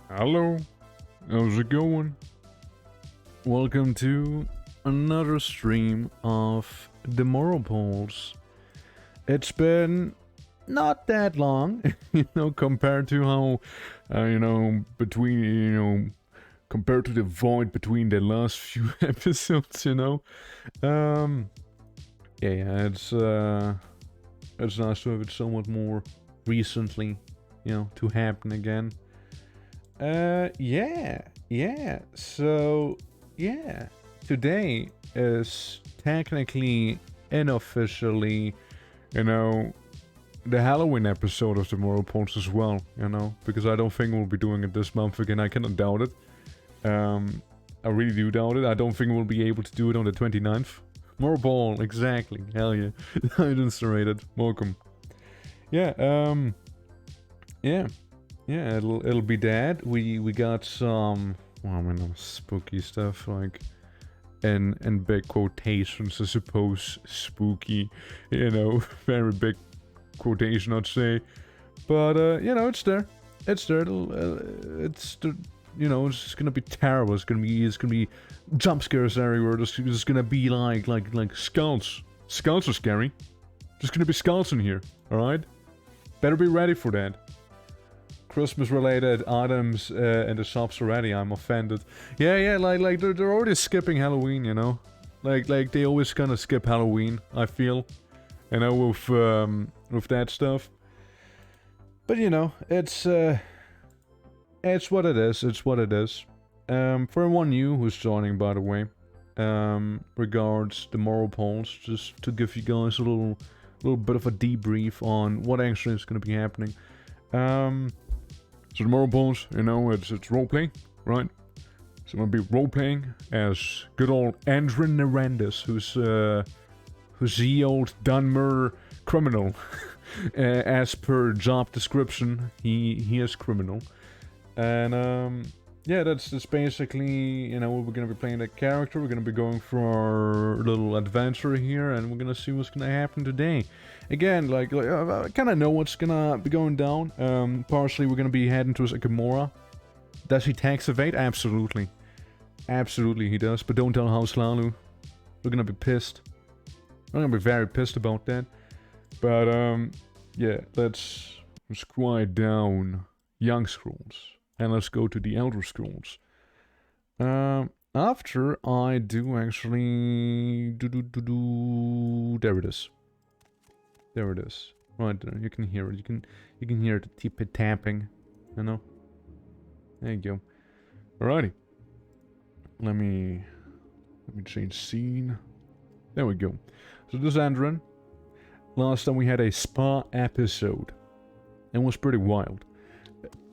Hello, how's it going? Welcome to another stream of the MORROWPALS. It's been not that long, compared to how, compared to the void between the last few episodes, it's nice to have it somewhat more recently, to happen again. So, today is technically, unofficially, the Halloween episode of the MORROWPALS as well, because I don't think we'll be doing it this month again. I cannot doubt it. I really do doubt it. I don't think we'll be able to do it on the 29th. MORROWPAL, exactly. Hell yeah. I installated. Welcome. Yeah, it'll be that. We got some, spooky stuff, like, in big quotations, I suppose, spooky, very big quotation, I'd say. But, it's there. It's there. It's gonna be terrible. It's gonna be jump scares everywhere. There's gonna be like skulls. Skulls are scary. There's gonna be skulls in here, alright? Better be ready for that. Christmas-related items in the shops already. I'm offended. Yeah, like they're already skipping Halloween, Like they always kind of skip Halloween, I feel, with that stuff. But it's what it is. It's what it is. For everyone new who's joining, by the way, regards the MORROWPALS, just to give you guys a little bit of a debrief on what actually is going to be happening. So the MORROWPALS, it's role-playing, right? So I'm gonna be role-playing as good old Andrin Narendis, who's the old Dunmer criminal. As per job description, he is criminal. And, that's basically, we're gonna be playing that character. We're gonna be going for our little adventure here, and we're gonna see what's gonna happen today. Again, I kind of know what's gonna be going down. Partially, we're gonna be heading towards Akamora. Does he tax evade? Absolutely. Absolutely he does, but don't tell House Lalu. We're gonna be pissed. I'm gonna be very pissed about that. But, let's quiet down Young Scrolls. And let's go to the Elder Scrolls. After I do actually... There it is. There it is. Right there. You can hear it. You can hear the tapping. There you go. Alrighty. Let me change scene. There we go. So this is Andrin. Last time we had a spa episode. It was pretty wild.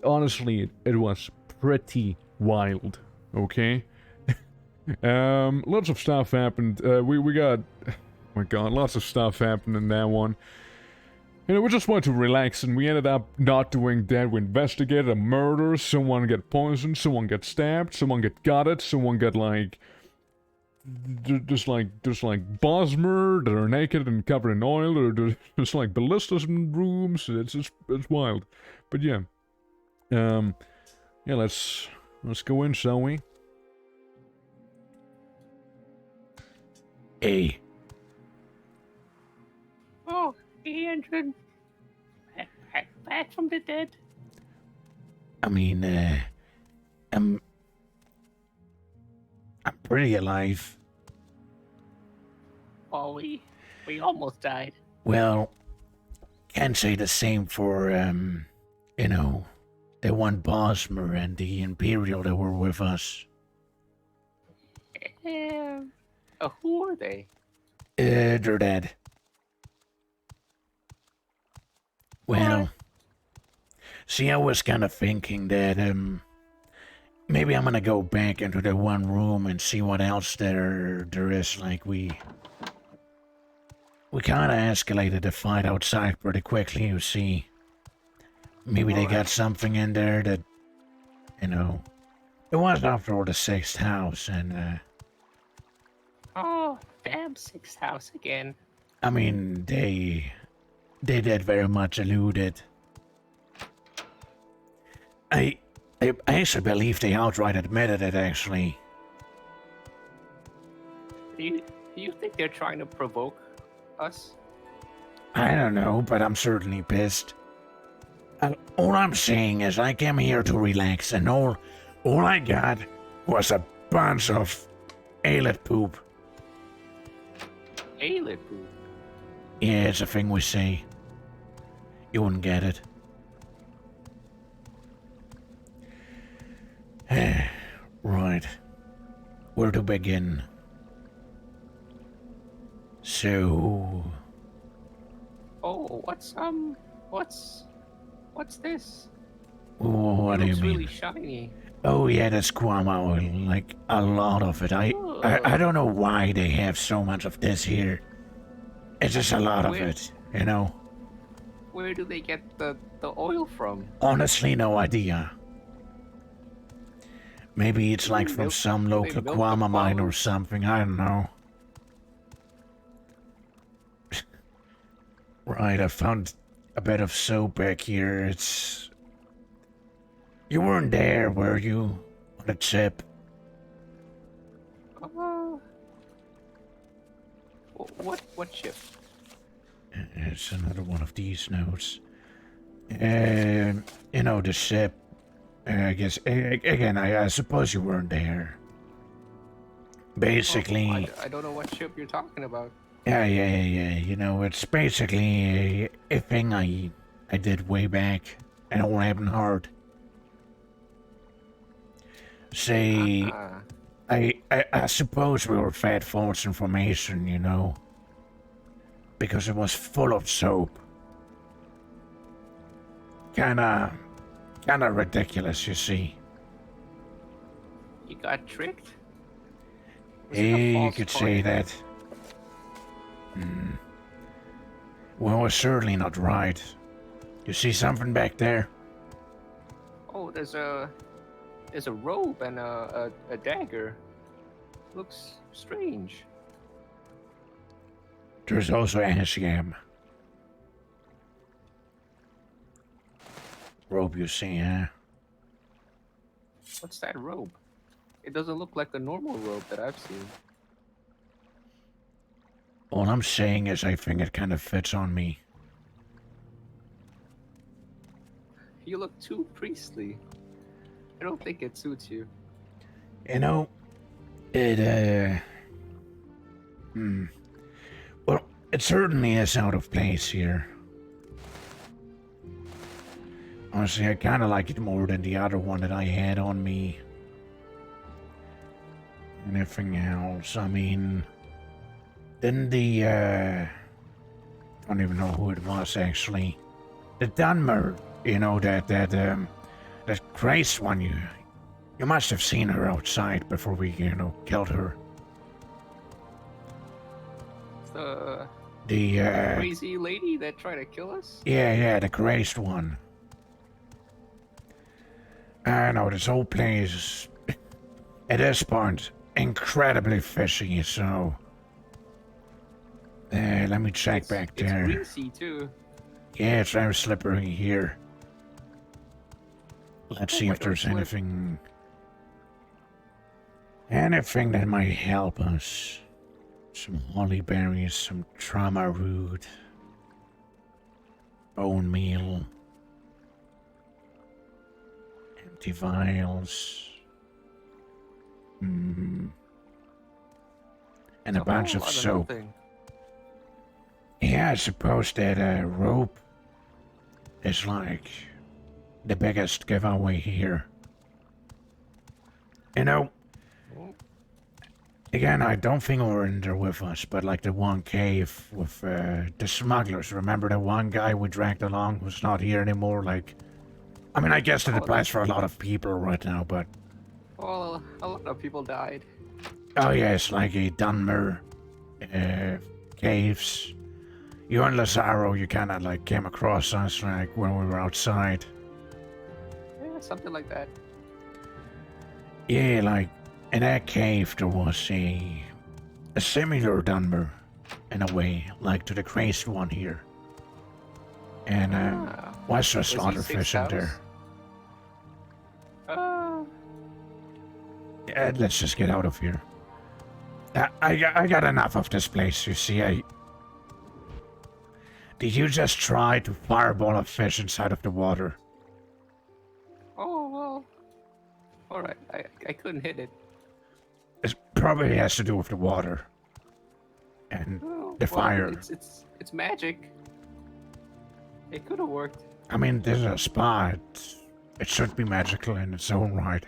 Honestly, it was pretty wild. Okay? Lots of stuff happened. We got... Oh my god, lots of stuff happened in that one. We just wanted to relax, and we ended up not doing that. We investigated a murder, someone got poisoned, someone got stabbed, someone got gutted, someone got just like Bosmer that are naked and covered in oil, or there's like ballistas in rooms. It's wild. But yeah. Let's go in, shall we? Hey. Oh, Andrew. Back from the dead. I mean, I'm pretty alive. Oh, we almost died. Well, can't say the same for, the one Bosmer and the Imperial that were with us. Who are they? They're dead. Well, see, I was kind of thinking that, maybe I'm gonna go back into the one room and see what else there is. Like, we kind of escalated the fight outside pretty quickly, you see. Maybe they got something in there that, it was after all the 6th house, and, Oh, damn 6th house again. I mean, they did very much allude it. I I actually believe they outright admitted it, actually. Do you think they're trying to provoke us? I don't know, but I'm certainly pissed. All I'm saying is I came here to relax, and all I got was a bunch of Amulet poop. Amulet poop? Yeah, it's a thing we say. You wouldn't get it. Right. Where to begin? So... Oh, what's this? What do you Looks mean? really shiny. Oh yeah, that's Guama oil. Like, a lot of it. I don't know why they have so much of this here. It's just a lot of it, you know? Where do they get the oil from? Honestly, no idea. Maybe it's like from some local Guama mine or something, I don't know. Right, I found a bit of soap back here. It's... You weren't there, were you? On the ship? What ship? It's another one of these notes. You know, the ship. I guess, again, I suppose you weren't there. Basically... I don't know what ship you're talking about. Yeah. You know, it's basically a thing I did way back, and it won't happen hard. Say, I suppose we were fed false information, you know, because it was full of soap. Kinda ridiculous, you see. You got tricked? You could say that. Well, we're certainly not right. You see something back there? Oh, there's a robe and a dagger. Looks strange. There's also Ashgam. Robe, you see, huh? What's that robe? It doesn't look like a normal robe that I've seen. All I'm saying is I think it kind of fits on me. You look too priestly. I don't think it suits you. You know, it, well, it certainly is out of place here. Honestly, I kind of like it more than the other one that I had on me. Anything else? I mean, didn't the, I don't even know who it was, actually. The Dunmer, you know, that Grace one, you must have seen her outside before we, you know, killed her. The The, crazy lady that tried to kill us? Yeah, the Grace one. I know, this whole place, at this point, incredibly fishy, so... let me check back there. It's greasy, too. Yeah, it's very slippery here. Let's see if there's anything... Anything that might help us. Some holly berries, some trauma root, bone meal, empty vials, and a bunch of soap. Yeah, I suppose that rope is like the biggest giveaway here. You know, again, I don't think we're in there with us, but like the one cave with the smugglers. Remember the one guy we dragged along who's not here anymore? Like, I mean, I guess that applies for a lot of people right now, but... Well, a lot of people died. Oh yes, like a Dunmer, caves. You and Lazaro, you kind of like came across us like when we were outside. Yeah, something like that. Yeah, like in that cave there was a similar Dunmer in a way, like to the crazed one here. And was there slaughterfish in there? Let's just get out of here. I got enough of this place, you see. Did you just try to fireball a fish inside of the water? Oh, well. Alright, I couldn't hit it. It probably has to do with the water. And Oh, the well, fire. It's magic. It could have worked. I mean, this is a spa. It should be magical in its own right.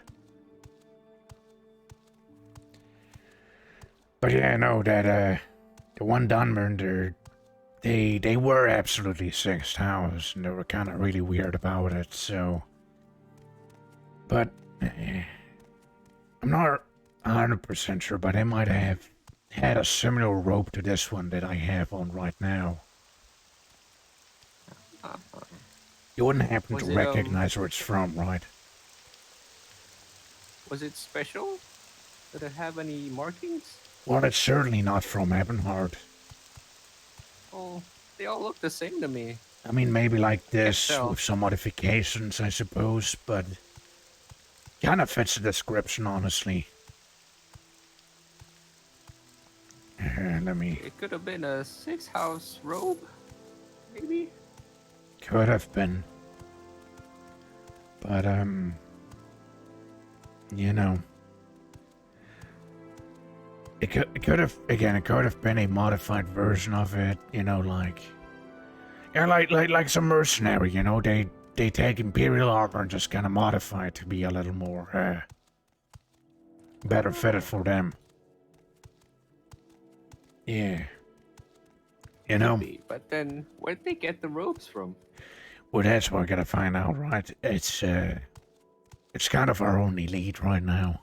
But yeah, I know that the one Dunmer, they were absolutely 6 towers, and they were kind of really weird about it, so... But, I'm not 100% sure, but they might have had a similar rope to this one that I have on right now. You wouldn't happen Was to it, recognize where it's from, right? Was it special? Did it have any markings? Well, it's certainly not from Ebonheart. Oh, they all look the same to me. I mean, maybe like this, tell. with some modifications, I suppose, but... kind of fits the description, honestly. Let me... It could have been a 6-house robe, maybe? Could have been. But, you know... It could have, again, it could have been a modified version of it, you know, like... Yeah, like some mercenary, you know, they take Imperial armor and just kind of modify it to be a little more, better fitted for them. Yeah. You know? Maybe, but then, where'd they get the robes from? Well, that's what I gotta find out, right? It's kind of our only lead right now.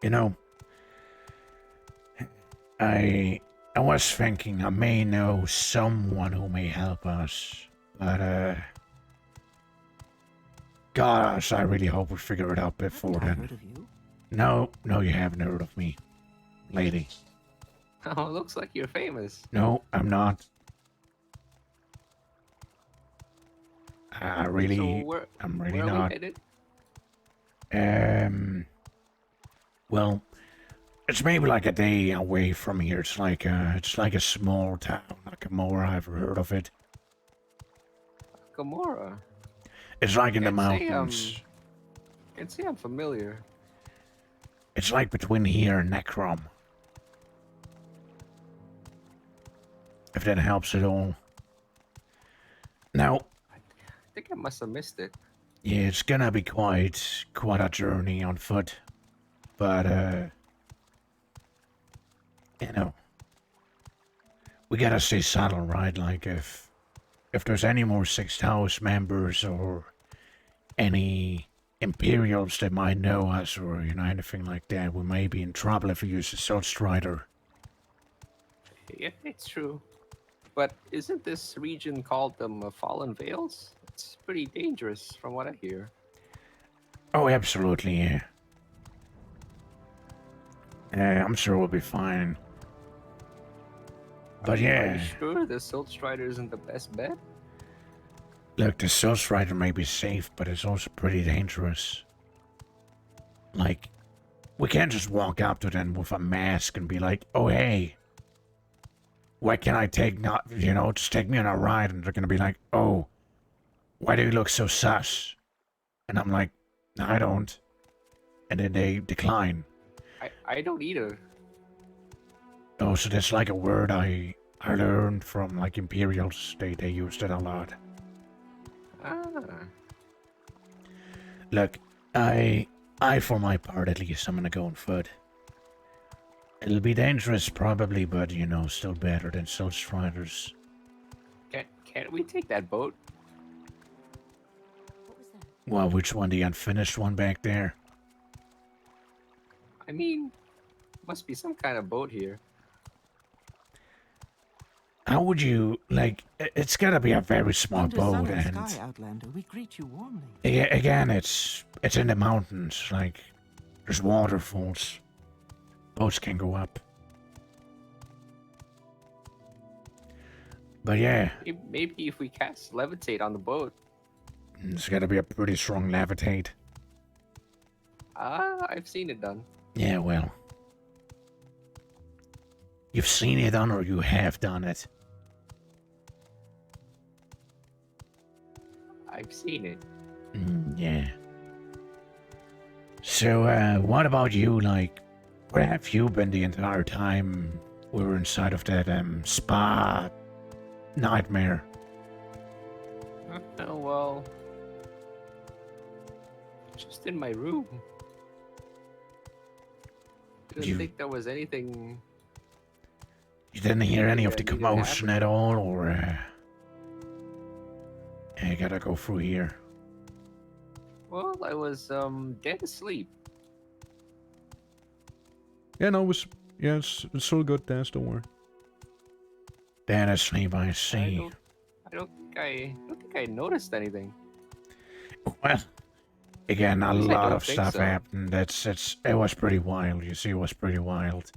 You know, I was thinking I may know someone who may help us, but, gosh, I really hope we figure it out before Haven't I then. heard of you? No, you haven't heard of me, lady. Oh, looks like you're famous. No, I'm not. So I'm where really are not. we headed? Well, it's maybe like a day away from here. It's like a small town, Akamora. I've heard of it. Akamora. It's like in the Can't say, mountains. Can't say I'm familiar. It's like between here and Necrom. If that helps at all. Now, I think I must have missed it. yeah, it's gonna be quite a journey on foot. But, you know, we gotta stay subtle, right? Like, if there's any more 6th House members or any Imperials that might know us or, you know, anything like that, we may be in trouble if we use a Sword Strider. Yeah, it's true. But isn't this region called the Fallen Vales? It's pretty dangerous from what I hear. Oh, absolutely, yeah. I'm sure we'll be fine. But Are yeah, you sure the Silt Strider isn't the best bet? look, the Sword Strider may be safe, but it's also pretty dangerous. Like, we can't just walk up to them with a mask and be like, oh, hey, what can I take? Not, you know, just take me on a ride. And they're going to be like, oh, why do you look so sus? And I'm like, no, I don't. And then they decline. I don't either. Oh, so that's like a word I learned from, like, Imperials. They used it a lot. Ah. Look, I, for my part at least, I'm gonna go on foot. It'll be dangerous, probably, but, you know, still better than Sword Striders. Can't we take that boat? What was that? Well, which one? The unfinished one back there? I mean, must be some kind of boat here. How would you, like, it's gotta be a very small Under boat, sun and and... sky, Outlander, we greet you warmly. Again, it's in the mountains, like, there's waterfalls. Boats can go up. But yeah, Maybe if we cast levitate on the boat. it's gotta be a pretty strong levitate. I've seen it done. Yeah, well. You've seen it done or you have done it? I've seen it. Yeah. So, what about you? Like, where have you been the entire time we were inside of that, spa nightmare? Oh, well. Just in my room. Didn't think there was anything. You didn't hear any of the needed to commotion happen. at all, or, I gotta go through here. Well, I was dead asleep. Yeah, no, it's all good, Des, don't worry. Dead asleep, I I see. don't think I noticed anything. Well, again, a At least I lot don't of think stuff so. happened. It was pretty wild. You see, it was pretty wild.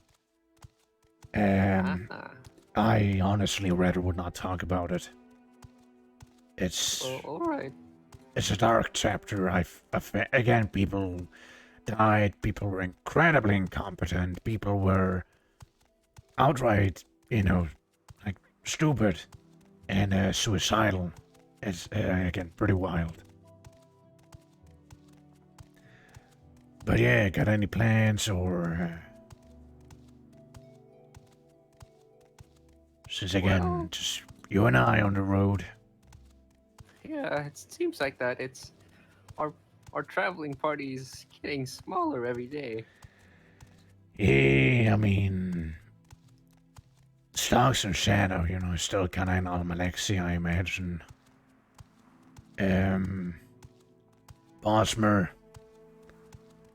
Ah, I honestly rather would not talk about it. It's well, all right. it's a dark chapter. Again, people died. People were incredibly incompetent. People were outright, like stupid and suicidal. It's again pretty wild. But yeah, got any plans or? Since again, Well- just you and I on the road. Yeah, it seems like that. It's our traveling party's getting smaller every day. Yeah, I mean, Stocks and Shadow, still kind of in Almalexi, I imagine. Bosmer,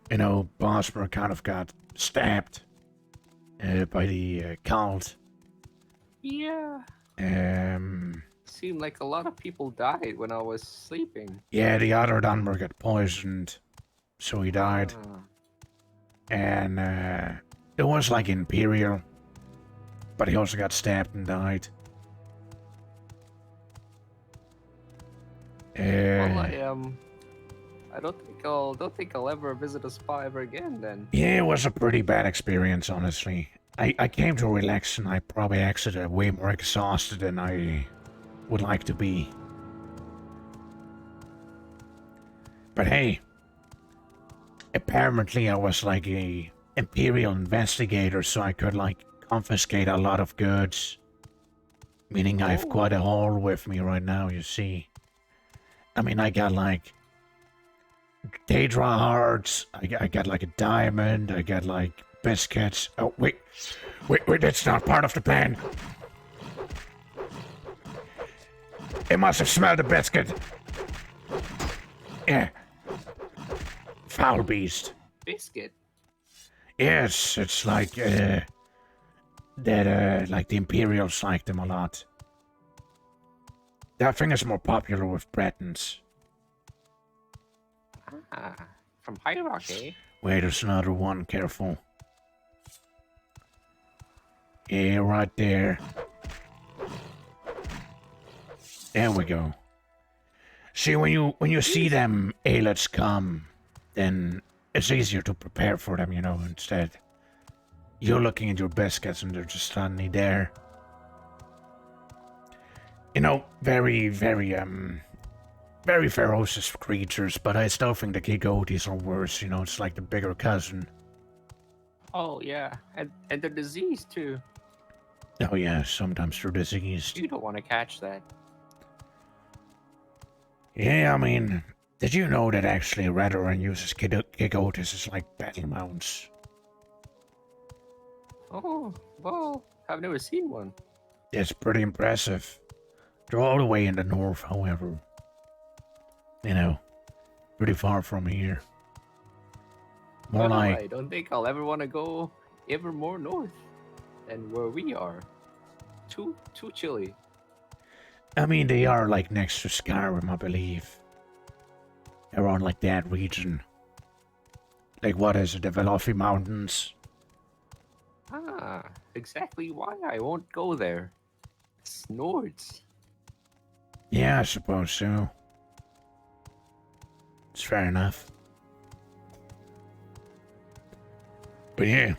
Bosmer kind of got stabbed by the cult. Yeah, Um, seemed like a lot of people died when I was sleeping. yeah, the other Dunmer got poisoned, so he died. Ah, And it was like Imperial, but he also got stabbed and died. well, I don't think I'll ever visit a spa ever again. Then. Yeah, it was a pretty bad experience, honestly. I came to relax and I probably exited way more exhausted than I would like to be. But hey, apparently I was like a Imperial investigator, so I could like confiscate a lot of goods. Meaning I have quite a haul with me right now, you see. I mean, I got like Daedra hearts, I got like a diamond, I got like biscuits. Oh, wait, that's not part of the plan. It must have smelled a biscuit. Yeah. Foul beast. Biscuit. Yes, it's like, like the Imperials like them a lot. That thing is more popular with Bretons. Ah, from High Rock, eh? Wait, there's another one, careful. Yeah, right there. There we go. See, when you see them ailets come, then it's easier to prepare for them, instead. You're looking at your biscuits and they're just suddenly there. Very, very, very ferocious creatures, but I still think the Gigotes are worse, it's like the bigger cousin. Oh yeah, and the disease too. Oh yeah, sometimes they're diseased. You don't want to catch that. Yeah, I mean, did you know that actually Redoran uses Gigotes as like battle mounts? Oh well, I've never seen one. It's pretty impressive. They're all the way in the north, however. Pretty far from here. More Well, like, I don't think I'll ever want to go ever more north than where we are. Too chilly. I mean, they are like next to Skyrim, I believe. Around like that region. Like what is it, the Velofi Mountains? Ah, exactly why I won't go there. Snords. Yeah, I suppose so. It's fair enough. But yeah,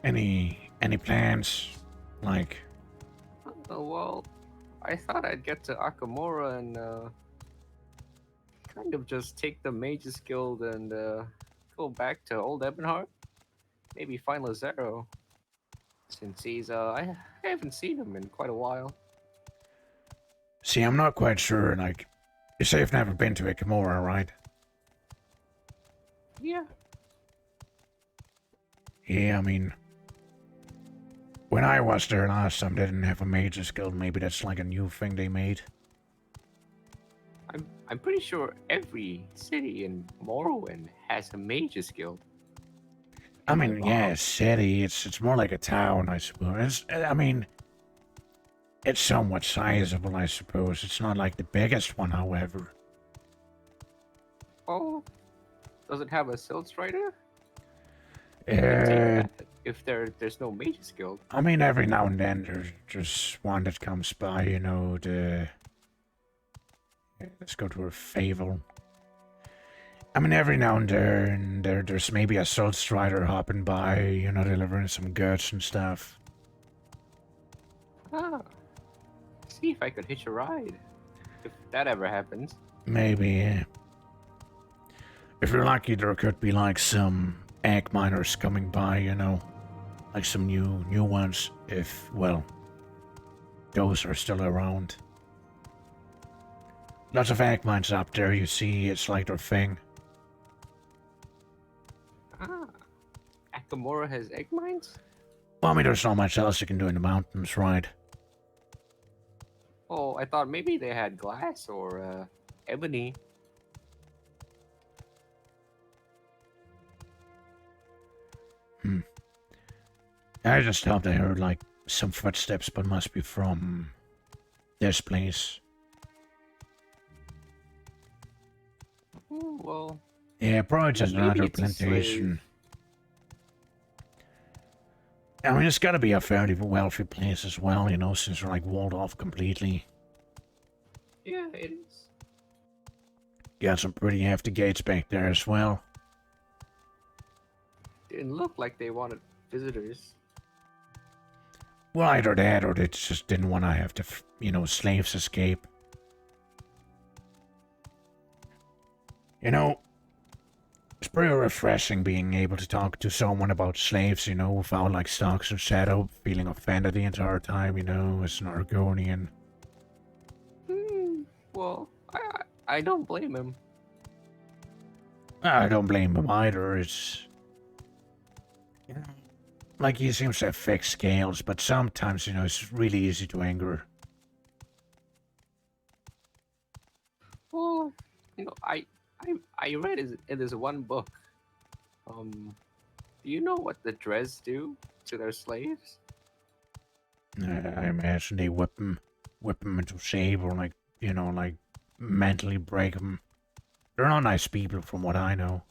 any plans? Like, Well, I thought I'd get to Akamora and kind of just take the Mages Guild and go back to Old Ebonheart. Maybe find Lazaro, since he's I haven't seen him in quite a while. see, I'm not quite sure. Like, you say you've never been to Akamora, right? Yeah. Yeah, I mean, when I was there last time, they didn't have a Mages Guild. Maybe that's like a new thing they made. I'm pretty sure every city in Morrowind has a Mages Guild. I mean, yeah, city. It's more like a town, I suppose. I mean, it's somewhat sizable, I suppose. It's not like the biggest one, however. Oh, does it have a Silt Strider? If there's no Mages Guild. I mean, every now and then there's just one that comes by, you know, let's go to a Fable. I mean, every now and then there's maybe a Salt Strider hopping by, you know, delivering some goods and stuff. Ah, see if I could hitch a ride. If that ever happens. Maybe, yeah. If you're lucky, there could be like some egg miners coming by, you know, like some new ones. If, well, those are still around. Lots of egg mines up there, you see. It's like their thing. Ah, Akamora has egg mines? Well, I mean, there's not much else you can do in the mountains, right? Oh, I thought maybe they had glass or ebony. I just thought I heard, like, some footsteps, but must be from this place. Well, Yeah, probably just maybe another it's a plantation. I mean, it's gotta be a fairly wealthy place as well, you know, since they're, like, walled off completely. yeah, it is. Got some pretty hefty gates back there as well. Didn't look like they wanted visitors. Well, either that or they just didn't want to have to, you know, slaves escape. You know, it's pretty refreshing being able to talk to someone about slaves, you know, without like stocks and shadow, feeling offended the entire time, you know, as an Argonian. Well, I don't blame him. I don't blame him either. It's, you know, like he seems to have thick scales, but sometimes, you know, it's really easy to anger. Well, you know, I read in this one book. Do you know what the Dres do to their slaves? I imagine they whip them into shape, or like, you know, like mentally break them. They're not nice people, from what I know.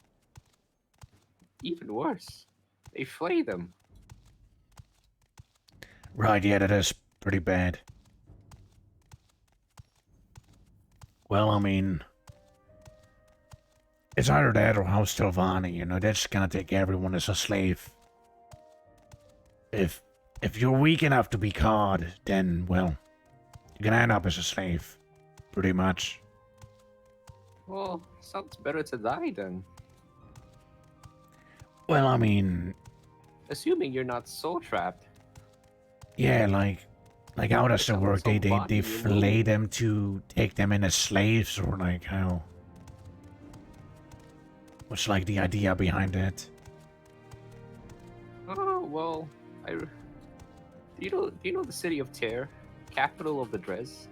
Even worse, they flay them. Right, yeah, that is pretty bad. Well, I mean, it's either that or House Tilvani, you know, that's gonna take everyone as a slave. If you're weak enough to be caught, then, well, you're gonna end up as a slave. Pretty much. Well, sounds better to die then. Well, I mean, Assuming you're not soul trapped. yeah, like how does it work? They Somebody, you fillet know. them to take them in as slaves, or like how? What's like the idea behind that? Oh well, do you know the city of Tyr, capital of the Dres?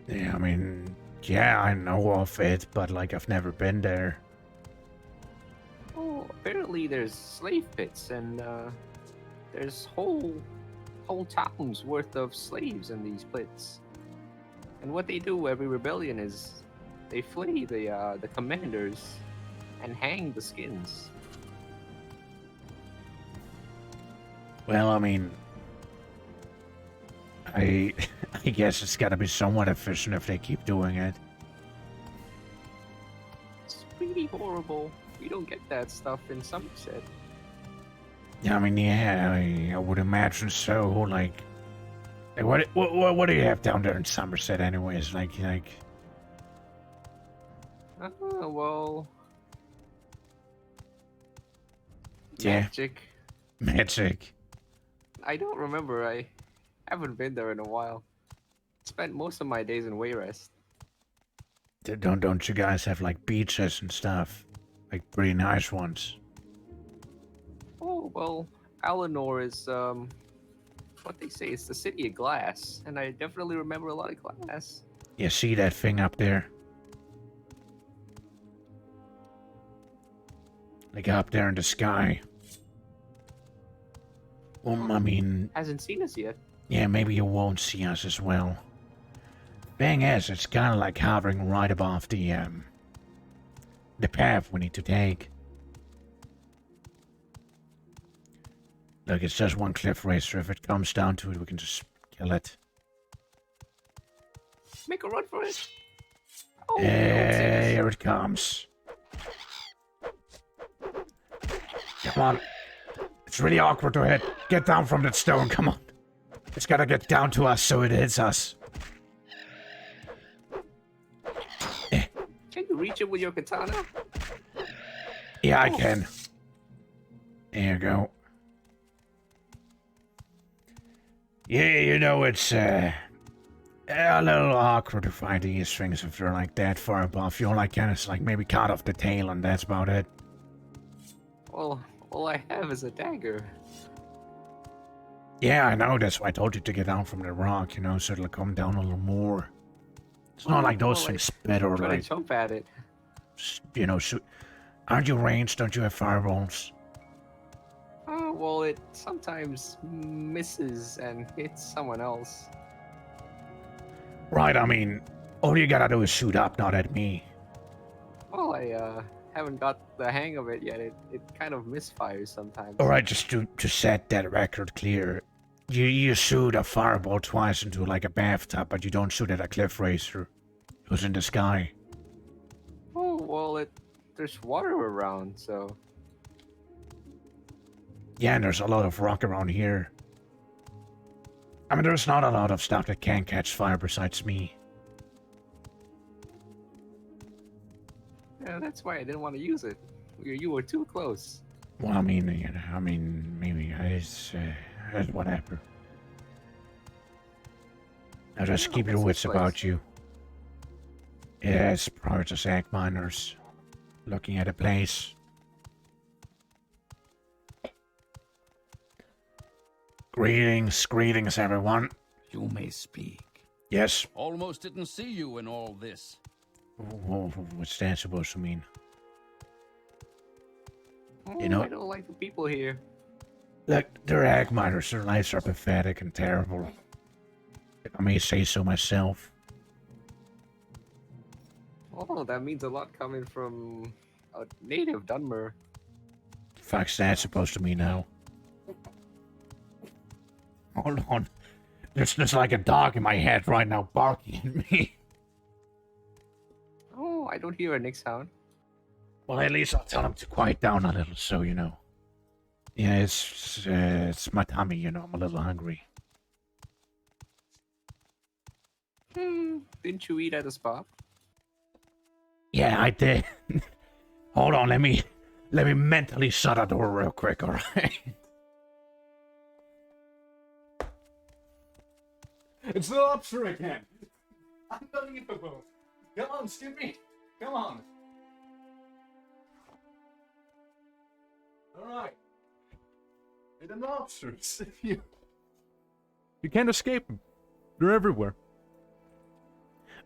Yeah, I mean, yeah, I know of it, but like I've never been there. Oh, apparently there's slave pits and there's whole towns worth of slaves in these pits. And what they do every rebellion is they flay the commanders and hang the skins. Well, I mean, I guess it's gotta be somewhat efficient if they keep doing it. It's pretty horrible. We don't get that stuff in Somerset. I mean, yeah, I would imagine so. Like what do you have down there in Somerset, anyways? Like. Well, Yeah. magic. Magic. I don't remember. I haven't been there in a while. Spent most of my days in Wayrest. Don't you guys have like beaches and stuff? Like pretty nice ones. Oh, well, Alinor is, what they say is the city of glass, and I definitely remember a lot of glass. You see that thing up there? Like up there in the sky. Well, I mean, Hasn't seen us yet. yeah, maybe you won't see us as well. Thing is, it's kind of like hovering right above the path we need to take. Look, it's just one cliff racer. If it comes down to it, we can just kill it. Make a run for it. Oh, don't say Here it comes. Come on. It's really awkward to hit. Get down from that stone, come on. It's gotta get down to us so it hits us. this. Can you reach it with your katana? Yeah, I can. There you go. Yeah, you know, it's a little awkward to find these things if they're like that far above. You're like kind of like maybe cut off the tail and that's about it. Well, all I have is a dagger. Yeah, I know. That's why I told you to get down from the rock, you know, so it'll come down a little more. It's not like those Well, things spit or Try like, to jump at it. you know, aren't you ranged? Don't you have fireballs? Oh, well, it sometimes misses and hits someone else. Right, I mean, all you gotta do is shoot up, not at me. Well, I haven't got the hang of it yet. It kind of misfires sometimes. Alright, just to set that record clear. You shoot a fireball twice into like a bathtub, but you don't shoot at a cliff racer who's in the sky. Oh, well, there's water around, so... Yeah, and there's a lot of rock around here. I mean, there's not a lot of stuff that can catch fire besides me. Yeah, that's why I didn't want to use it. You were too close. Well, I mean, you know, maybe it's whatever. Now just keep your wits about you. Yes, probably just egg miners looking at a place. Greetings, everyone. You may speak. Yes. Almost didn't see you in all this. What's that supposed to mean? Oh, You know- I don't like the people here. Look, they're egg miners. Their lives are pathetic and terrible. If I may say so myself. Oh, that means a lot coming from a native Dunmer. Fuck's that supposed to mean now? Hold on. There's like a dog in my head right now barking at me. Oh, I don't hear a Nick sound. Well, at least I'll tell him to quiet down a little, so you know. Yeah, it's my tummy, you know. I'm a little hungry. Didn't you eat at a spa? Yeah, I did. Hold on, let me mentally shut the door real quick, all right? It's the lobster again. Unbelievable. Come on, Skippy. Come on. All right. They're the lobsters. You can't escape them. They're everywhere.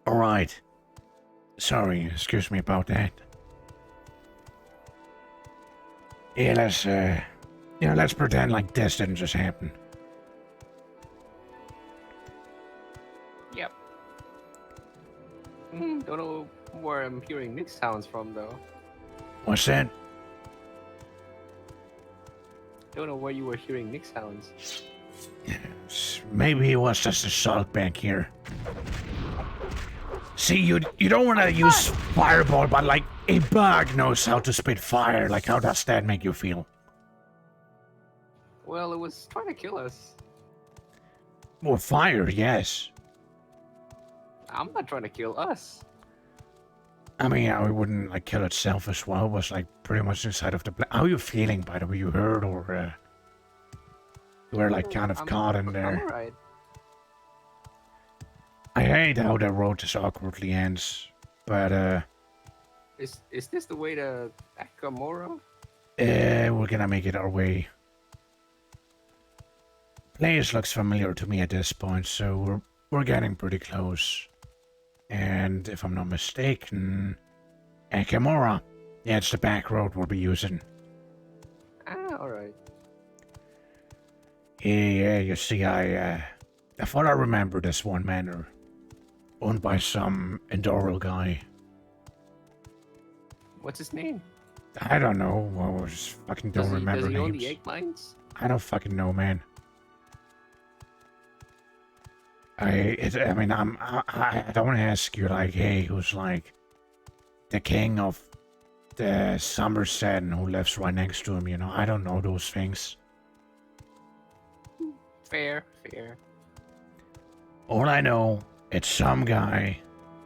All right. Sorry, excuse me about that. Yeah, let's pretend like this didn't just happen. Yep. Don't know where I'm hearing Nick sounds from, though. What's that? Don't know where you were hearing Nick sounds. Maybe it was just a salt bank here. See, you don't want to use fireball, but like a bug knows how to spit fire. Like, how does that make you feel? Well, it was trying to kill us. Well, fire, yes. I'm not trying to kill us. I mean, yeah, we wouldn't like kill itself as well. It was like pretty much inside of the. How are you feeling, by the way? You heard or you were like kind of caught in I'm there? alright. I hate how the road just awkwardly ends, but Is this the way to Akamora? we're gonna make it our way. Place looks familiar to me at this point, so we're getting pretty close. And if I'm not mistaken, Akamora. Yeah, it's the back road we'll be using. Ah, alright. Yeah, you see, I thought I remembered this one manor. Owned by some Endoral guy. What's his name? I don't know. Well, I just fucking don't remember does he own names. the egg mines? I don't fucking know, man. I don't want to ask you, like, hey, who's like the king of the Somerset and who lives right next to him, you know? I don't know those things. Fair, fair. All I know, it's some guy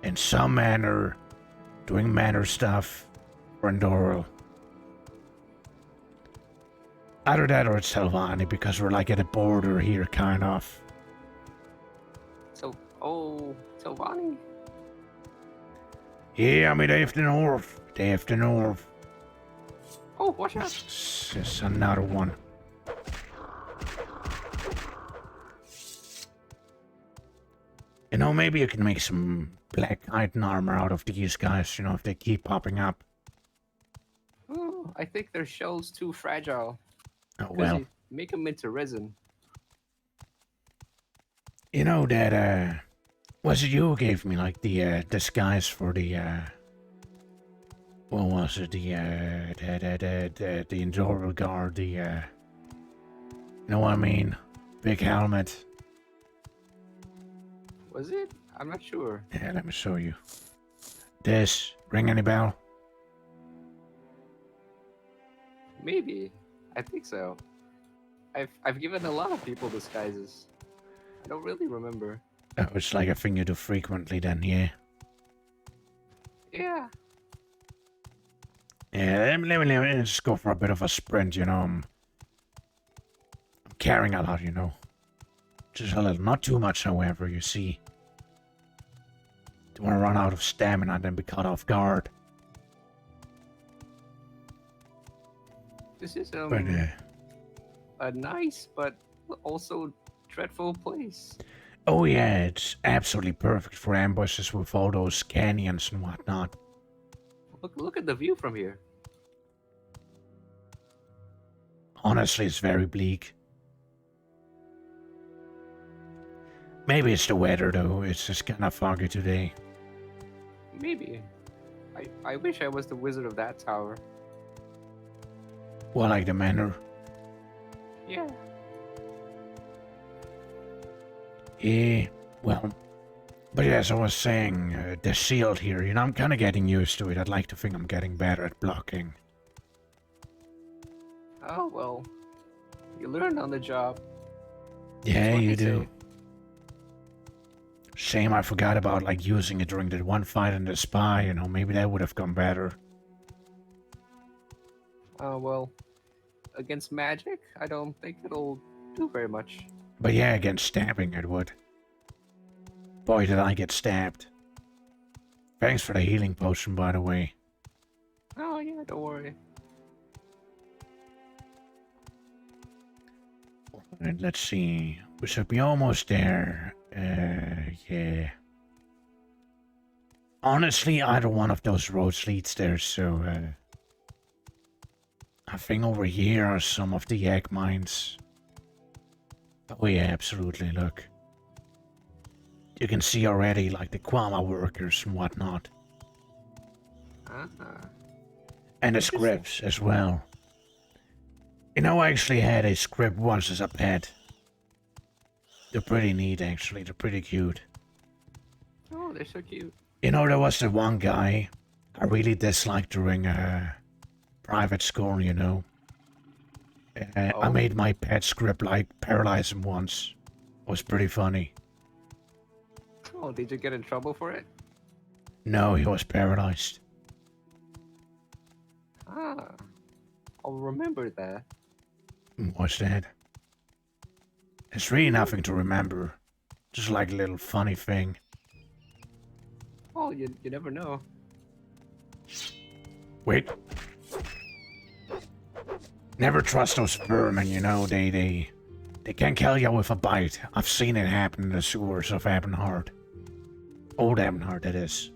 in some manor doing manor stuff for Endoral. Either that or it's Selvani, because we're like at the border here, kind of. So, oh, Silvani? Yeah, I mean, they have the north. They have the north. Oh, watch out. It's another one. You know, maybe you can make some black iron armor out of these guys, you know, if they keep popping up. Oh, I think their shell's too fragile. Oh, 'Cause well. you make them into resin. You know that, was it you who gave me, like, the, disguise for the, what was it, the Endoral Guard, the, you know what I mean? Big helmet. Was it? I'm not sure. Yeah, let me show you. This, ring any bell? Maybe. I think so. I've given a lot of people disguises. I don't really remember. Oh, it's like a thing you do frequently then, yeah. Yeah. Yeah, let me just go for a bit of a sprint, you know. I'm carrying a lot, you know. Just a little, not too much, however, you see. Don't want to run out of stamina and then be caught off guard. This is But, a nice but also dreadful place. oh yeah, it's absolutely perfect for ambushes with all those canyons and whatnot. Look at the view from here. Honestly, it's very bleak. Maybe it's the weather, though. It's just kind of foggy today. Maybe. I wish I was the wizard of that tower. Well, like the manor. Yeah. Yeah, well. But yes, I was saying, the shield here, you know, I'm kind of getting used to it. I'd like to think I'm getting better at blocking. Oh, well. You learn on the job. Yeah, what you they do. say. Shame I forgot about, like, using it during that one fight in the spy, you know, maybe that would have gone better. Well, against magic, I don't think it'll do very much. But yeah, against stabbing it would. Boy, did I get stabbed. Thanks for the healing potion, by the way. Oh, yeah, don't worry. Alright, let's see. We should be almost there. Yeah. Honestly, either one of those roads leads there, so, I think over here are some of the egg mines. Oh yeah, absolutely, look. You can see already, like, the Kwama workers and whatnot. Ah. And the Interesting. scripts as well. You know, I actually had a script once as a pet. They're pretty neat, actually. They're pretty cute. Oh, they're so cute. You know, there was the one guy I really disliked during private school, you know. I Oh. made my pet script like paralyze him once. It was pretty funny. Oh, did you get in trouble for it? No, he was paralyzed. Ah, I'll remember that. What's that? It's really nothing to remember. Just like a little funny thing. Oh, you never know. Wait. Never trust those vermin, you know, they can kill you with a bite. I've seen it happen in the sewers of Ebonheart. Old Ebonheart, that is.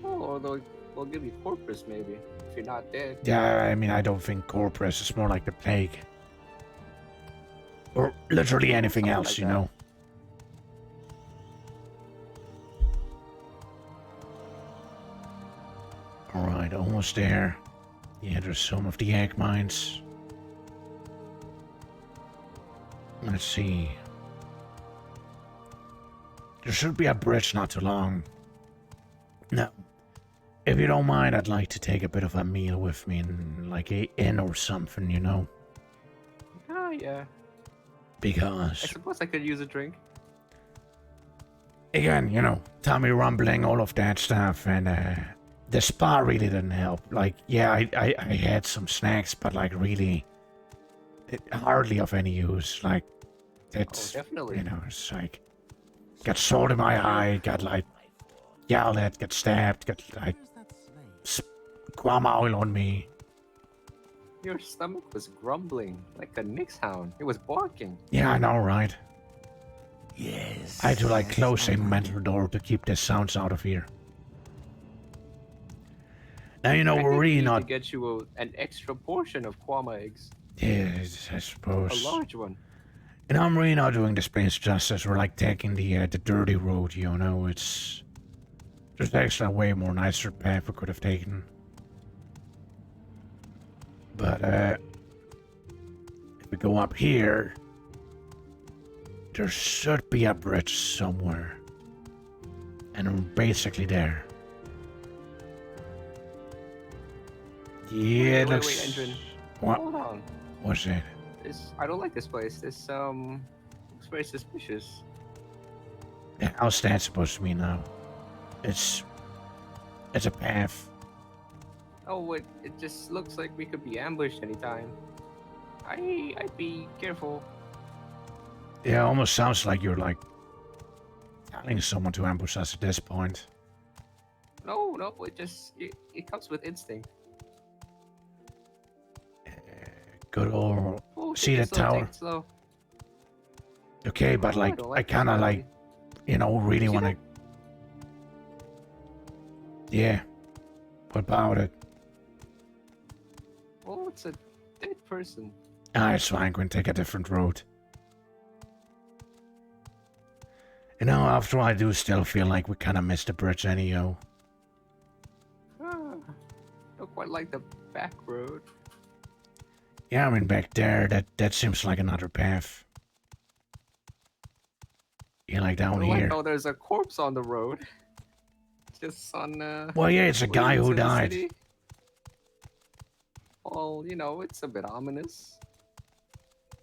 Oh, or they'll give you corpus maybe if you're not dead. Yeah, I mean, I don't think Corpus is more like the plague. Or literally anything Something else, like you that. know. Alright, almost there. Yeah, there's some of the egg mines. Let's see. There should be a bridge not too long. Now, if you don't mind, I'd like to take a bit of a meal with me in, like, a inn or something, you know? Oh, yeah. I Because, suppose I could use a drink. again, you know, tummy rumbling, all of that stuff, and, the spa really didn't help. Like, yeah, I had some snacks, but, like, really, hardly of any use. Like, it's, Definitely. you know, it's like, got salt in my eye, got, like, yelled at, got stabbed, got, like, squam oil on me. Your stomach was grumbling like a Nix hound. It was barking. Yeah, I know, right? Yes. I had to, like, yes, close a I know. mental door to keep the sounds out of here. Now, you know, I we're think we really need to not... get you an extra portion of Kwama eggs. Yes, I A suppose. large one. And I'm really not doing this place justice. We're, like, taking the dirty road, you know? It's... There's actually a way more nicer path we could have taken. But, if we go up here... There should be a bridge somewhere. And we're basically there. Yeah, Wait, it looks... Endrin. What? Hold on. What's that? I don't like this place. This looks very suspicious. How's that supposed to be now? It's a path. Oh, it just looks like we could be ambushed anytime. I'd be careful. Yeah, almost sounds like you're like telling someone to ambush us at this point. No, it comes with instinct. Good old. Oh, See take it the slow, tower? take it slow. Okay, but Oh, like don't I kind of that like, alley. you know, really See want to. Yeah. What about it? Oh, it's a dead person. Ah, it's fine. Going to take a different road. You know, after all, I do still feel like we kind of missed the bridge anyhow. Ah, don't quite like the back road. Yeah, I mean, back there, that seems like another path. Yeah, like down I here. like how there's a corpse on the road. Just on, Well, yeah, it's a guy leads who in the died. city. Well, you know, it's a bit ominous.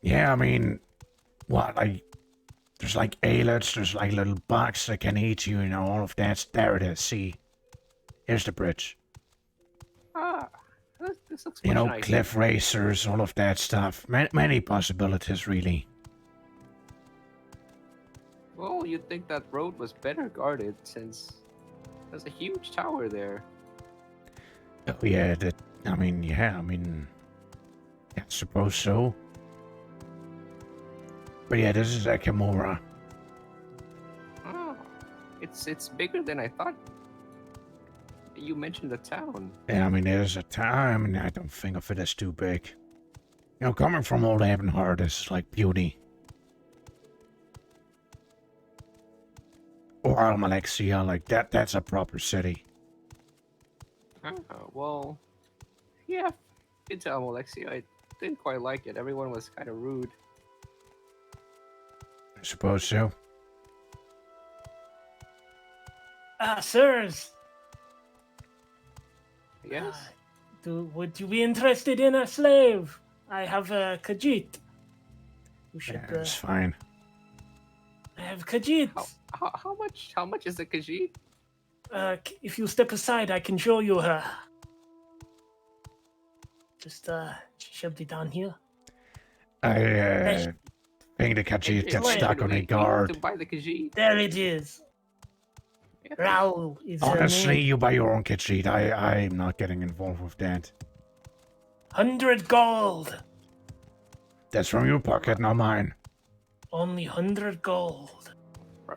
Yeah, I mean, what, like, there's like ailets, there's like little bugs that can eat you, you know, all of that. There it is, see? Here's the bridge. Ah, this looks You much know, nicer. cliff racers, all of that stuff. Many possibilities, really. Well, you'd think that road was better guarded since there's a huge tower there. Oh, yeah, I mean, I suppose so. But yeah, this is Akamora. Oh, it's bigger than I thought. You mentioned the town. Yeah, I mean, there's a town. I mean, I don't think of it as too big. You know, coming from old Ebonheart is like beauty. Or Almalexia, like that's a proper city. Well, yeah, been to Alexia. I didn't quite like it. Everyone was kind of rude. I suppose so. Sirs, Yes? would you be interested in a slave? I have Khajiit. You should. It's fine. I have Khajiit. How much is the Khajiit? If you step aside, I can show you her. Just she'll be down here. I think the Khajiit gets stuck on a guard. To buy the Khajiit. There it is. Raoul is her Honestly, name. you buy your own Khajiit. I'm not getting involved with that. 100 gold. That's from your pocket, not mine. Only 100 gold.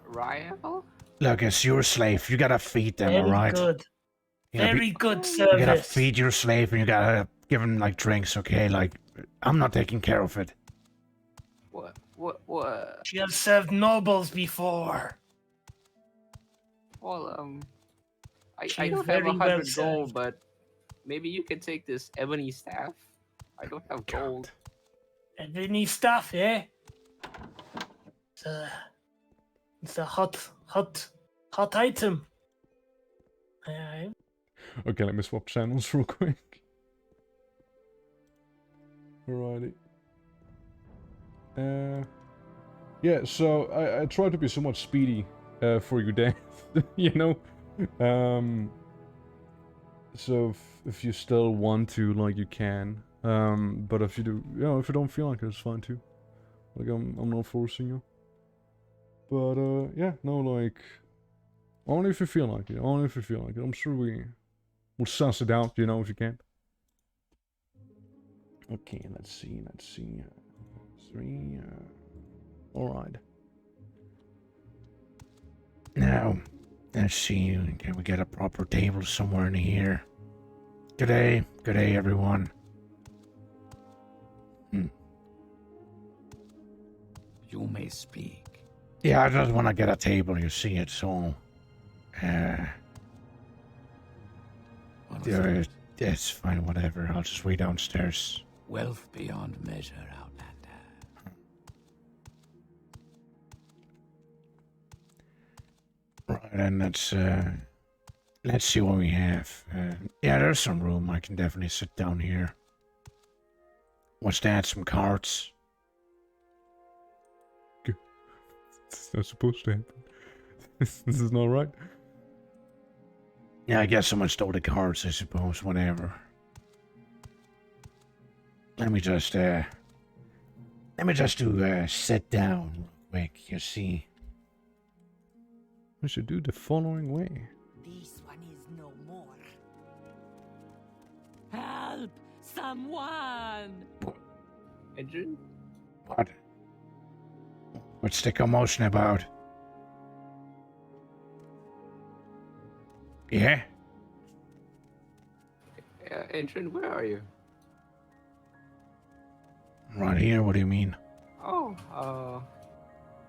Rael? Look, it's your slave. You gotta feed them, Very alright? good. You gotta Very good You gotta service. feed your slave and you gotta give him, like, drinks, okay? Like, I'm not taking care of it. What? She has served nobles before. Well, I She is don't have very 100 well gold, served. but maybe you could take this ebony staff. I don't have gold. And any stuff, eh? It's a hot item. Aye. Okay, let me swap channels real quick. Alrighty. Yeah, so I try to be somewhat speedy for your death, you know? So if you still want to, like, you can. But if you do, you know, if you don't feel like it, it's fine too. Like, I'm not forcing you. But, yeah, no, like, only if you feel like it, only if you feel like it. I'm sure we'll suss it out, you know, if you can. Okay, let's see. 3, alright. Now, let's see. Can we get a proper table somewhere in here? Good day, everyone. You may speak. Yeah, I just want to get a table, you see it, so... Understood. It's fine, whatever. I'll just wait downstairs. Wealth beyond measure, Outlander. Right, and let's see what we have. Yeah, there's some room. I can definitely sit down here. What's that? Some cards? It's not supposed to happen. This is not right. Yeah, I guess someone stole the cards, I suppose. Whatever. Let me just do sit down real quick, you see. We should do the following way. This one is no more. Help! Someone! Adrian? What? What's the commotion about? Yeah? Yeah, Adrian, where are you? Right here, what do you mean? Oh,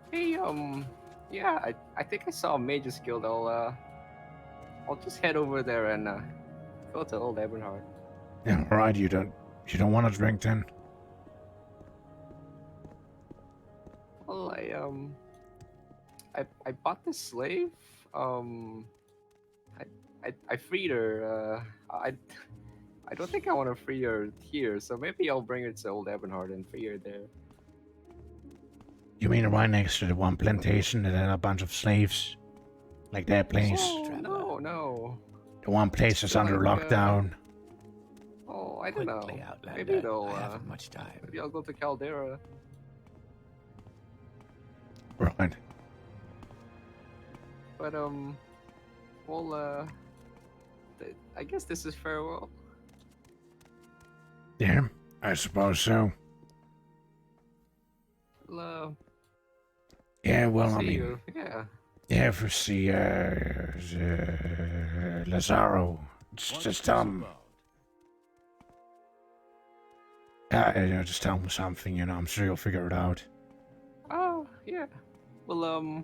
hey, yeah, I think I saw a Mage's Guild. I'll just head over there and, go to Old Eberhard. Yeah, alright, you don't want to drink then? Well, I bought this slave. I freed her. I don't think I want to free her here, so maybe I'll bring her to Old Eberhard and free her there. You mean right next to the one plantation that had a bunch of slaves? Like that place? Oh, no. The one place that's under lockdown? Oh, I don't know. Quickly, Outlander. Maybe they'll, I haven't much time. maybe I'll go to Caldera. Right. But, well, I guess this is farewell. Yeah, I suppose so. Well, Yeah, well, I see mean, you. Yeah. yeah, if you see, Lazaro, just tell him, just tell him something, you know, I'm sure you'll figure it out. Oh, yeah. Well,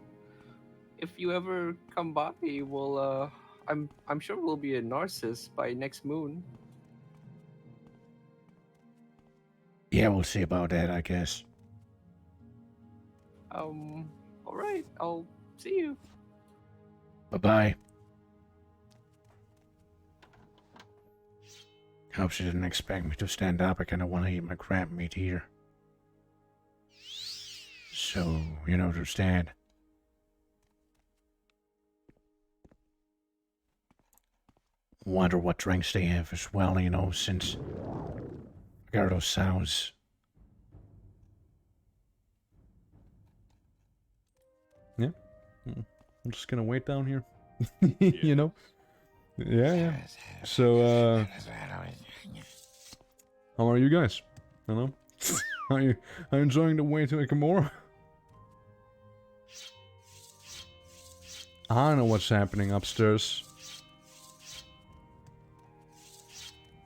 if you ever come by, we'll, I'm sure we'll be in Narcissus by next moon. Yeah, we'll see about that, I guess. Alright, I'll see you. Bye-bye. Hope she didn't expect me to stand up. I kind of want to eat my crab meat here. So, you understand. Wonder what drinks they have as well, since Gardo sounds. Yeah. I'm just gonna wait down here. you know? Yeah. So, how are you guys? Hello? Are you enjoying the way to Akamora? I know what's happening upstairs.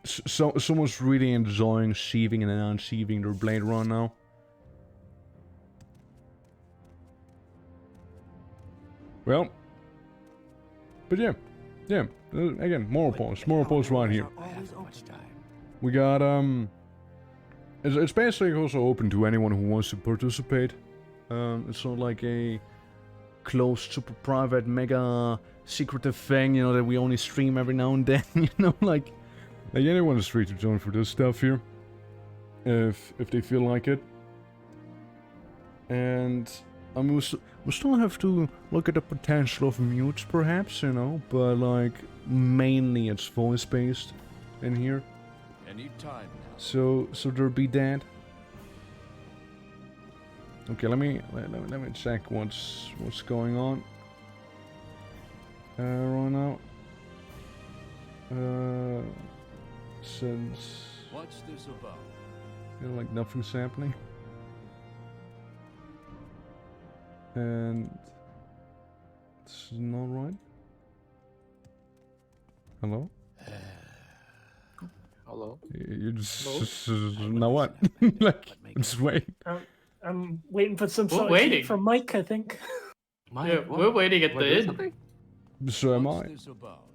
So someone's really enjoying sheathing and then unsheathing their blade right now. Well, but yeah, again, MORROWPALS right here. I haven't much time. We got it's basically also open to anyone who wants to participate. It's not like a closed, super private, mega secretive thing, that we only stream every now and then, like anyone is free to join for this stuff here, if they feel like it. And I mean, we still have to look at the potential of mutes, perhaps, but like mainly it's voice based in here. Any time now. So there be that. Okay, let me check what's going on right now. Since What's this about? like nothing's happening, and it's not right. Hello? Hello? You just now what? Like, just wait. I'm waiting for some We're sort waiting. of hint from Mike, I think. Yeah, we're waiting at What, the there's inn. something? So am I. What's this about?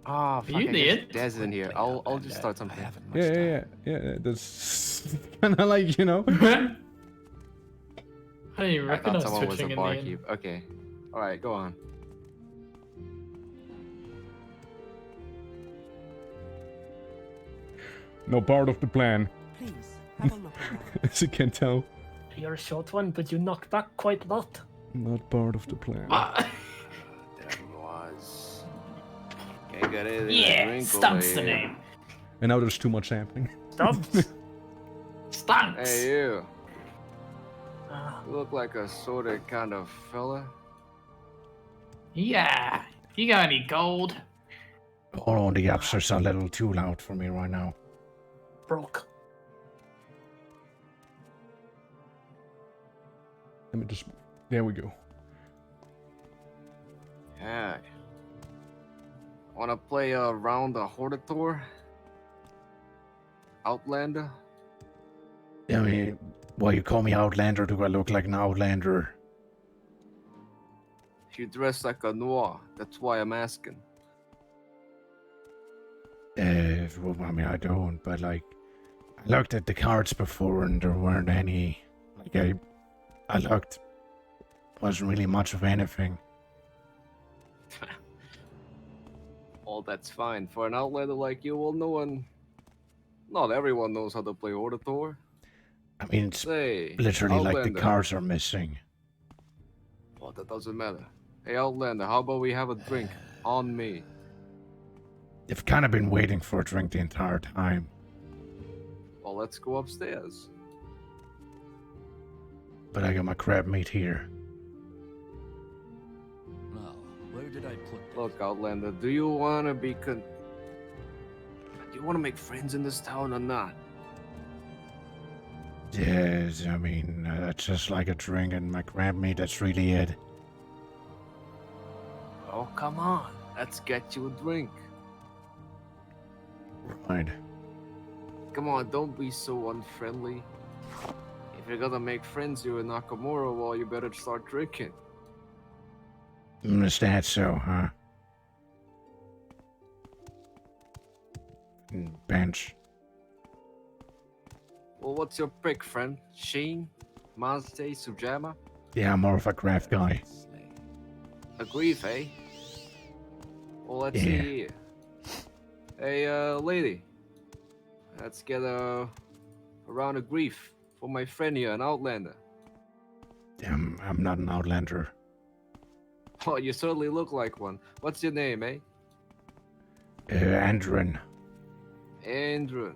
Ah, fuck, you I in the guess inn? Dez is in here. I'll just start I something. haven't much time. Yeah. That's kind of like I didn't even I thought recognize someone was switching a in the inn. barkeep. Okay. Alright, go on. no part of the plan, Please, have a look around. as you can tell. You're a short one, but you knocked back quite a lot. Not part of the plan. What? There was. Can't get it. Yeah, Stump's the name. And now there's too much happening. Stumps. Stunts. Hey, you. Ah, You look like a sorta kind of fella. Yeah. You got any gold? Oh, the upstairs are a little too loud for me right now. broke. Let me just. There we go. Yeah. Wanna play around the Hortator? Outlander? I mean, why you call me Outlander? Do I look like an Outlander? You dress like a noir. That's why I'm asking. Well, I mean, I don't, but like, I looked at the cards before and there weren't any. Like, I looked. Wasn't really much of anything. All that's fine. For an outlander like you, well, not everyone knows how to play Hortator. I mean, it's Say, literally like the Outlander. cards are missing. Well, that doesn't matter. Hey, Outlander, how about we have a drink on me? They've kind of been waiting for a drink the entire time. Well, let's go upstairs. But I got my crab meat here. Now, where did I put that? Look, Outlander, do you want to do you want to make friends in this town or not? Yes, I mean, that's just like a drink and my crab meat, that's really it. Oh, come on. Let's get you a drink. Right. Come on, don't be so unfriendly. If you're gonna make friends here in Akamora, well, you better start drinking. Is that so, huh? Bench. Well, what's your pick, friend? Sheen? Mazde? Sujama? Yeah, I'm more of a craft guy. A grief, eh? Well, let's Yeah. see here. Hey, lady. Let's get a round of grief for my friend here, an outlander. I'm not an outlander. Oh, you certainly look like one. What's your name, eh? Andrin. Andrew.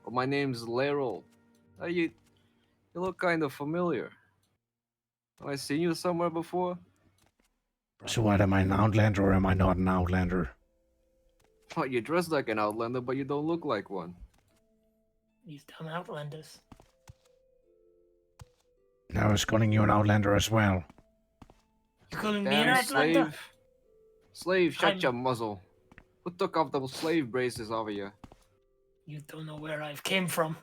Well, my name's Laryl. You look kind of familiar. Have I seen you somewhere before? So what, am I an outlander or am I not an outlander? Oh, you dress like an outlander, but you don't look like one. These damn outlanders. I was calling you an outlander as well. You calling me an Damn outlander? slave. Slave, shut I'm- your muzzle. Who took off those slave braces over you? You don't know where I've came from.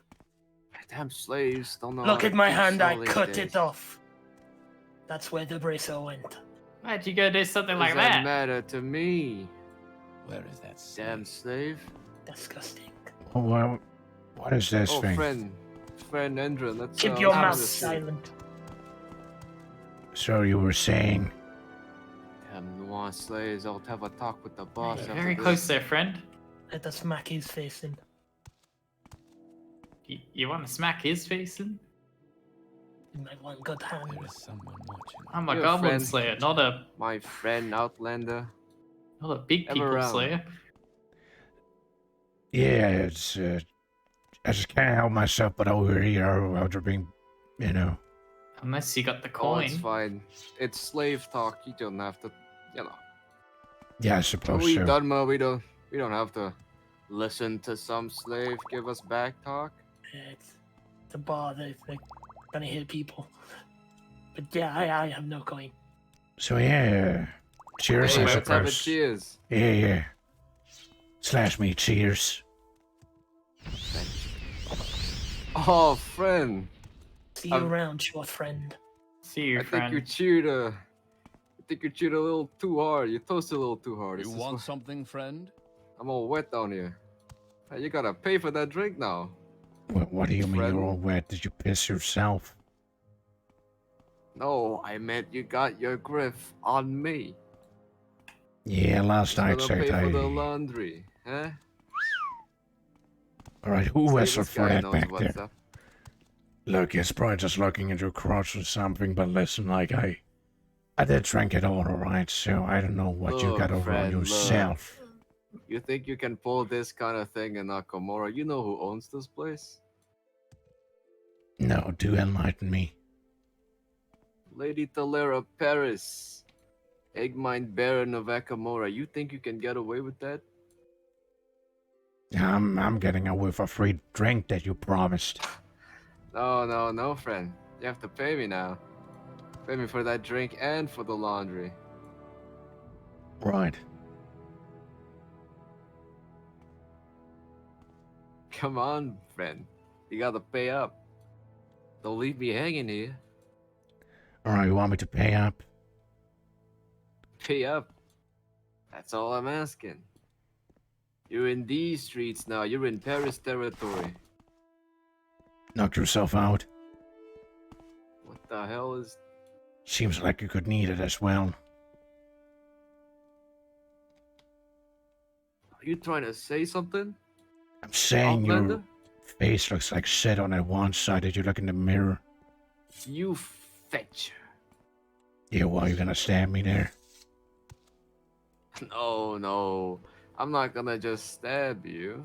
Damn slaves don't know Look how at to my keep hand, I still these cut days. it off. That's where the bracer went. Why'd you go do something like Doesn't that? matter to me. Where is that Damn slave? slave. Disgusting. Oh, well, what is this Oh, thing? friend Endron, let's Keep your have mouth a seat. silent. So you were saying... Damn Noir slaves, I'll have a talk with the boss Hey, after Very this. close there, friend. Let us smack his face in. You want to smack his face in? In my one good hand. There is someone watching. I'm a You're a goblin friend. slayer, not a My friend Outlander. big Ever people around. slayer. Yeah, it's, I just can't help myself but over here after being, you know... Unless you got the Oh, it's coin. fine. It's slave talk. You don't have to, you know. Yeah, I suppose we so. Dharma, we don't have to listen to some slave give us back talk. It's a bar. They're gonna hear people. But yeah, I have no coin. So yeah, cheers, Hey, I let's have a suppose. cheers. Yeah. Slash me, cheers. Oh, friend. See you around, short friend. See you, I think you friend. cheered a little too hard. You toasted a little too hard. You This is want why- something, friend? I'm all wet down here. Hey, you gotta pay for that drink now. What do you mean Friend? you're all wet? Did you piss yourself? No, I meant you got your griff on me. Yeah, last I Gotta pay checked, for the laundry, huh? Alright, who See, whistled this for guy that knows back what's there? up. Look, it's probably just looking into a crotch or something, but listen, like, I did drink it all, alright, so I don't know what you Look, got over on friend, look. yourself. You think you can pull this kind of thing in Akamora? You know who owns this place? No, do enlighten me. Lady Talera Paris, Eggmine Baron of Akamora. You think you can get away with that? I'm getting away with a free drink that you promised. No, friend. You have to pay me now. Pay me for that drink and for the laundry. Right. Come on, friend. You gotta pay up. Don't leave me hanging here. Alright, you want me to pay up? Pay up. That's all I'm asking. You're in these streets now. You're in Paris territory. Knock yourself out. What the hell is... Seems like you could need it as well. Are you trying to say something? I'm saying your Outlander? face looks like shit on that one side. Did you look in the mirror? You fetcher. Yeah, well, you're gonna stab me there. No. I'm not gonna just stab you.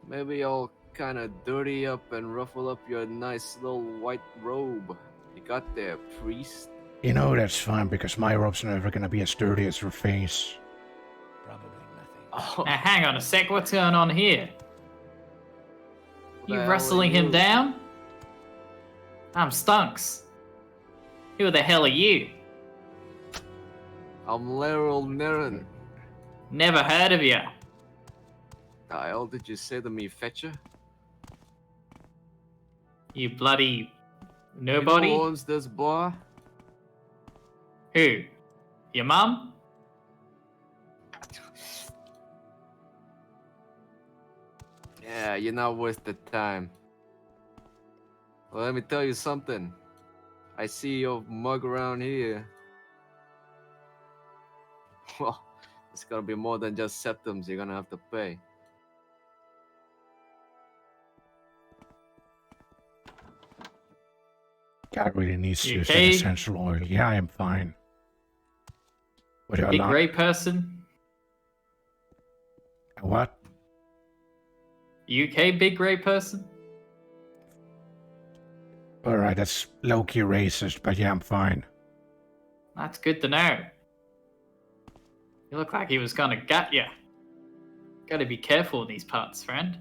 Maybe I'll kind of dirty up and ruffle up your nice little white robe. You got there, priest. You know, that's fine because my robe's never gonna be as dirty as your face. Probably nothing. Oh, Now, hang on a sec. What's going on here? what You the hell wrestling are him you? down? I'm Stunks. Who the hell are you? I'm Laryl Naren. Never heard of you. The hell did you say to me, fetcher? You bloody You know nobody. who owns this bar? Who? Your mum? Yeah, you're not worth the time. Well, let me tell you something. I see your mug around here. Well, it's gonna be more than just septums you're gonna have to pay. Guy really needs to You use that okay? essential oil. Yeah, I am fine. What do I Big like? grey person? What? You okay, big grey person? Alright, that's low-key racist, but yeah, I'm fine. That's good to know. You look like he was gonna gut you. Gotta be careful in these parts, friend.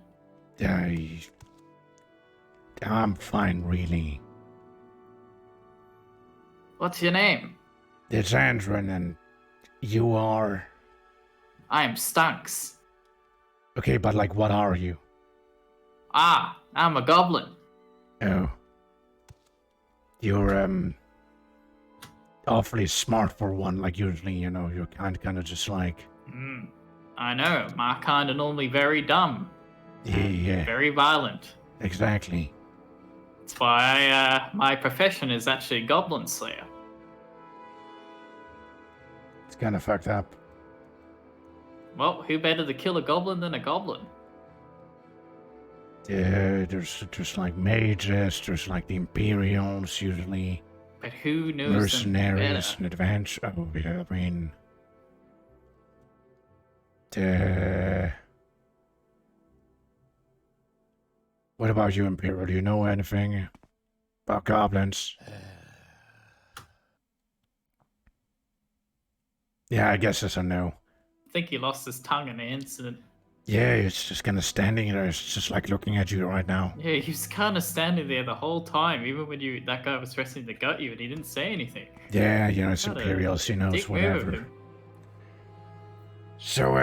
I'm fine, really. What's your name? It's Andron, and you are... I am Stunks. Okay, but like, what are you? Ah, I'm a goblin. Oh. You're, awfully smart for one, like usually, you know, you're kind of just like... I know, my kind are normally very dumb. Yeah, Very violent. exactly. That's why my profession is actually Goblin Slayer. It's kind of fucked up. Well, who better to kill a goblin than a goblin? Yeah, there's like mages, there's like the Imperials, usually But who knows mercenaries them better? and adventure. Oh yeah, I mean, what about you, Imperial? Do you know anything about goblins? Yeah, I guess it's a no. I think he lost his tongue in the incident. Yeah, it's just kind of standing there. It's just like looking at you right now. Yeah, he was kind of standing there the whole time, even when that guy was threatening to gut you, and he didn't say anything. Yeah, you know, it's What a Imperials, you know, it's dick move of whatever. him. So,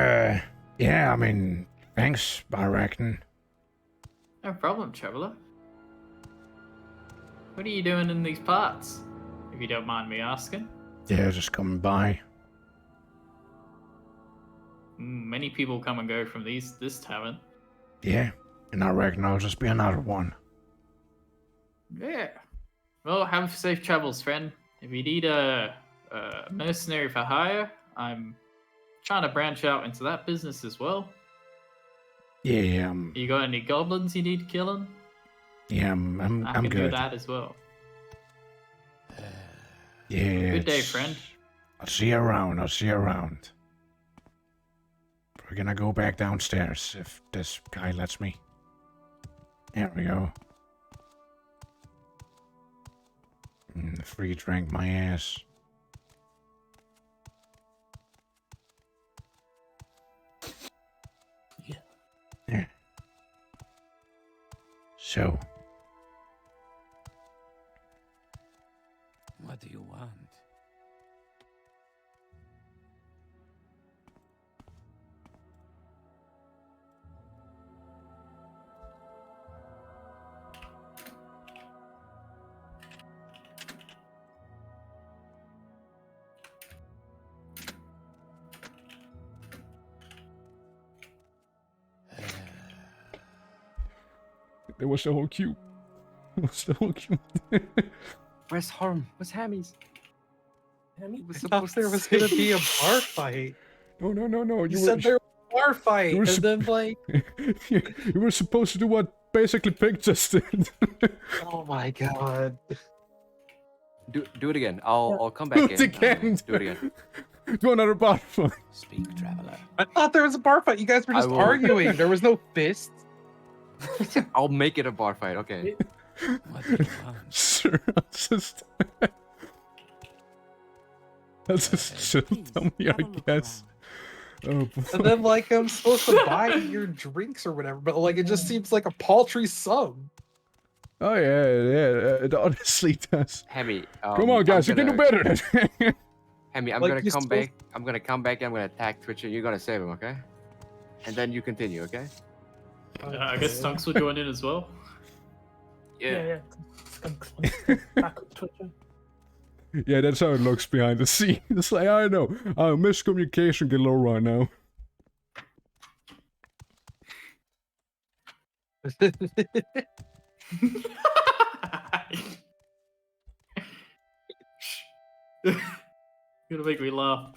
yeah, I mean, thanks, I reckon. No problem, traveler. What are you doing in these parts? If you don't mind me asking. Yeah, just coming by. Many people come and go from this tavern. Yeah, and I reckon I'll just be another one. Yeah. Well, have safe travels, friend. If you need a mercenary for hire, I'm trying to branch out into that business as well. Yeah, You got any goblins you need killing? yeah, I I'm can do good. that as well. Yeah. Good day, it's- friend. I'll see you around. I'll see you around. We're gonna go back downstairs if this guy lets me. There we go. Free drink my ass. Yeah. Yeah. So, What do you want? There was the whole queue. There was the whole queue. Where's Harm? Where's Hammy's? I was thought supposed there to was say- gonna be a bar fight. No. You said there was a bar fight, You were and sup- then like, You were supposed to do what basically Pig just did. oh my god. Do it again. I'll come back Do in. it again. Do it again. Do another bar fight. Speak, traveler. I thought there was a bar fight. You guys were I just will- arguing. There was no fists. I'll make it a bar fight. Okay. What do you want? Sure, I'll just... That's just chill dummy, I have a look guess. Oh, boy. And then like I'm supposed to buy your drinks or whatever, but like it just seems like a paltry sum. Oh, yeah, it honestly does. Hammy. Come on, guys, you can do better than Hammy, I'm Like, gonna you're come supposed- back. I'm gonna come back. I'm gonna attack Twitcher. You're gonna save him, okay? And then you continue, okay? I guess Stunks will join in as well. Yeah. Back up Twitter. Yeah, that's how it looks behind the scenes. It's like, I know. Miscommunication galore right now. You're gonna make me laugh.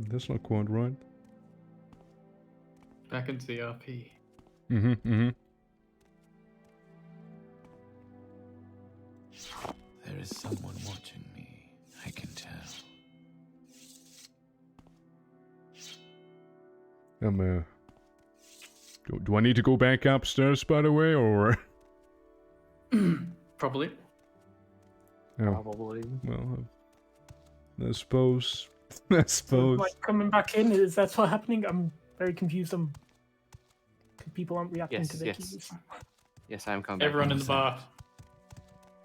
That's not quite right. Back into the RP. someone watching me. I can tell. Do I need to go back upstairs, by the way, or? Probably. Oh, Probably. well, I suppose. I suppose. Like coming back in, is that what's happening? I'm very confused. People aren't reacting Yes, to their yes. keys. Yes, I'm coming. Everyone in the bar.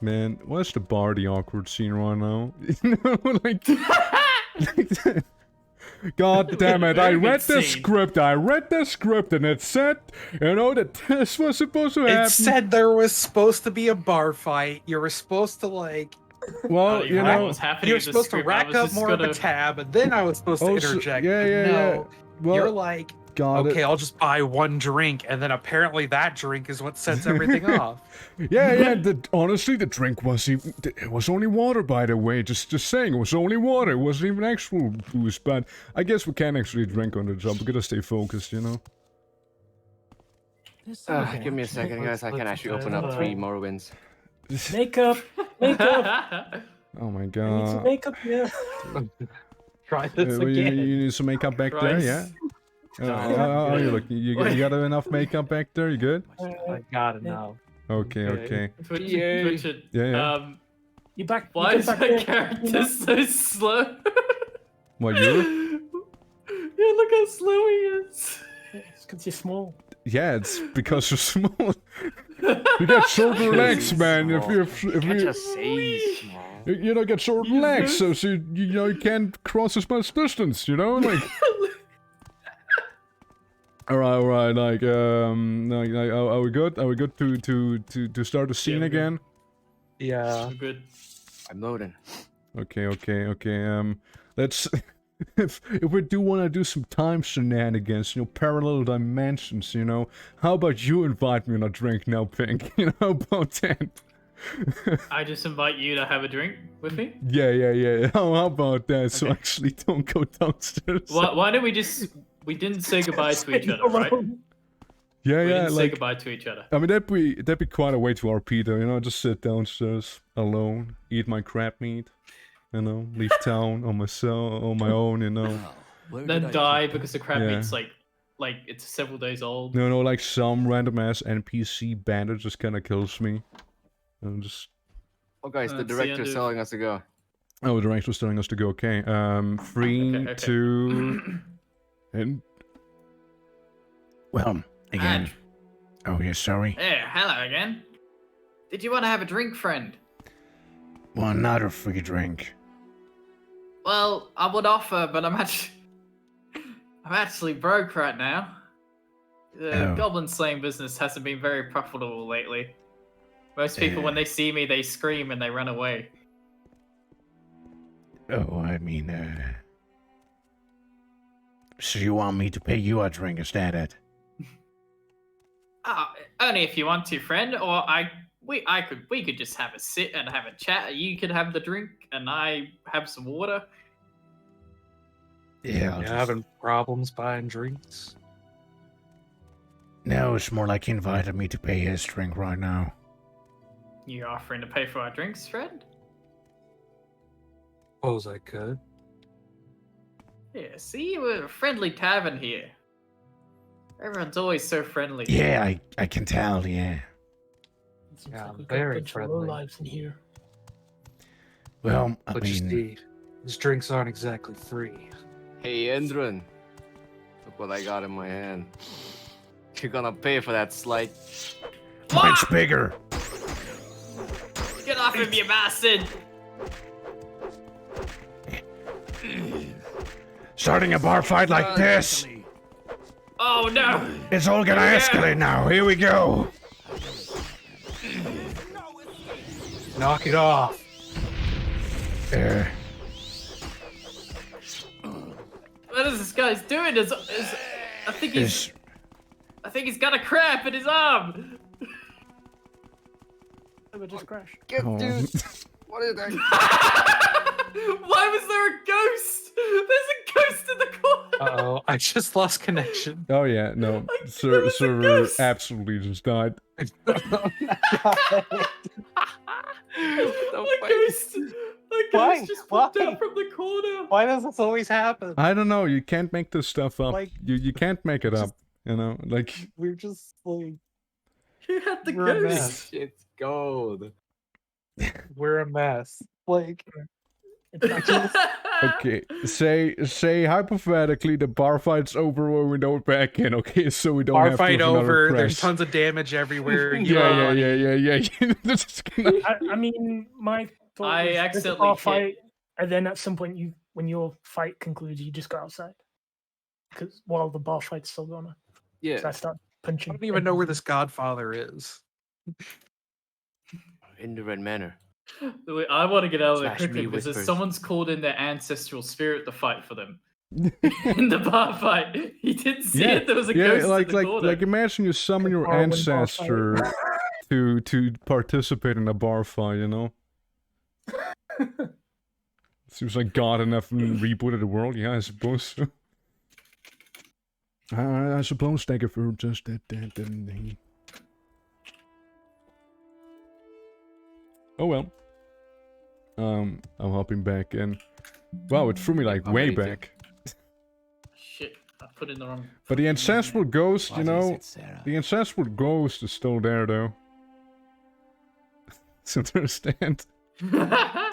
Man, what's the bar the awkward scene right now? You know, like God damn it, I Very read good the scene. script, and it said, you know, that this was supposed to happen. It said there was supposed to be a bar fight. You were supposed to, like, Well, you know, was happening you're in the supposed to script. I rack was up just more of a gonna- tab, and then I was supposed to Oh, so- interject. yeah, but yeah, no, yeah. Well, you're like, got okay, it. I'll just buy one drink, and then apparently that drink is what sets everything off. Yeah. Honestly, the drink was even. It was only water, by the way. Just saying, it was only water. It wasn't even actual booze. But I guess we can actually drink on the job. We gotta stay focused, you know. Give me a second, guys. I can actually open up 3 Morrowinds. Makeup, makeup. Oh my I need some god. makeup. Yeah. Try this You again. need some makeup back there, Christ. yeah. How you look? You got enough makeup back there? You good? I got it now. Okay. Twitch, Yeah. You back? Why you is back my there, character so slow? What you? Yeah, look how slow he is. It's because you're small. Yeah, it's because you're small. You got shorter legs, man. If You can't you just say small. you know get short legs, so you know you can't cross as much distance. You know, like. All right. Like, are we good? Are we good to start the scene we're good. again? Yeah. I'm good. I'm loading. Okay. Let's. If we do want to do some time shenanigans, you know, parallel dimensions, you know, how about you invite me on a drink now, Pink? You know, how about that? I just invite you to have a drink with me. Yeah. How about that? So actually, don't go downstairs. Why don't we just... We didn't say goodbye to each other, right? Yeah, We didn't say like. goodbye to each other. I mean, that'd be quite a way to RP though, you know, just sit downstairs alone, eat my crab meat, you know, leave town on my own, you know. Then die because the crab Yeah. meat's like it's several days old. No, like some random ass NPC bandit just kinda kills me. And just Oh, guys, the It's the director's end of- telling us to go. oh, the director was telling us to go. Okay, 3, Okay. 2, and Well, again. Oh, yeah, sorry. Hey, hello again. Did you want to have a drink, friend? Well, not a free drink. Well, I would offer, but I'm actually broke right now. The Oh. goblin slaying business hasn't been very profitable lately. Most people, when they see me, they scream and they run away. Oh, I mean, so you want me to pay you a drink, is that it? Only if you want to, friend. Or we could just have a sit and have a chat. You could have the drink, and I have some water. Yeah, You having problems buying drinks? No, it's more like he invited me to pay his drink right now. You're offering to pay for our drinks, friend? Suppose I could. Yeah, see, we're a friendly tavern here. Everyone's always so friendly. Yeah, I can tell, yeah. It seems Yeah, like we've very got a bunch of friendly. lives in here. Well, I But you mean, see, these drinks aren't exactly free. Hey, Endron. Look what I got in my hand. You're gonna pay for that slight. mine's bigger. Get off of me, you bastard! Starting a bar fight like this, Oh no! it's all gonna escalate now. Here we go. Knock it off. What is this guy's doing? I think he's got a cramp in his arm. I just crashed. Get Oh. dude. What is that? Why was there a ghost? There's a ghost in the corner. Uh-oh, I just lost connection. oh yeah, no, there was a server ghost. absolutely just died. ghost just popped out from the corner. Why does this always happen? I don't know. You can't make this stuff up. Like, you can't make it up. You know, like We're just like Who had the We're a ghost? mess. It's gold. we're a mess. Like okay. Say hypothetically the bar fight's over when we don't back in. Okay, so we don't bar have fight to have another over. press. There's tons of damage everywhere. You know, Yeah. This is gonna... I mean, my thought I was, accidentally bar hit- fight, and then at some point, when your fight concludes, you just go outside. Because while the bar fight's still going on, Yeah. so I start punching. I don't even know where this Godfather is. In the Red Manor. Wait, I want to get out of there Slash quickly me because whispers. someone's called in their ancestral spirit to fight for them. In the bar fight, he didn't see it. There was a ghost like in the corner. like imagine you summon your Bar win bar ancestor to participate in a bar fight. You know. Seems like God enough and rebooted the world. Yeah, I suppose so. I suppose thank you for just that. Oh well. I'm hopping back in. Wow, it threw me like I'm way ready to- back. Shit, I put in the wrong. But the ancestral ghost, you What is know, it, Sarah? the ancestral ghost is still there though. So understand. I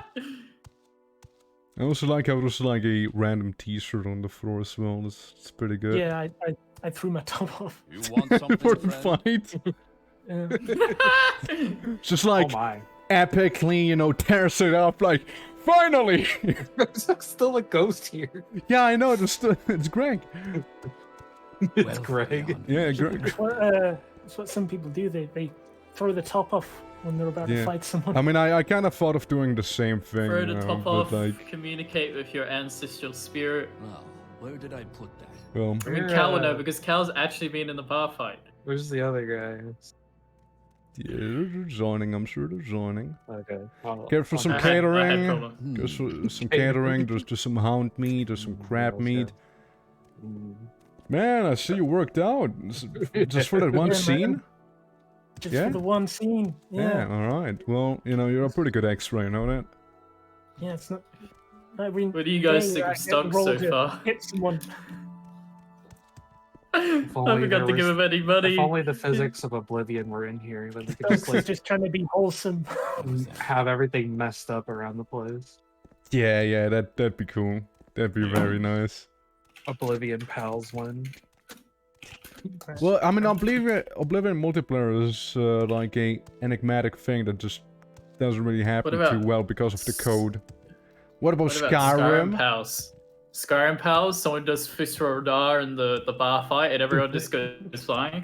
also like how there's like a random T-shirt on the floor as well. It's pretty good. Yeah, I threw my top off. You want something, Fortified. Yeah. Just like Oh my. epically, you know, tears it up like, finally! There's still a ghost here. Yeah, I know, it's Greg. It's Well, Greg. beyond. Yeah, Greg. It's what some people do. They throw the top off when they're about Yeah. to fight someone. I mean, I kind of thought of doing the same thing, Throw you the know, top but off. like, Communicate with your ancestral spirit. Well, where did I put that? well, I mean, Cal will know because Cal's actually been in the bar fight. Where's the other guy? yeah, they're joining, I'm sure they're joining. Okay. Care for some I had catering? problem. There's some catering, there's some hound meat, there's some crab meat. Man, I see you worked out. Just for that one Yeah, scene? man. Just yeah? for the one scene. Yeah. alright. Well, you know, you're a pretty good X-ray, you know that? Yeah, it's not. I mean, What do you guys yeah, think of I Stunk rolled so to far? Hit someone. I only forgot there to give was- him any money. If only the physics of Oblivion were in here, then we could Stunks just is like just trying to be wholesome. have everything messed up around the place. Yeah, that'd be cool. That'd be very nice. Oblivion pals win. Well, I mean, Oblivion multiplayer is like a enigmatic thing that just doesn't really happen about- too well because of the code. What about What about Skyrim? Pals? Skyrim Pals, someone does Fist Rodar in the bar fight and everyone just goes flying.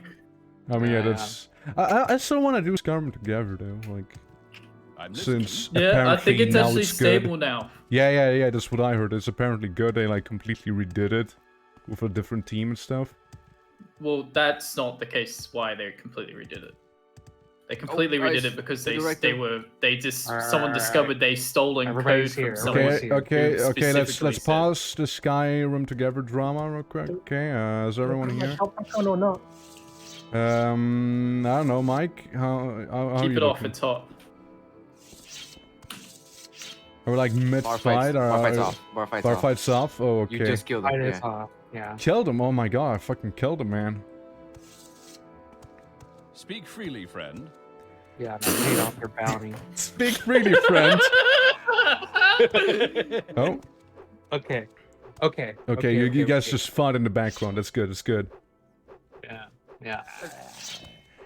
I mean, yeah, Yeah. that's. I still want to do Skyrim together though, like I'm listening. since Yeah, I apparently think it's now actually it's stable good. now. Yeah, that's what I heard. It's apparently good. They like completely redid it with a different team and stuff. Well, that's not the case why they completely redid it. They completely I redid see. it because The they director- someone Alright. discovered they stolen Everybody's code here. from someone. Someone's Okay, here. okay. Let's specifically said- pause the Skyrim together drama real quick. Okay, is everyone here? Or not? I don't know, Mike. How Keep you it off looking? the top. Are we like mid Bar fight? fights, bar fights off. Bar fights Bar off. fights off? Oh, okay. You just killed him. Fight Yeah. is off. Yeah. Killed him. Oh my god, I fucking killed him, man. Speak freely, friend. Yeah, I paid off your bounty. Speak freely, friend. Oh, Okay. okay. You guys just fought in the background. That's good. That's good. Yeah.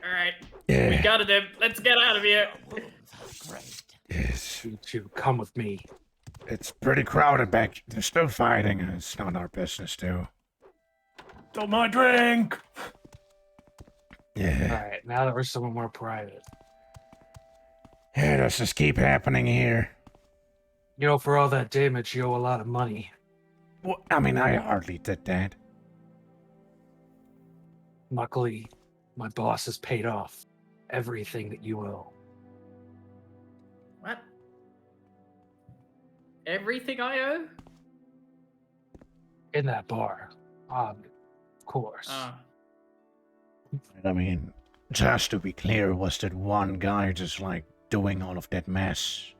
Alright, Yeah. we got it. Let's get out of here. Great. Yes. You come with me. It's pretty crowded back. They're still fighting, and it's not our business to. Don't my drink. Yeah. Alright, now that we're somewhere more private. Yeah, let's just keep happening here. You know, for all that damage, you owe a lot of money. Well, I mean, I hardly did that. Luckily, my boss has paid off everything that you owe. What? Everything I owe? In that bar. Of course. I mean, just to be clear, was that one guy just like doing all of that mess.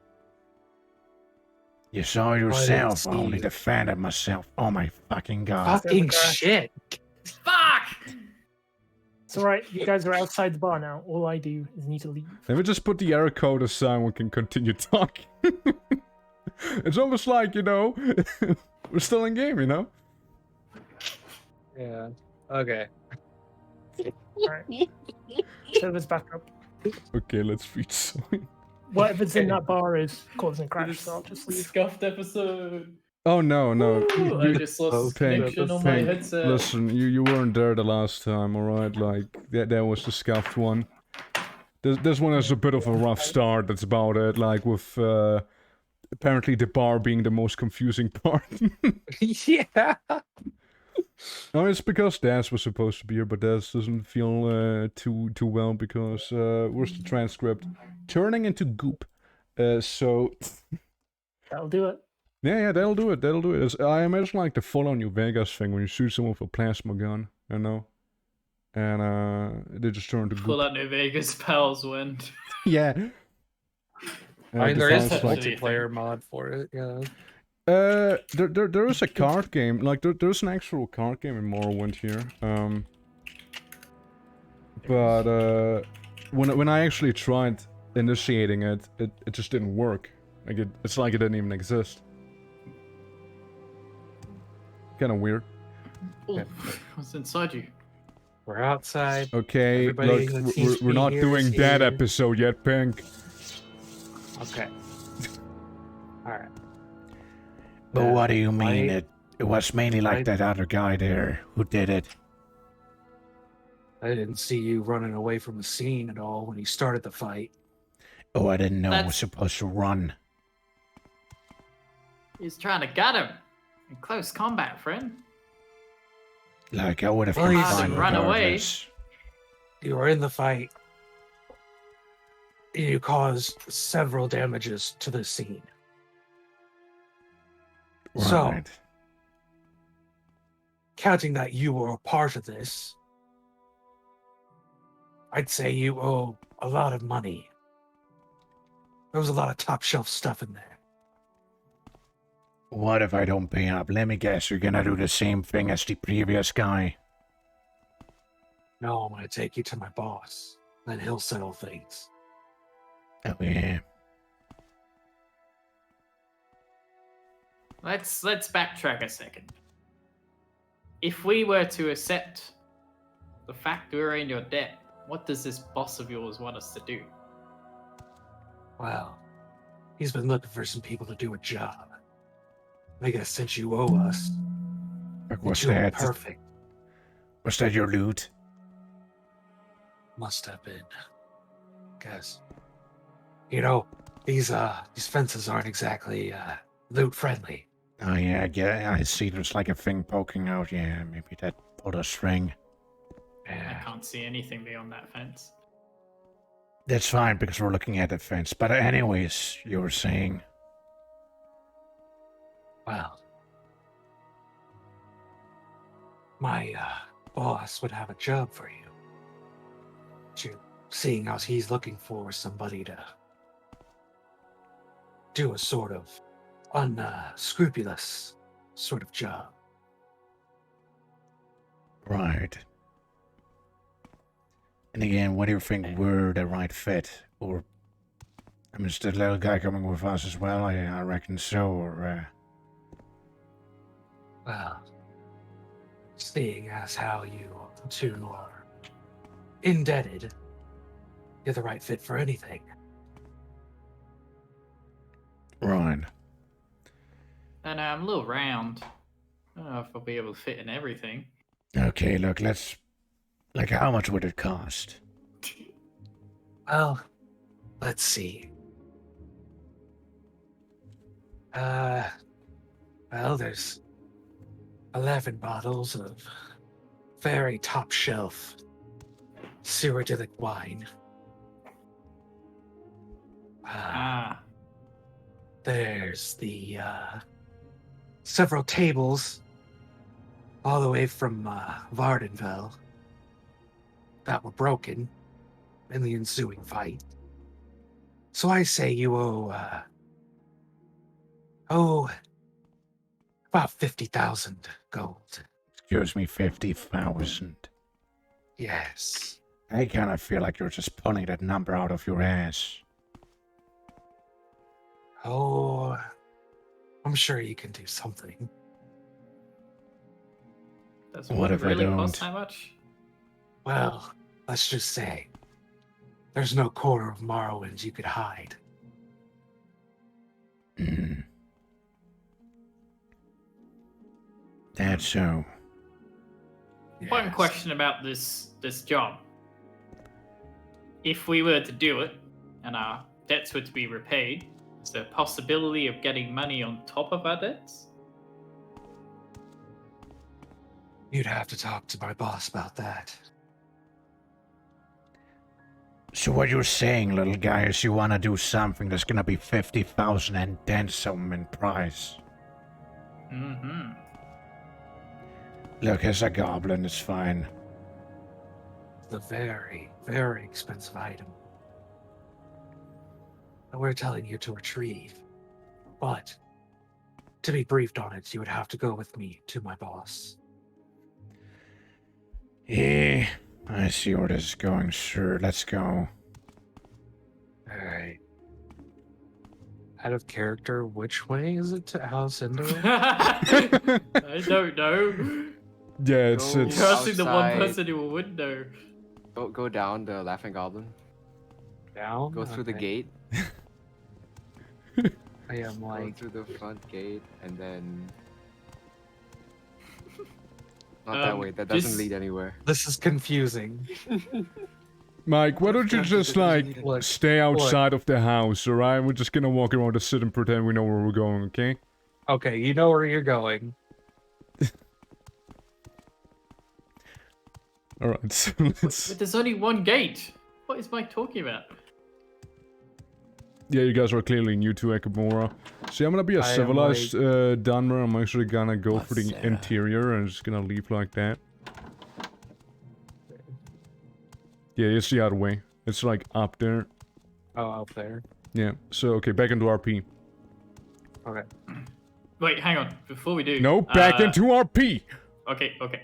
You saw didn't yourself. I see only you. defended myself. Oh my fucking god. Fucking shit. Fuck! It's alright, you guys are outside the bar now. All I do is need to leave. Let me just put the error code aside. We can continue talking. It's almost like, you know, we're still in game, you know? Yeah. Okay. Alright. Server's back up. Okay, let's feed something. Whatever's in that bar is causing crash, so I'll just leave. Scuffed episode. Oh, no, no. Ooh, I just lost Pink, connection on my Pink, headset. listen, you weren't there the last time, alright? Like, that was the scuffed one. This one has a bit of a rough start, that's about it. Like, with, apparently the bar being the most confusing part. Yeah. No, it's because Daz was supposed to be here, but Daz doesn't feel too well because where's the transcript? Turning into goop. So That'll do it. yeah, that'll do it. I imagine like the Fallout New Vegas thing when you shoot someone with a plasma gun, you know, and they just turn to goop. Full out New Vegas pals win. Yeah. I mean, there is a sounds like- multiplayer mod for it, yeah. There is a card game. Like there's an actual card game in Morrowind here. But when I actually tried initiating it just didn't work. Like it's like it didn't even exist. Kind of weird. Oh, what's inside you? We're outside. Okay, Everybody look, who seems to we're be not here doing is that here. episode yet, Pink. Okay. Alright. But what do you mean? I- It was mainly like that other guy there who did it. I didn't see you running away from the scene at all when you started the fight. Oh, I didn't know I was That's- supposed to run. He's trying to gut him. In close combat, friend. Like, I would have Well, been you fine didn't run away. regardless. You were in the fight. You caused several damages to the scene. So- Right. Counting that you were a part of this, I'd say you owe a lot of money. There was a lot of top shelf stuff in there. What if I don't pay up? Let me guess, you're gonna do the same thing as the previous guy. No, I'm gonna take you to my boss. Then he'll settle things. Oh, yeah. Let's backtrack a second. If we were to accept the fact we're in your debt, what does this boss of yours want us to do? Well, he's been looking for some people to do a job. I guess since you owe us, Like, that what's you are that? perfect. Was that your loot? Must have been. Guess. You know, these fences aren't exactly loot friendly. Oh, yeah, I see there's like a thing poking out. Yeah, maybe that pulled a string. I Yeah. can't see anything beyond that fence. That's fine, because we're looking at the fence. But anyways, you were saying... Well, my boss would have a job for you. Seeing as he's looking for somebody to do a sort of unscrupulous sort of job. Right. And again, what do you think we're the right fit? Or... I mean, is the little guy coming with us as well? I reckon so, or... Well, seeing as how you two are indebted, you're the right fit for anything. Right. And I'm a little round. I don't know if I'll be able to fit in everything. Okay, look, let's... Like, how much would it cost? Well, let's see. Well, there's 11 bottles of very top shelf Cyrodiilic wine. Ah, There's the several tables all the way from Vardenfell that were broken in the ensuing fight. So I say you owe about 50,000 gold. Excuse me, 50,000. Yes. I kind of feel like you're just pulling that number out of your ass. Oh, I'm sure you can do something. Does What one if I really don't? cost how much? Well, let's just say there's no corner of Morrowind you could hide. Hmm. That's so. One Yes. question about this job. If we were to do it, and our debts were to be repaid, is there a possibility of getting money on top of our debts? You'd have to talk to my boss about that. So what you're saying, little guy, is you want to do something that's gonna be 50,000 and then some in price. Mm-hmm. Look, as a goblin, it's fine. It's a very, very expensive item that we're telling you to retrieve. But to be briefed on it, you would have to go with me to my boss. Yeah, I see where this is going. Sure, let's go. Alright. Out of character, which way is it to House Indoor? I don't know. Yeah, it's Go it's You're asking the one outside. person who would know. Go down the Laughing Goblin. Down? Go through the Okay. gate. I am Go like, through the front gate and then. Not that way. That doesn't just- lead anywhere. this is confusing. Mike. Why don't you just like Look, stay outside of the house? All right, we're just gonna walk around and sit and pretend we know where we're going. Okay? Okay, you know where you're going. All right. So let's. But there's only one gate. What is Mike talking about? Yeah, you guys are clearly new to Akamora. See, I'm gonna be a I am, civilized Dunmer. I'm actually gonna go for the Sarah? interior and just gonna leave like that. Yeah, it's the other way. It's like up there. Oh, out there. Yeah. So okay, back into RP. Okay. Wait, hang on. Before we do. No, back into RP. Okay, okay.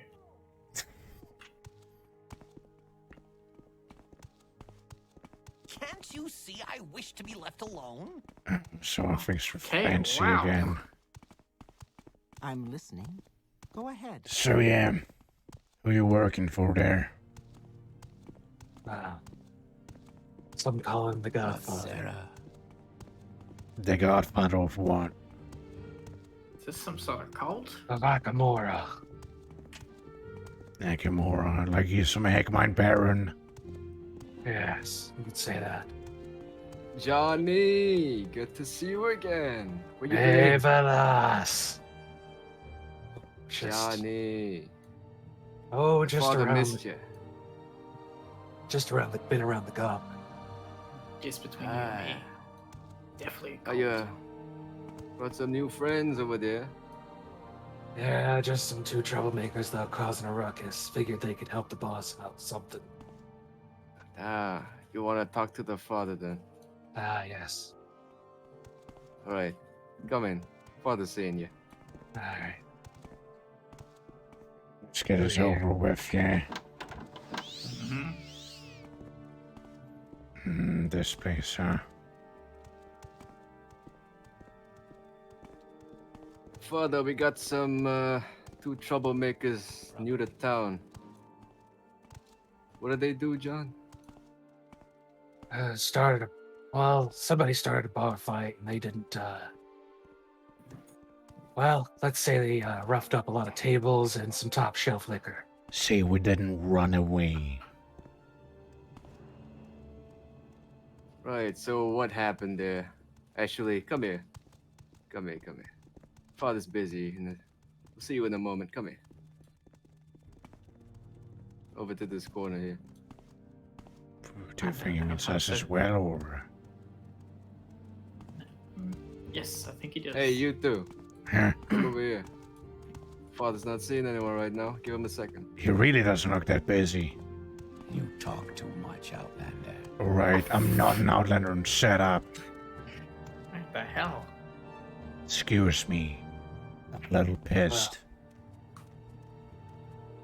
Can't you see I wish to be left alone? So things are Okay, fancy wow. again. I'm listening. Go ahead. So yeah, who you working for there? Some call him the Godfather. Sarah. The Godfather of what? Is this some sort of cult? Of Akamora. Akamora, like he's some Hackmine Baron. Yes, you could say that. Johnny, good to see you again. Where you Hey, been? fellas. Johnny. Oh, just Father around, missed you. been around the goblin. Just between you and me. Ah. Definitely a Oh cult. yeah. Got some new friends over there. Yeah, just some two troublemakers that are causing a ruckus. Figured they could help the boss out something. Ah, you wanna talk to the father then? Ah, yes. Alright. Come in. Father's seeing you. Alright. Let's get this Here. over with, yeah. Mhm. This place, huh? Father, we got some two troublemakers new to town. What did they do, John? Somebody started a bar fight and they didn't, well, let's say they roughed up a lot of tables and some top shelf liquor. See, we didn't run away. Right, so what happened there? Actually, come here. Come here. Father's busy. We'll see you in a moment. Come here. Over to this corner here. Do you think he means us as well, or? Yes, I think he does. Hey, you two. Huh? Come over here. Father's not seeing anyone right now. Give him a second. He really doesn't look that busy. You talk too much, Outlander. Alright, I'm not an outlander and shut up. What the hell? Excuse me. I'm a little pissed.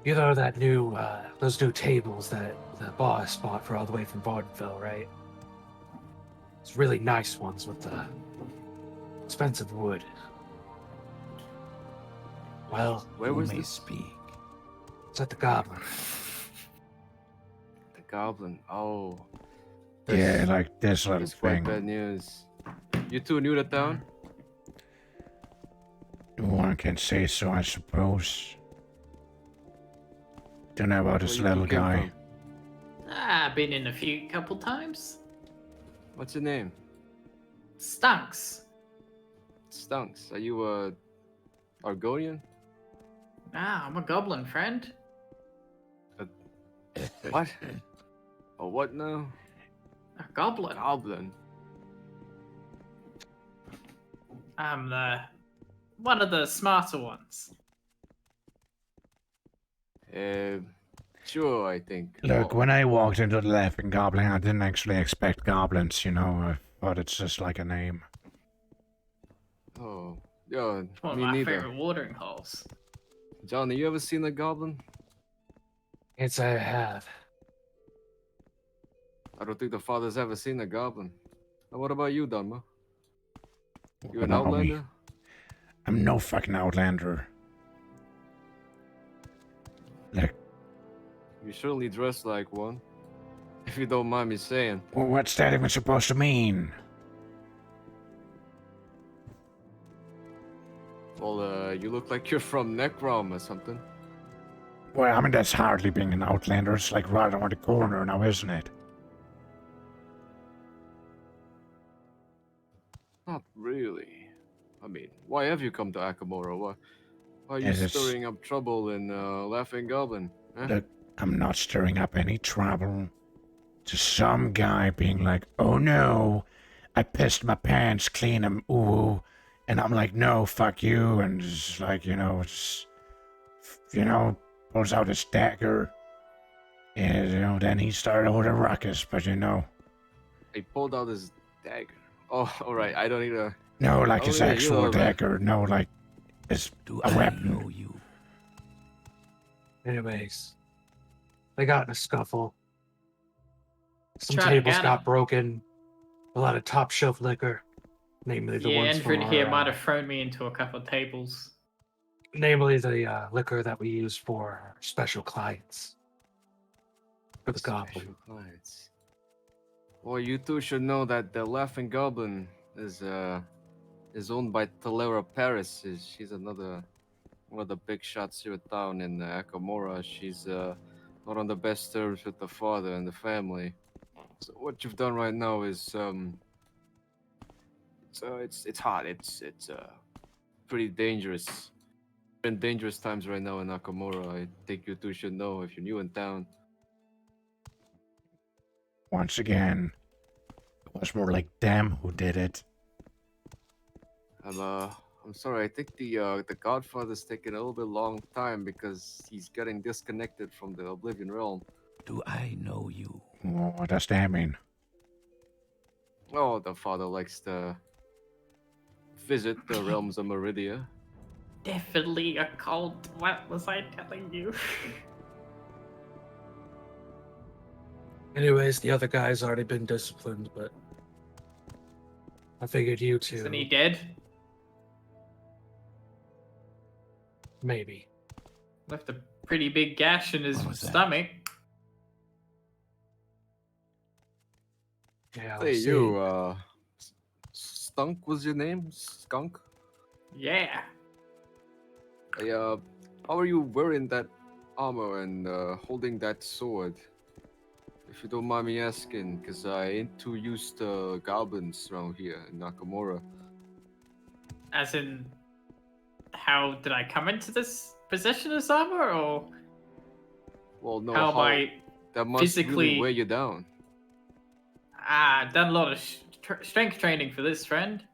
You know that new, those new tables that the boss bought for all the way from Vaudeville, right? It's really nice ones with the expensive wood. Well, Where was this? speak. it's at the Goblin. The goblin. Oh. Yeah, like this little That's quite thing. bad news. You two new to town? One can say so, I suppose. Don't know about this Where you little came guy. from? I've been in a couple times. What's your name? Stunks. Stunks. Are you a Argonian? I'm a goblin, friend. What? Oh, what now? A goblin. Goblin. I'm one of the smarter ones. Sure, I think. Look, Oh, when I walked into the Laughing Goblin, I didn't actually expect goblins, you know. I thought it's just like a name. Oh, yeah, It's one of me my neither. favorite watering holes. Johnny, you ever seen a goblin? Yes, I have. I don't think the father's ever seen a goblin. And what about you, Dharma? You an Not me. outlander? I'm no fucking outlander. Look, You surely dress like one. If you don't mind me saying. well, what's that even supposed to mean? Well, you look like you're from Necrom or something. Well, I mean, that's hardly being an outlander. It's like right around the corner now, isn't it? Not really. I mean, why have you come to Akamora? Why are you It is- stirring up trouble in Laughing Goblin? Huh? Look, I'm not stirring up any trouble. Just some guy being like, oh no, I pissed my pants clean, ooh. And I'm like, no, fuck you. And it's like, pulls out his dagger. And, then he started all the ruckus, but He pulled out his dagger. Oh, alright, I don't need a... no, like his Oh, yeah, you actual know that. dagger. No, like, it's a weapon. you? Anyways, they got in a scuffle. Some Try to tables get got 'em. broken. A lot of top shelf liquor, namely the Yeah, ones Andrew from here our, might have thrown me into a couple of tables. namely the liquor that we use for our special clients. For the Goblin. Special clients. Well, you two should know that the Laughing Goblin is owned by Talera Paris. She's another one of the big shots here in town in Akamora. She's not on the best terms with the father and the family. So what you've done right now is it's hot. It's pretty dangerous. We're in dangerous times right now in Akamora. I think you two should know if you're new in town. Once again, it was more like them who did it. I'm sorry. I think the Godfather's taking a little bit long time because he's getting disconnected from the Oblivion realm. Do I know you? Oh, what does that mean? Oh, the father likes to visit the realms of Meridia. Definitely a cult. What was I telling you? Anyways, the other guy's already been disciplined, but I figured you two, Isn't he dead? maybe. Left a pretty big gash in his What was that? stomach. Yeah, Hey, we'll you, Stunk was your name? Skunk? Yeah. Hey, how are you wearing that armor and holding that sword? If you don't mind me asking, because I ain't too used to goblins around here in Nakamura. As in, how did I come into this position as armor, or Well, no, how am I that must physically- really weigh you down. I've done a lot of strength training for this, friend.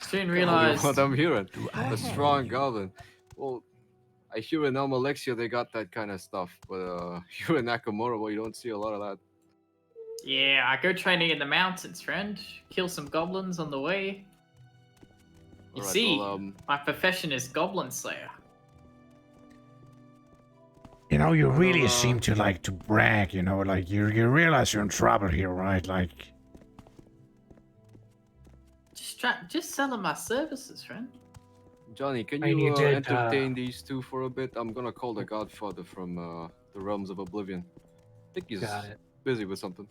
Soon realized. What I'm hearing. Do I A know strong you? goblin. Well, I hear in Almalexia they got that kind of stuff, but here in Nakamura, well, you don't see a lot of that. Yeah, I go training in the mountains, friend. Kill some goblins on the way. You Alright, see, well, my profession is Goblin Slayer. You know, you really Well, seem to like to brag, you know, like you realize you're in trouble here, right? Like, Just selling my services, friend. Johnny, can I mean, you you did, entertain these two for a bit? I'm gonna call the Godfather from the realms of Oblivion. I think he's Got it. busy with something.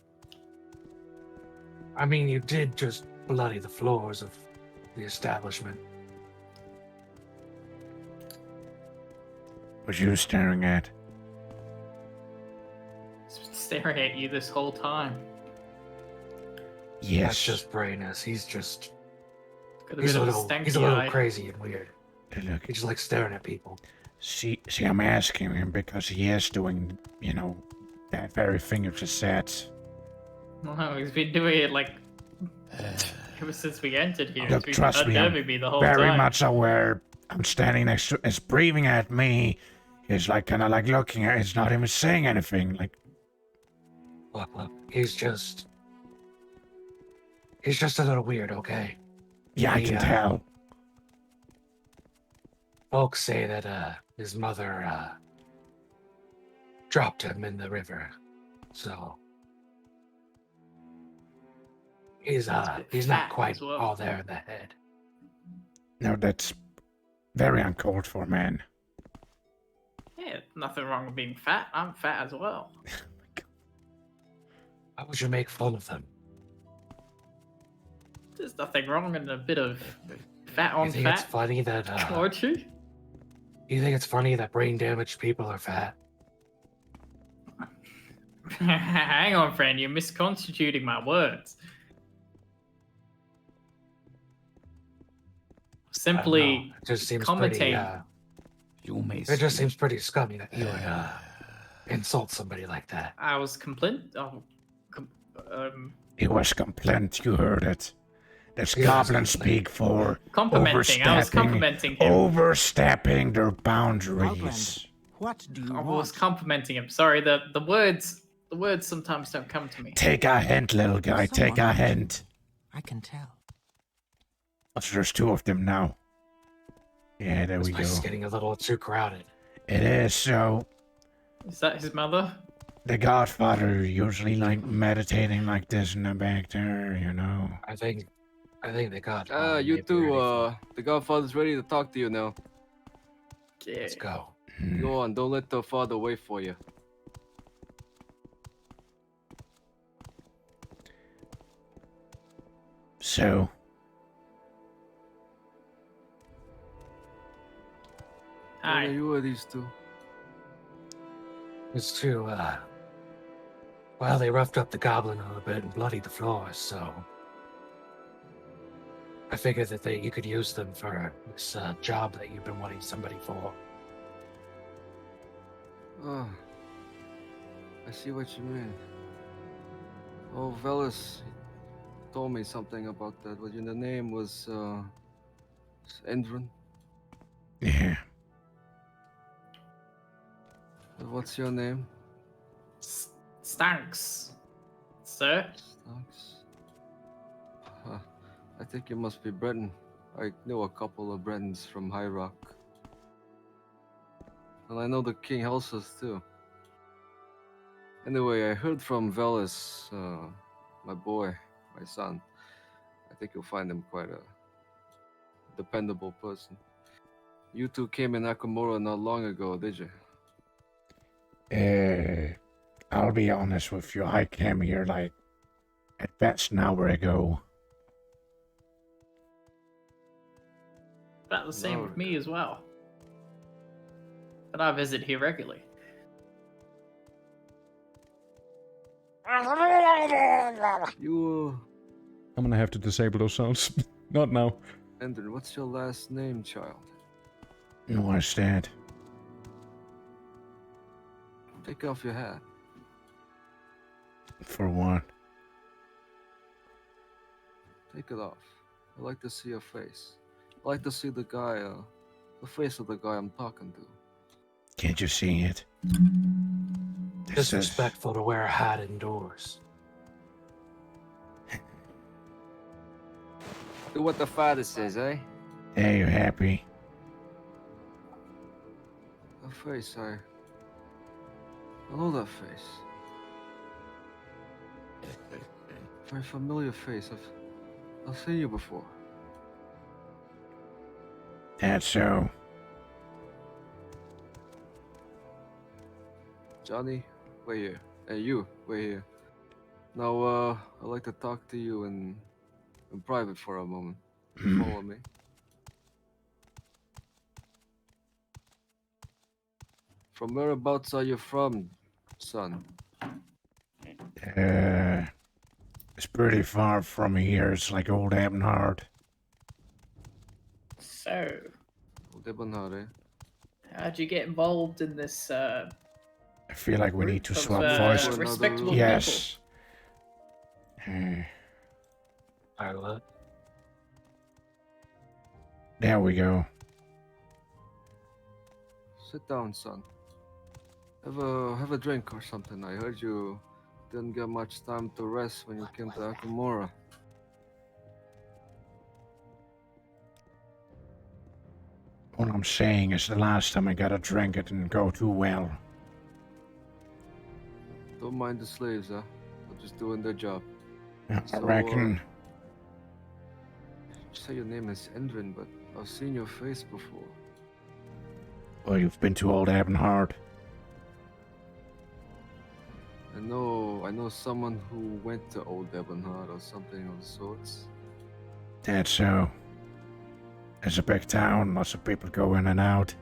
I mean, you did just bloody the floors of the establishment. what you staring at? He's been staring at you this whole time. Yes. That's just Brainus. He's just Got a he's bit a of a little stanky eye. crazy and weird. Look, He just likes staring at people. see, I'm asking him because he is doing, you know, that very thing you just said. No, he's been doing it like ever since we entered here. Look, He's trust been me, I'm unnerving me the whole very time. much aware. I'm standing next to, it's breathing at me. He's like kind of like looking at, it's not even saying anything. Like, Look, he's just a little weird, okay? yeah, I can tell. Folks say that his mother dropped him in the river, so he's not fat quite as well. all there in the head. No, that's very uncalled for, man. Yeah, nothing wrong with being fat. I'm fat as well. Why would you make fun of them? There's nothing wrong in a bit of fat on You think it's fat. funny that Aren't you? you think it's funny that brain damaged people are fat? Hang on, friend. You're misconstituting my words. I don't know. Simply It just seems commenting. pretty. You may It just speak. seems pretty scummy that you would insult somebody like that. I was It was complaint, you heard it. That's Yeah, goblin it's speak for complimenting. I was complimenting him. overstepping their boundaries. What do you I was want? complimenting him. Sorry, the words sometimes don't come to me. Take a hint, little guy, take a Someone- hint. I can tell. Oh, so there's two of them now. Yeah, there This we place go. is getting a little too crowded. It is, so Is that his mother? the Godfather usually like meditating like this in the back there, you know. I think they got. You two, the Godfather's ready to talk to you now. Yeah. Let's go. Hmm. Go on, don't let the father wait for you. So, Hi. Who are these two? It's too. Well, they roughed up the goblin a little bit and bloodied the floors, so I figured that you could use them for this job that you've been wanting somebody for. Oh, I see what you mean. Oh, Velas told me something about that. But the name was Endron. yeah. What's your name? Stanks, sir. Thanks. I think you must be Breton. I know a couple of Bretons from High Rock. And I know the King Helsus too. Anyway, I heard from Velas, my boy, my son. I think you'll find him quite a dependable person. You two came in Akamora not long ago, did you? I'll be honest with you, I came here like at best an hour ago. About the same with Lord. me as well. But I visit here regularly. You, I'm gonna have to disable those sounds. Not now. Endron, what's your last name, child? What's that? Take off your hat. For what? Take it off. I'd like to see your face. I'd like to see the guy, the face of the guy I'm talking to. Can't you see it? This is Disrespectful to wear a hat indoors. Do what the father says, eh? There, you happy? That face, I know that face. Very familiar face. I've seen you before. That's so. Johnny, wait here. Hey, you, wait here. Now, I'd like to talk to you in private for a moment. Follow me. From whereabouts are you from, son? It's pretty far from here. It's like old Abnhard. So, Old Ebonheart, eh? how'd you get involved in this, I feel like we need to of, swap voice. respectable Yes. Pilot. There we go. Sit down, son. Have a drink or something. I heard you didn't get much time to rest when you came to Akamora. What I'm saying is the last time I got a drink, it didn't go too well. Don't mind the slaves, huh? They're just doing their job. I So, reckon. You say your name is Endrin, but I've seen your face before. Well, you've been to old Abnhard. I know someone who went to Old Ebonheart or something of the sorts. That's so. It's a big town, lots of people go in and out.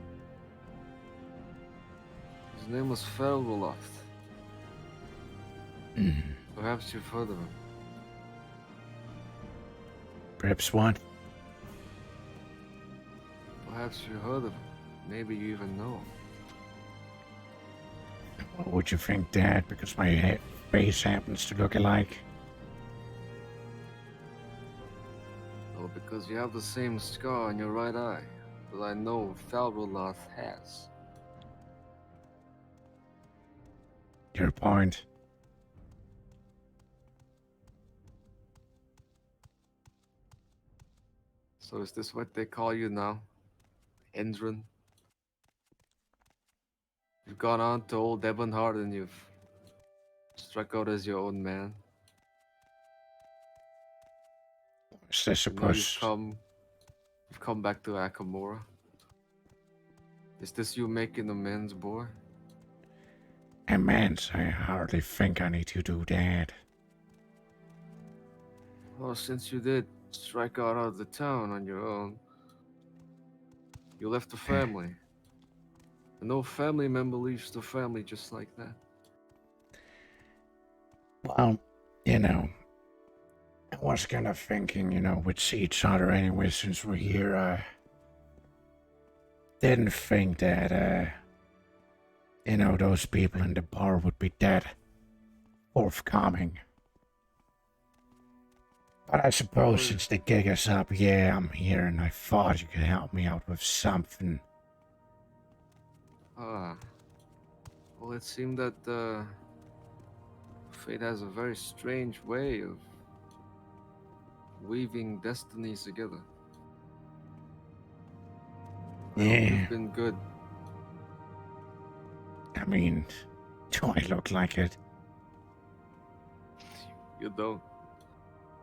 His name was Firewatch. Perhaps you've heard of him. Perhaps what? Perhaps you heard of him. Maybe you even know him. What would you think, Dad? Because my face happens to look alike. Oh, because you have the same scar on your right eye that I know Falroloth has. Your point. So is this what they call you now? Endrin? You've gone on to Old Ebonheart and you've struck out as your own man. Is this a And now push? you've come back to Akamora. Is this you making amends, boy? Amends? I hardly think I need to do that. Well, since you did strike out of the town on your own, you left the family. And no family member leaves the family just like that. Well, you know, I was kind of thinking, we'd see each other anyway since we're here. I didn't think that, those people in the bar would be that forthcoming. But I suppose since the gig is up, yeah, I'm here and I thought you could help me out with something. Well, it seemed that fate has a very strange way of weaving destinies together. I hope Yeah. you've been good. I mean, do I look like it? You don't.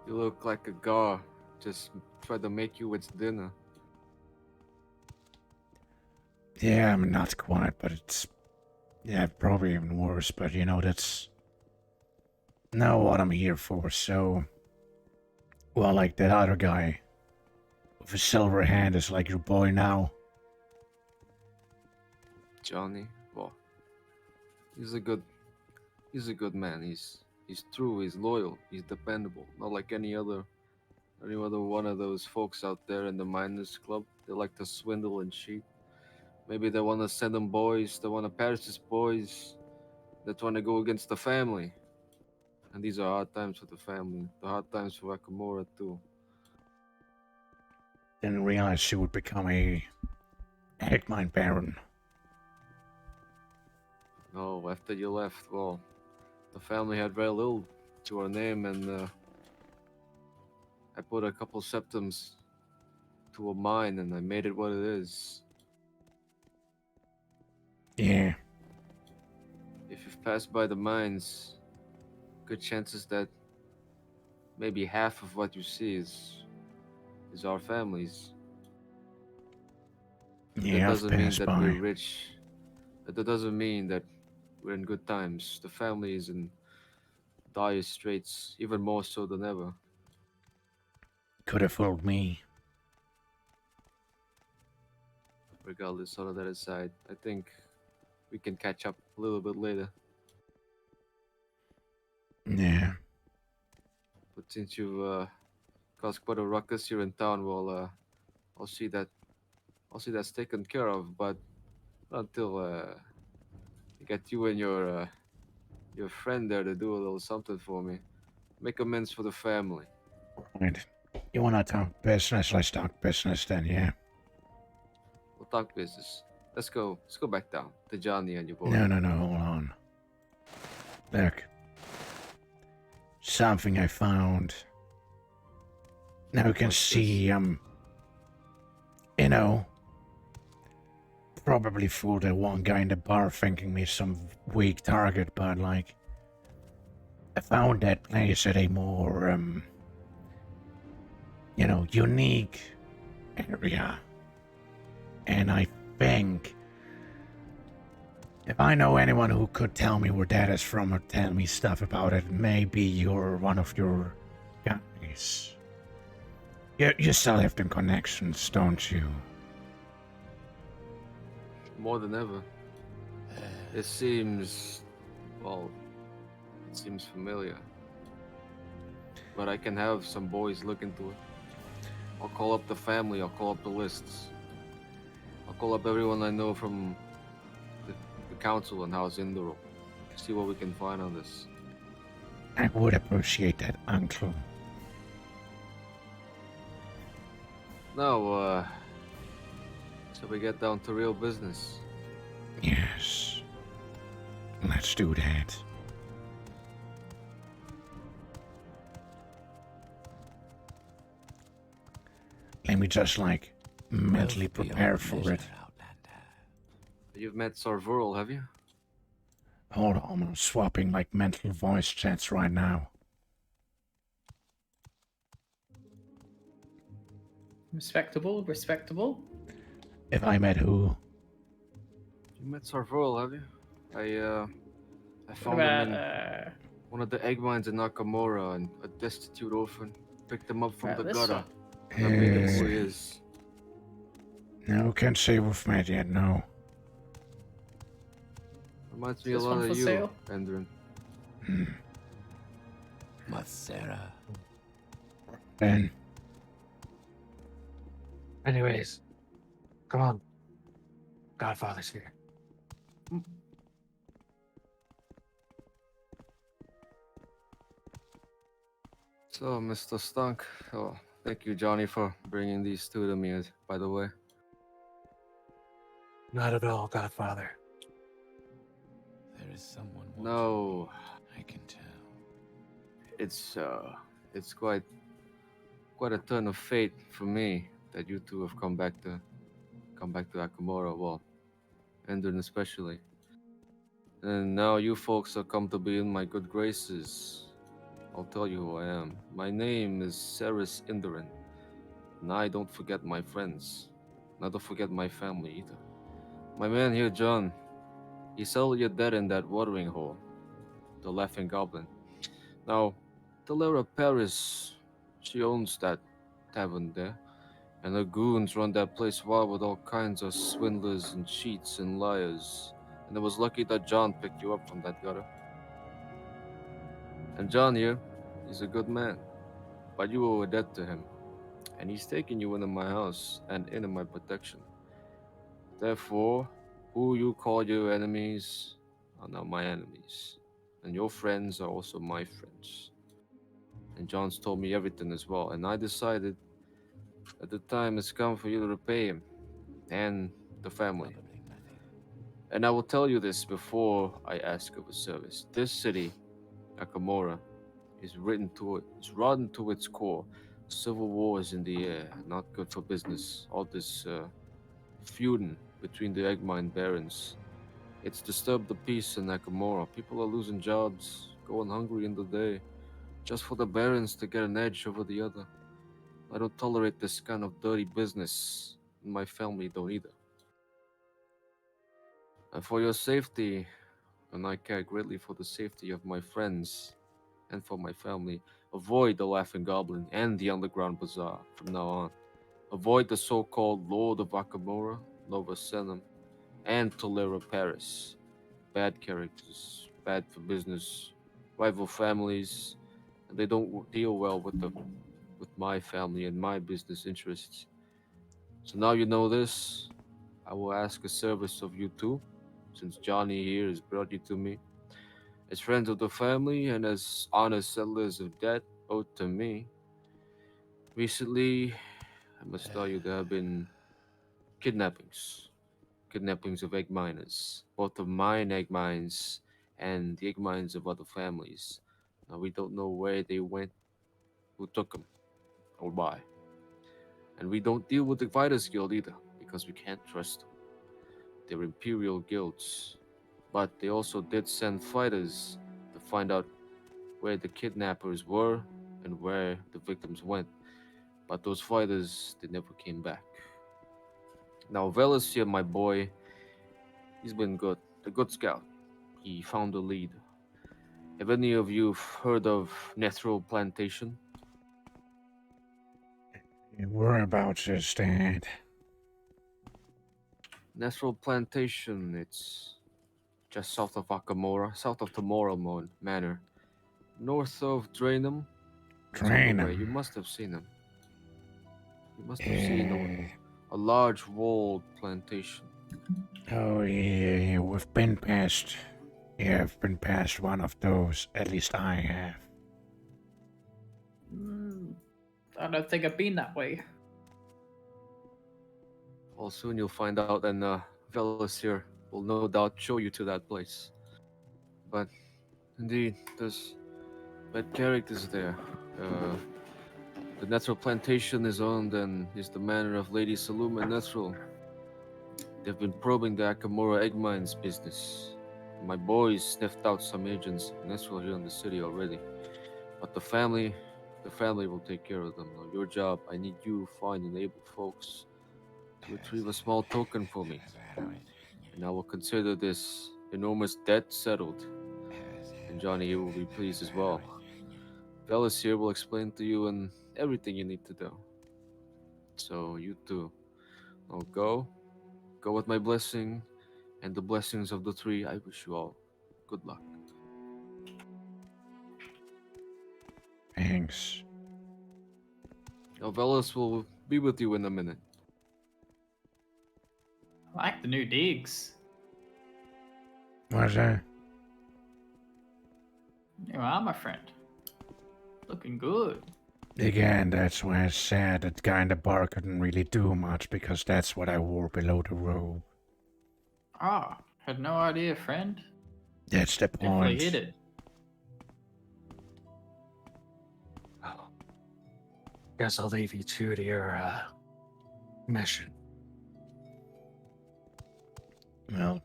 You look like a gar. Just tried to make you its dinner. Yeah, I'm not quite, but it's... Yeah, probably even worse, but that's... not what I'm here for, so... Well, like that other guy with a silver hand is like your boy now. Johnny, well, he's a good man. He's true, he's loyal, he's dependable. Not like any other one of those folks out there in the miners club. They like to swindle and cheat. Maybe they want to send them boys, they want to perish his boys. They're trying to go against the family. And these are hard times for the family. The hard times for Akamora too. Didn't realize she would become a Eggmine Baron. No, after you left, well, the family had very little to our name, and I put a couple septums to a mine and I made it what it is. Yeah. If you've passed by the mines, good chances that maybe half of what you see is our families. That Yeah, I've doesn't mean passed that by. we're rich. That doesn't mean that we're in good times. The family is in dire straits, even more so than ever. Could have fooled me. Regardless, all of that aside, I think we can catch up a little bit later. Yeah. But since you've caused quite a ruckus here in town, well, I'll see that's taken care of. But until I get you and your friend there to do a little something for me, make amends for the family. Right. You wanna talk business? Let's talk business then, yeah. We'll talk business. Let's go. Let's go back down to Johnny and your boy. No, hold on. Look. Something I found. Now you can What's see, you know, probably fooled that one guy in the bar thinking me some weak target, but like, I found that place at a more, you know, unique area. And I think if I know anyone who could tell me where that is from or tell me stuff about it, maybe you're one of your guys. You still have them connections, don't you? More than ever. It seems, well, it seems familiar. But I can have some boys look into it. I'll call up the family, I'll call up the lists. I'll call up everyone I know from the council and House Indoro. See what we can find on this. I would appreciate that, Uncle. Now, so we get down to real business. Yes. Let's do that. Let me just, like, mentally prepare for it. You've met Sarvural, have you? Hold on, I'm swapping, like, mental voice chats right now. Respectable, respectable. If I met who? You met Sarvural, have you? I What found about, him in one of the egg mines in Akamora, and a destitute orphan. Picked him up from about the this gutter. one? And I made him who he is. No, can't say we've met yet, no. Reminds me Is a this lot one of for you, sale? Endrin. Masera. Ben. Anyways, come on. Godfather's here. So, Mr. Stunk. Oh, thank you, Johnny, for bringing these two to me, by the way. Not at all, Godfather. There is someone watching. No, I can tell. it's quite a turn of fate for me that you two have come back to Akamora. Well, Endrin especially. And now you folks have come to be in my good graces. I'll tell you who I am. My name is Ceres Inderin, and I don't forget my friends. And I don't forget my family either. My man here, John, he settled you dead in that watering hole, the Laughing Goblin. Now, Delera Paris, she owns that tavern there, and her goons run that place wild with all kinds of swindlers and cheats and liars. And it was lucky that John picked you up from that gutter. And John here, he's a good man, but you owe a debt to him, and he's taken you into my house and into my protection. Therefore, who you call your enemies are now my enemies, and your friends are also my friends. And John's told me everything as well, and I decided that the time has come for you to repay him and the family. And I will tell you this before I ask of a service. This city, Akamora, is rotten to its core. Civil war is in the air, not good for business. All this feuding between the egg mine barons. It's disturbed the peace in Akamora. People are losing jobs, going hungry in the day, just for the barons to get an edge over the other. I don't tolerate this kind of dirty business, and my family don't either. And for your safety, and I care greatly for the safety of my friends and for my family, avoid the Laughing Goblin and the Underground Bazaar from now on. Avoid the so-called Lord of Akamora, Nova Senum, and Tolera Paris. Bad characters, bad for business, rival families, and they don't deal well with my family and my business interests. So now you know this. I will ask a service of you two, since Johnny here has brought you to me. As friends of the family and as honest settlers of debt owed to me, recently, I must tell you, there have been kidnappings. Kidnappings of egg miners, both of mine egg mines and the egg mines of other families. Now, we don't know where they went, who took them, or why. And we don't deal with the Fighters Guild either, because we can't trust them. They're imperial guilds. But they also did send fighters to find out where the kidnappers were and where the victims went. But those fighters, they never came back. Now, Velas here, my boy, he's been good. The good scout. He found the lead. Have any of you heard of Nethro Plantation? Whereabouts is that? Nethro Plantation, it's just south of Akamora, south of Tomorrow Manor, north of Draenum. Draenum? You must have seen him. You must have seen a large walled plantation. Oh, yeah, we've been past. Yeah, I've been past one of those. At least I have. I don't think I've been that way. Well, soon you'll find out, and Velas here will no doubt show you to that place. But indeed, there's bad characters there. The Nethril plantation is owned and is the manor of Lady Saluma Nethril. They've been probing the Akamora egg mines business. My boys sniffed out some agents of Nethril here in the city already. But the family will take care of them. Now, your job, I need you find and able folks to retrieve a small token for me. And I will consider this enormous debt settled. And Johnny here will be pleased as well. Velas here will explain to you and everything you need to do. So you two, now go with my blessing and the blessings of the three. I wish you all good luck. Thanks. Now Velas will be with you in a minute. I like the new digs. What's that? You are, my friend. Looking good. Again, that's why I said that guy in the bar couldn't really do much, because that's what I wore below the robe. Ah, had no idea, friend. That's the point. Definitely hit it. Oh. Guess I'll leave you two to your mission. Well,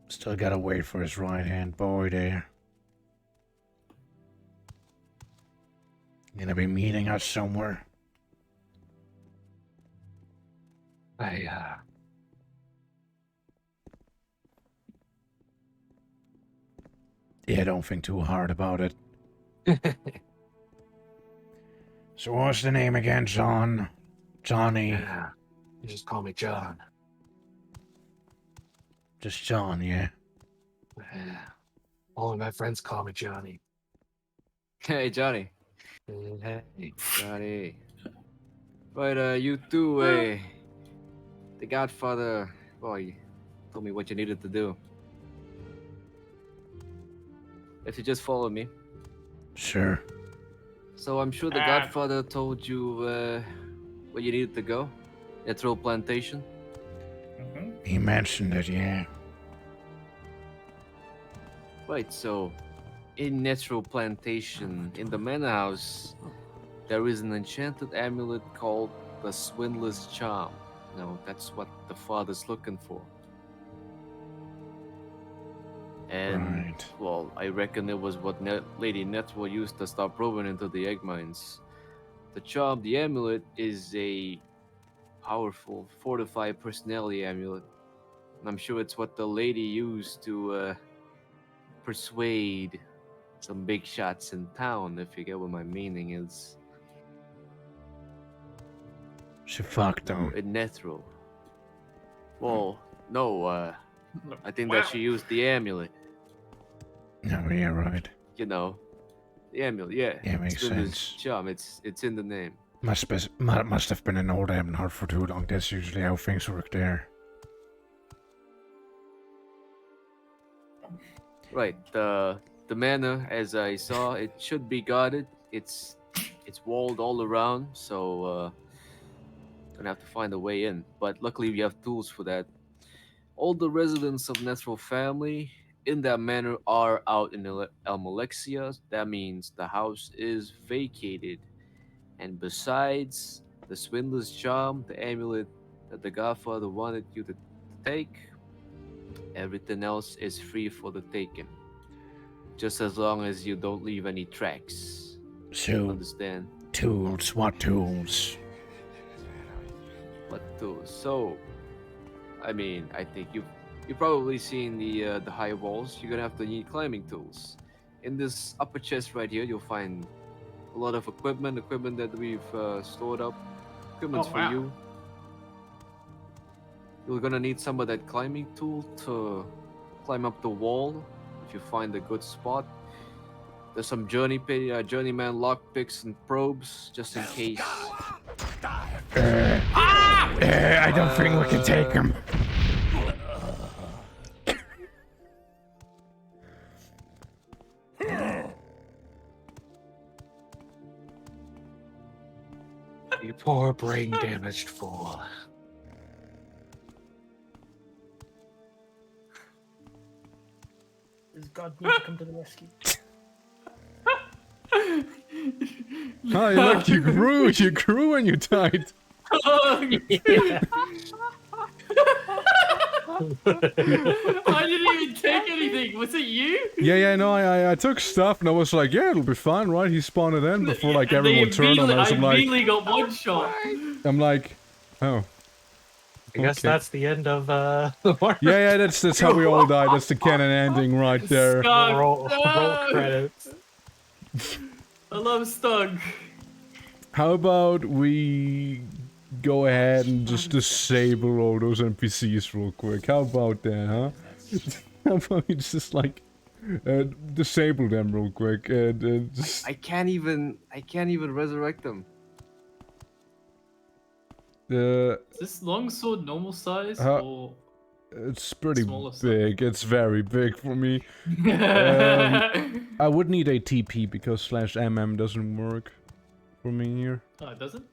still gotta wait for his right-hand boy there. Gonna be meeting us somewhere. Yeah, don't think too hard about it. So what's the name again, John? Johnny? Yeah, you just call me John. Just John, yeah? Yeah. All of my friends call me Johnny. Hey, Johnny. Hey. Johnny. Right, you two, the Godfather, well, you told me what you needed to do. If you just follow me. Sure. So I'm sure the Godfather told you where you needed to go? Nethro Plantation? He mentioned it, yeah. Right, so in Nethro Plantation, in the manor house, there is an enchanted amulet called the Swindler's Charm. No, that's what the father's looking for. And, Right. well, I reckon it was what Lady Netwell used to stop probing into the egg mines. The charm, the amulet, is a powerful, fortified personality amulet. And I'm sure it's what the lady used to persuade some big shots in town, if you get what my meaning is. She fucked No, him. in Nethril. Well, no, I think that she used the amulet. Oh, yeah, right. You know, the amulet, yeah. Yeah, makes Swindler's sense. Charm, it's in the name. Must have been an old Ebonheart for too long. That's usually how things work there. Right, the manor, as I saw, it should be guarded. It's walled all around, so gonna have to find a way in. But luckily we have tools for that. All the residents of Nethril family in that manor are out in Almalexia. That means the house is vacated. And besides the Swindler's Charm, the amulet that the Godfather wanted you to take, everything else is free for the taking. Just as long as you don't leave any tracks. So, Understand? tools, what tools? What tools? So, I mean, I think you've probably seen the high walls. You're gonna have to need climbing tools. In this upper chest right here, you'll find a lot of equipment that we've stored up. Equipment's for you. You're gonna need some of that climbing tool to climb up the wall if you find a good spot. There's some journeyman lockpicks and probes just in case. I don't think we can take him. You poor brain-damaged fool. Does God need to come to the rescue? Hi, look, you grew when you died. Yeah. I didn't even take anything. Was it you? Yeah, no, I took stuff and I was like, yeah, it'll be fine, right? He spawned it in before like And they everyone turned on us. I immediately got one shot. I'm like, oh. I guess Okay. that's the end of the war. Yeah, that's how we all died. That's the canon ending right there. Stug. Roll No. credits. I love Stug. How about we go ahead and just disable all those NPCs real quick? How about that, huh? How about we just like disable them real quick and just... I can't even resurrect them. Is this longsword normal size or? It's pretty Smaller size. big. It's very big for me. I would need a TP because /MM doesn't work for me here. Oh, it doesn't?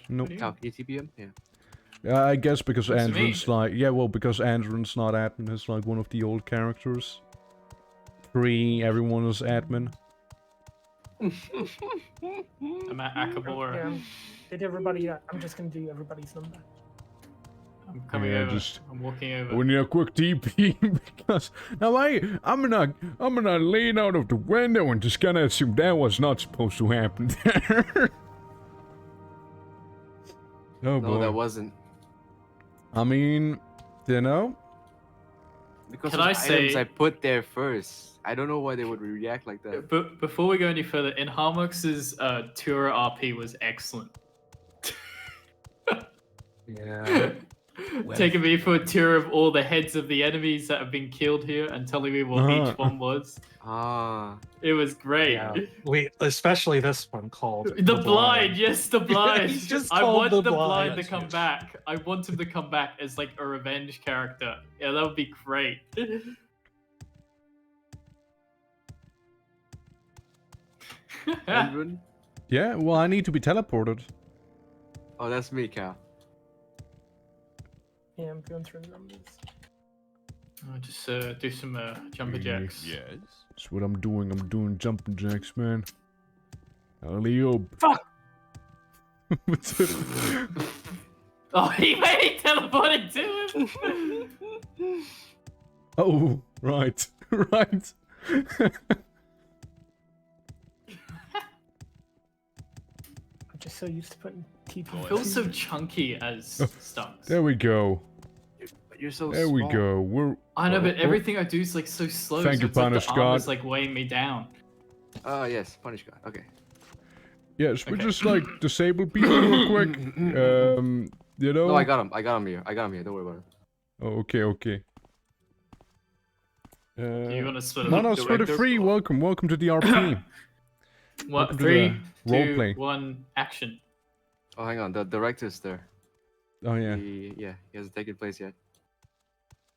Nope. How can you TPM? Yeah. Yeah, I guess because What's it mean? Andron's like... Yeah, well, because Andron's not admin. It's like one of the old characters. Everyone is admin. I'm at Akamora. Yeah. Did everybody? I'm just gonna do everybody's number. I'm coming Yeah, over. just- I'm walking over. We need a quick TP because... Now, I'm gonna lean out of the window and just gonna assume that was not supposed to happen there. Oh, No, boy. that wasn't. I mean, you know? Because Can of I the items say- I put there first. I don't know why they would react like that. But before we go any further, in Harmox's Tura RP was excellent. Yeah. Taking me for a tour of all the heads of the enemies that have been killed here and telling me what each one was. Ah. It was great. Yeah. We especially this one called The blind, yes, the blind. He's just I called want the the blind to blind. come back. I want him to come back as like a revenge character. Yeah, that would be great. Andron? Yeah, well, I need to be teleported. Oh, that's me, Cal. Yeah, I'm going through the numbers. I'll just do some jumper jacks. Yes. That's what I'm doing. I'm doing jumping jacks, man. Alley-oop. Fuck! What's it? Oh, he teleported to him. Oh, right. Right. I'm just so used to putting TP. Feels so chunky as stunks. There we go. You're so There small. we go. We're. I know, but everything I do is like so slow. Thank so you, it's like Punish the arm is God. like weighing me down. Yes, punish God. Okay. Yes, we Okay. just like disable people real quick. You know. No, I got him. I got him here. I got him here. Don't worry about it. Oh, okay, okay. Do you want to split it Mana up? Split Free, welcome to the RP. What? Welcome to 3, the 2, roleplay. 1, action. Oh, hang on. The director's there. Oh yeah. He hasn't taken place yet.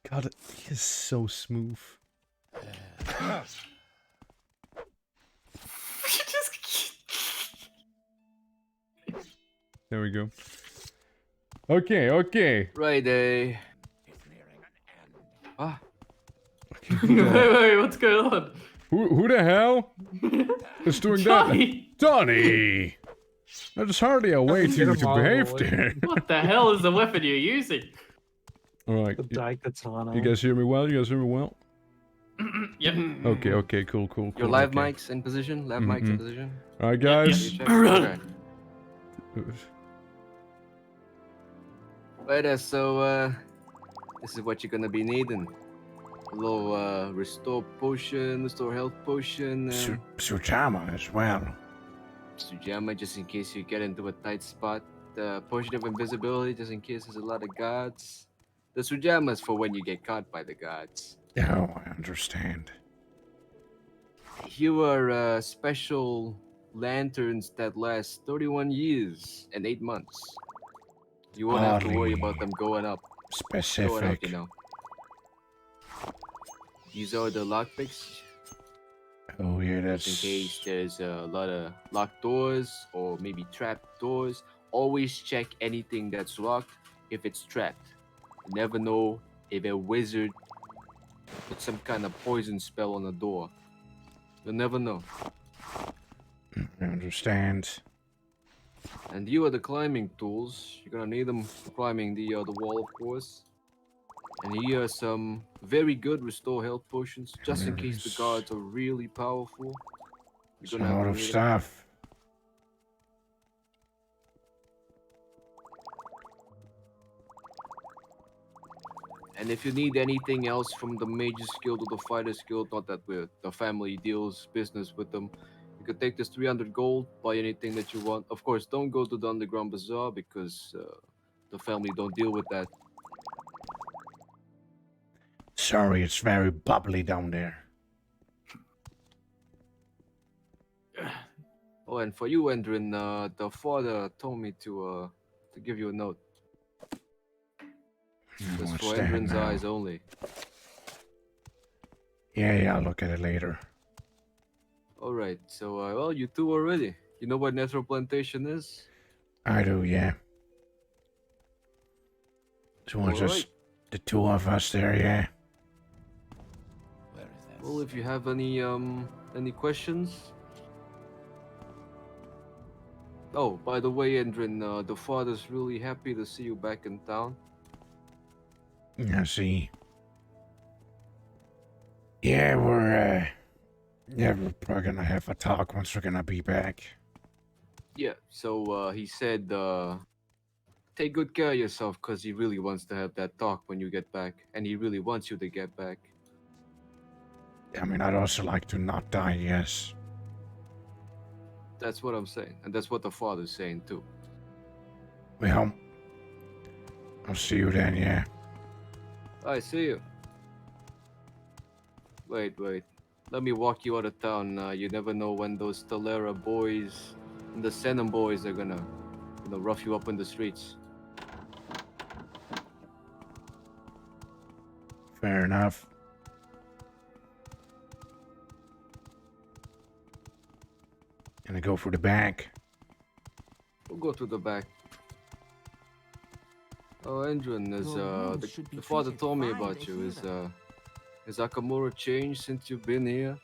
God, he is so smooth. There we go. Okay, okay. Right, Ah, Wait, what's going on? Who the hell is doing Johnny! that? Johnny! There's hardly a way to behave there. What the hell is the weapon you're using? Alright. The Dai Katana. You guys hear me well? You guys hear me well? Yep. Okay, okay, cool. your live okay. mics in position. Live mics in position. Alright, Yep, guys. You check? Okay. Right, so this is what you're gonna be needing. A little restore potion, restore health potion, Sujama as well. Sujama just in case you get into a tight spot. Potion of invisibility just in case there's a lot of gods. The Sujama is for when you get caught by the gods. Oh, I understand. Here are special lanterns that last 31 years and 8 months. You won't have to worry about them going up. Specific. You know. These are the lockpicks. Oh yeah, Just in that's case there's a lot of locked doors or maybe trapped doors. Always check anything that's locked if it's trapped. You never know if a wizard put some kind of poison spell on the door. You'll never know. I understand. And you are the climbing tools. You're gonna need them for climbing the wall, of course. And here are some very good restore health potions, just in case the guards are really powerful. It's a lot of stuff. And if you need anything else from the Mage's Guild or the Fighter's Guild, not that the family deals business with them, you can take this 300 gold, buy anything that you want. Of course, don't go to the Underground Bazaar because the family don't deal with that. Sorry, it's very bubbly down there. Oh, and for you, Endrin, the father told me to give you a note. It's What's for that Endrin's now? eyes only. Yeah, I'll look at it later. Alright, so, well, you two are ready. You know what Nether Plantation is? I do, yeah. So it's just the two of us there, yeah. Where is that? Well, if you have any questions. Oh, by the way, Endrin, the father's really happy to see you back in town. I see. Yeah, we're probably gonna have a talk once we're gonna be back. Yeah, so he said take good care of yourself because he really wants to have that talk when you get back, and he really wants you to get back. I mean, I'd also like to not die, yes. That's what I'm saying, and that's what the father's saying too. Well, I'll see you then, yeah. I see you. Wait. Let me walk you out of town. You never know when those Talera boys and the Senem boys are gonna rough you up in the streets. Fair enough. Gonna go for the back. We'll go to the back. Oh, Endrin, Your wounds should be the father treated told me fine about to you. hear Is Akamora changed since you've been here?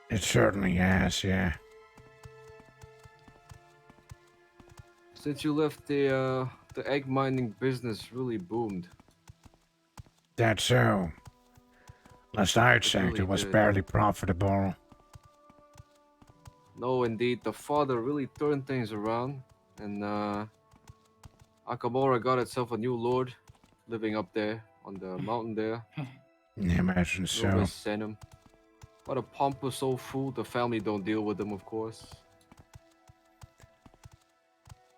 It certainly has, yeah. Since you left, the egg mining business really boomed. That's so. Last I It checked, really it was did. barely profitable. No, indeed, the father really turned things around, and Akamora got itself a new lord, living up there on the mountain there. I imagine so. Rumors sent him. But a pompous old fool. The family don't deal with him, of course.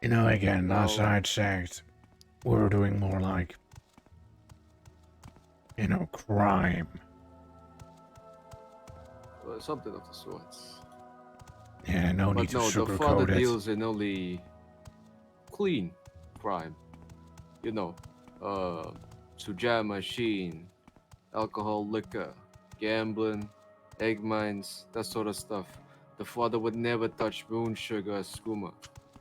You know, again, Now- last I checked, we were doing more like, you know, crime. Something of the sorts. Yeah, no need But to no, the father sugarcoat it. deals in only clean crime. You know, suja machine, alcohol, liquor, gambling, egg mines, that sort of stuff. The father would never touch moon sugar or skooma.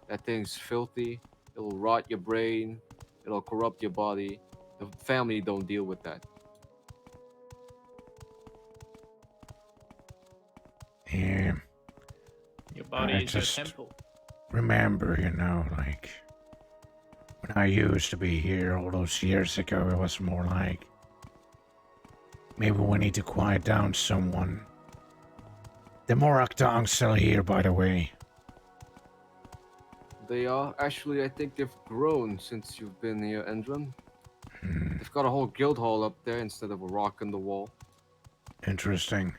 That thing's filthy. It'll rot your brain. It'll corrupt your body. The family don't deal with that. Yeah. Your body I is your just temple. remember, you know, like, when I used to be here all those years ago, it was more like, maybe we need to quiet down someone. The Moroctong's still here, by the way. They are. Actually, I think they've grown since you've been here, Endron. They've got a whole guild hall up there instead of a rock in the wall. Interesting.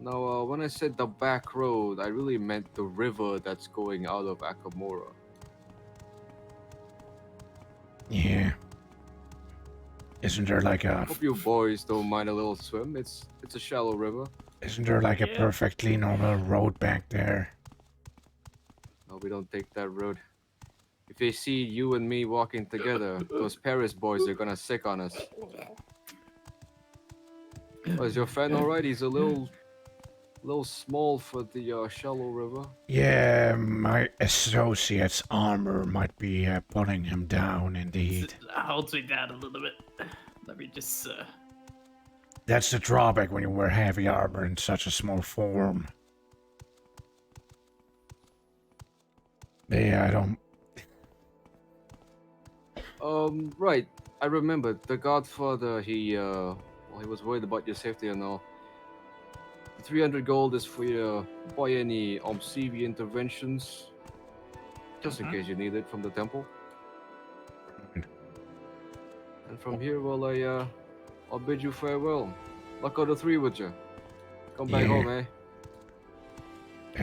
Now, when I said the back road, I really meant the river that's going out of Akamora. Yeah. Isn't there like a... Hope you boys don't mind a little swim. It's a shallow river. Isn't there like a perfectly normal road back there? No, we don't take that road. If they see you and me walking together, those Paris boys are gonna sick on us. Oh, is your friend alright? He's a little small for the shallow river. Yeah, my associate's armor might be pulling him down, indeed. Holds me down a little bit. Let me just. That's the drawback when you wear heavy armor in such a small form. Yeah, I don't... Right. I remember the Godfather. He was worried about your safety and all. The 300 gold is for you to buy any CV interventions, just in case you need it from the temple. And from here, well, I'll bid you farewell. Luck of the three with you. Come back home, eh?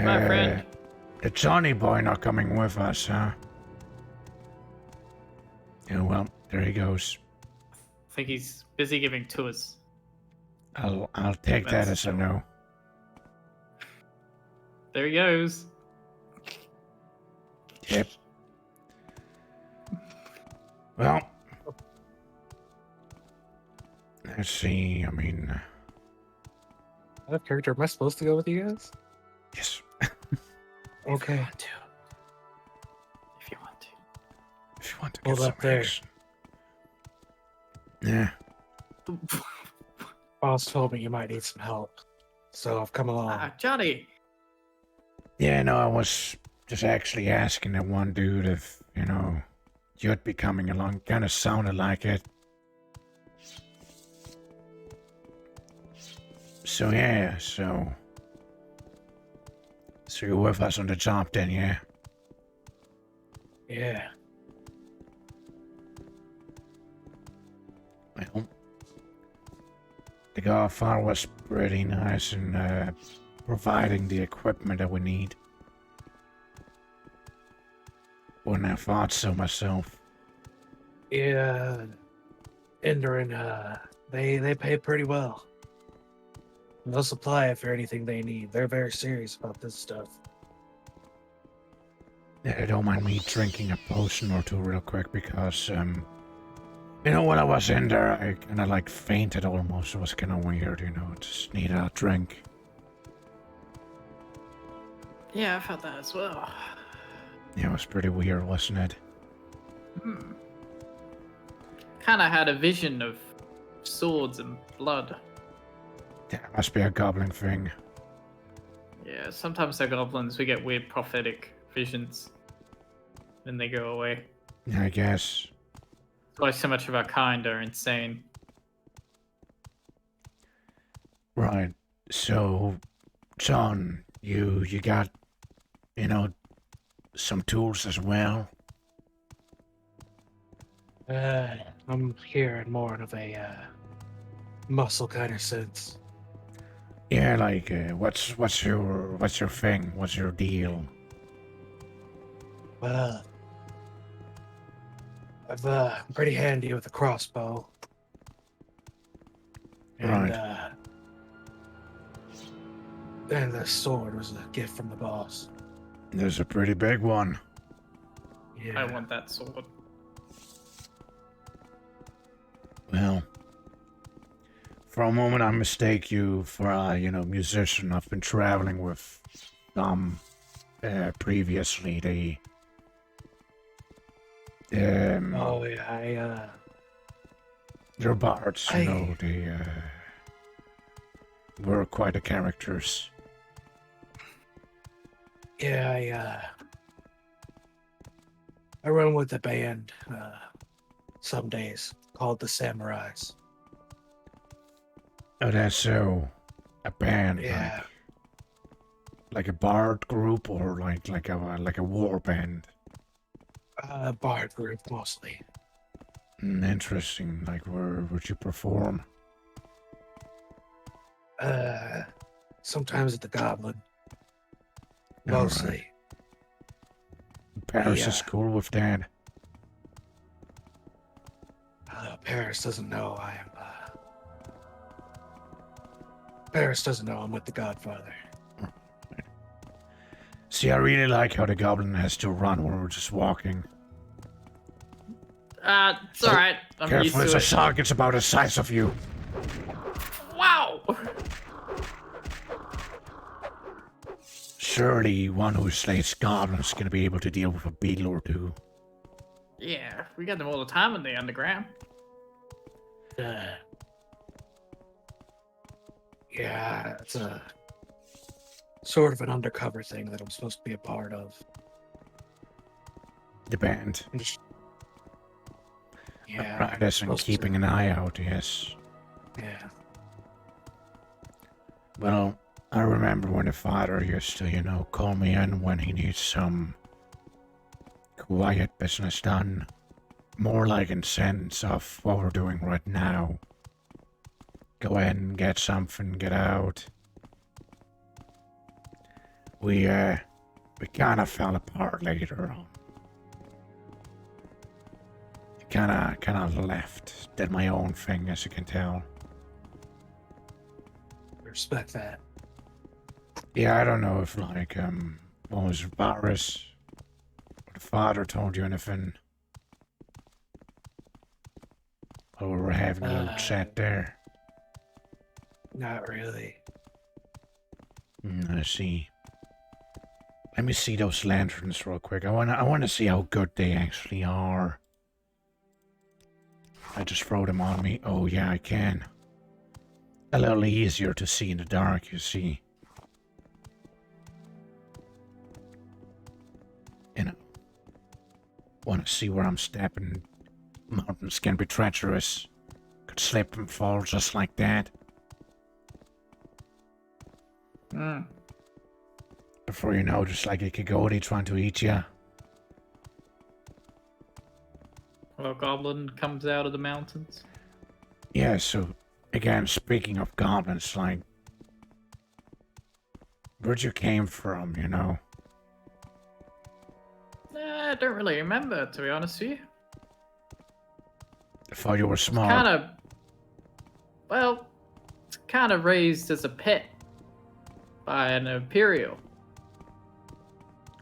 My friend. The Johnny boy not coming with us, huh? Yeah, well, there he goes. I think he's busy giving tours. I'll take that as a no. There he goes. Yep. Well, let's see. I mean, What character am I supposed to go with you guys? yes. Okay. If you want to. If you want to Hold get up some there. action. Yeah. Boss told me you might need some help, so I've come along. Johnny. Yeah, no, I was just actually asking that one dude if, you know, you'd be coming along. Kind of sounded like it. So, yeah, so you're with us on the job then, yeah? Yeah. Well, the Godfather was pretty nice in providing the equipment that we need. Wouldn't have thought so myself. Yeah. Enderin, they pay pretty well. They'll supply it for anything they need. They're very serious about this stuff. Yeah, don't mind me drinking a potion or two real quick because, you know, when I was in there, I kind of like fainted almost. It was kind of weird, you know, just need a drink. Yeah, I felt that as well. Yeah, it was pretty weird, wasn't it? Kind of had a vision of swords and blood. Yeah, it must be a goblin thing. Yeah, sometimes they're goblins. We get weird prophetic visions. Then they go away. I guess. That's why so much of our kind are insane. Right. So, John, you got, some tools as well? I'm here in more of a muscle kind of sense. Yeah, like, what's your thing? What's your deal? Well, I'm pretty handy with a crossbow. And, Right. and the sword was a gift from the boss. There's a pretty big one. Yeah. I want that sword. Well, for a moment I mistake you for a, musician. I've been traveling with some previously. Oh yeah, they're bards, they were quite the characters. Yeah, I run with a band some days called the Samurais. Oh, that's so. A band, Yeah. like a bard group, or like a war band. Bard group mostly. Interesting. Like, where would you perform? Sometimes at the Goblin. All Mostly. right. Paris is cool with that. Paris doesn't know I am. Paris doesn't know I'm with the Godfather. See, I really like how the goblin has to run when we're just walking. It's alright. I'm used Careful, to it's a it. shark. It's about the size of you. Wow! Surely one who slays goblins is going to be able to deal with a beetle or two. Yeah, we got them all the time in the underground. Yeah, it's a sort of an undercover thing that I'm supposed to be a part of. The band. Yeah. Right, as in keeping an eye out, yes. Yeah. Well, I remember when the father used to, call me in when he needs some quiet business done. More like in sense of what we're doing right now. Go in, get something, get out. We kind of fell apart later on. Kind of left. Did my own thing, as you can tell. Respect that. Yeah, I don't know if, like, what was it, Varus, or the father told you anything. Or we were having a little chat there. Not really. I see. Let me see those lanterns real quick. I wanna see how good they actually are. I just throw them on me. Oh yeah, I can. A little easier to see in the dark, you see. Want to see where I'm stepping. Mountains can be treacherous. Could slip and fall just like that. Before you know, just like a coyote trying to eat you. Well, a goblin comes out of the mountains. Yeah, so, again, speaking of goblins, like, where'd you came from, I don't really remember, to be honest with you. I thought you were smart. Kind of raised as a pet by an Imperial.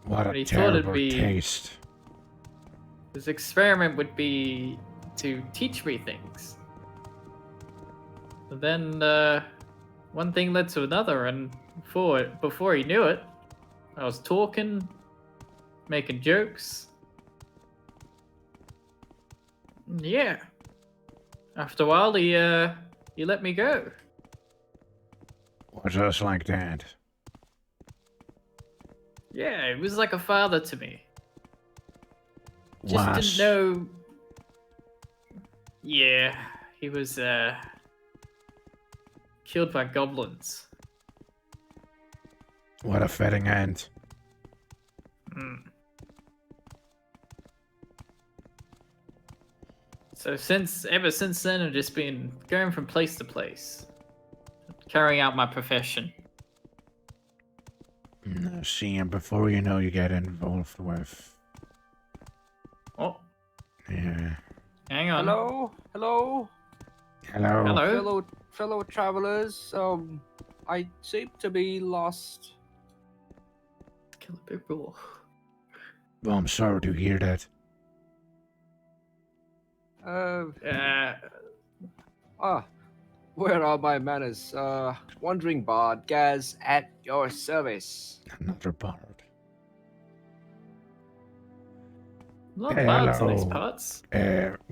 What But a he thought it'd terrible be- taste. His experiment would be to teach me things. But then one thing led to another, and before he knew it, I was talking, making jokes. Yeah. After a while, he let me go. Well, just like that. Yeah, he was like a father to me. Just Was. didn't know. Yeah, he was killed by goblins. What a fitting end. Mm. So ever since then, I've just been going from place to place, carrying out my profession. See, and before you know, you get involved with. Oh, Yeah. hang on. Hello, hello, Hello. Hello. fellow travelers. I seem to be lost. Kill a big rule. Well, I'm sorry to hear that. Where are my manners? Wandering bard, Gaz, at your service. Another bard. A lot of bards in these Hello. parts.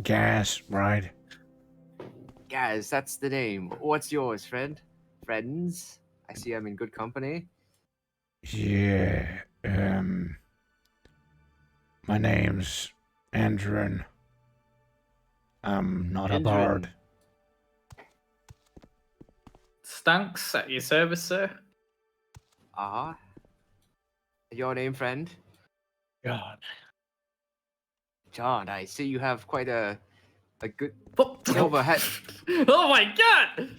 Gas, right? Gaz, that's the name. What's yours, friend? Friends? I see I'm in good company. Yeah. My name's Andrin. I'm not a Andrin. bard. Stunks at your service, sir. Uh-huh. Your name, friend? God. John, I see you have quite a good Oh, silver head. oh my god!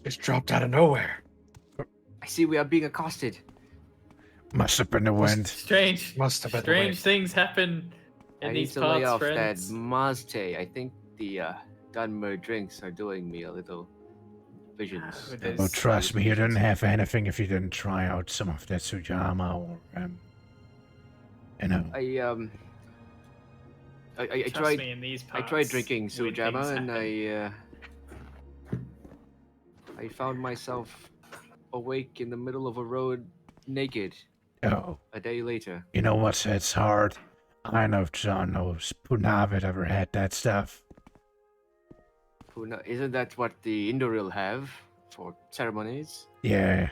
Just dropped out of nowhere. I see we are being accosted. Must have been the wind. Strange. Must have been the Strange wind. things happen in I need these to lay parts, off friends. that Mazte. I think the Dunmer drinks are doing me a little visions. It Well, is. trust me, you didn't have anything if you didn't try out some of that Sujama or, you know. I Trust tried. me, in these I parts, tried drinking weird Sujama, things and happen. I found myself awake in the middle of a road, naked. Oh, A day later. you know what's it's hard? I know John knows Punavid ever had that stuff. Isn't that what the Indoril have for ceremonies? Yeah.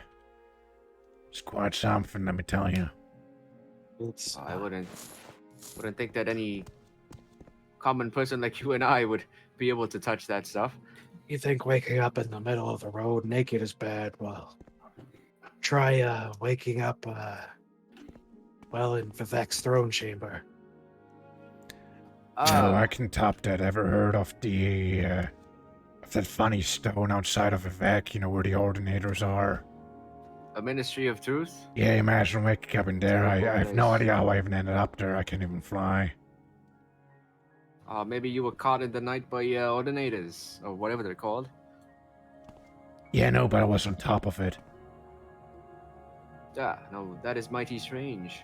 It's quite something, let me tell you. It's, I wouldn't think that any common person like you and I would be able to touch that stuff. you think waking up in the middle of the road naked is bad? Well, try waking up, in Vivek's throne chamber. Oh, I can top that. Ever heard of that funny stone outside of Vivek, you know, where the ordinators are? A Ministry of Truth? Yeah, imagine waking up in there. I Terrible have no place. idea how I even ended up there. I can't even fly. Maybe you were caught in the night by ordinators, or whatever they're called. Yeah, no, but I was on top of it. Ah, no, that is mighty strange.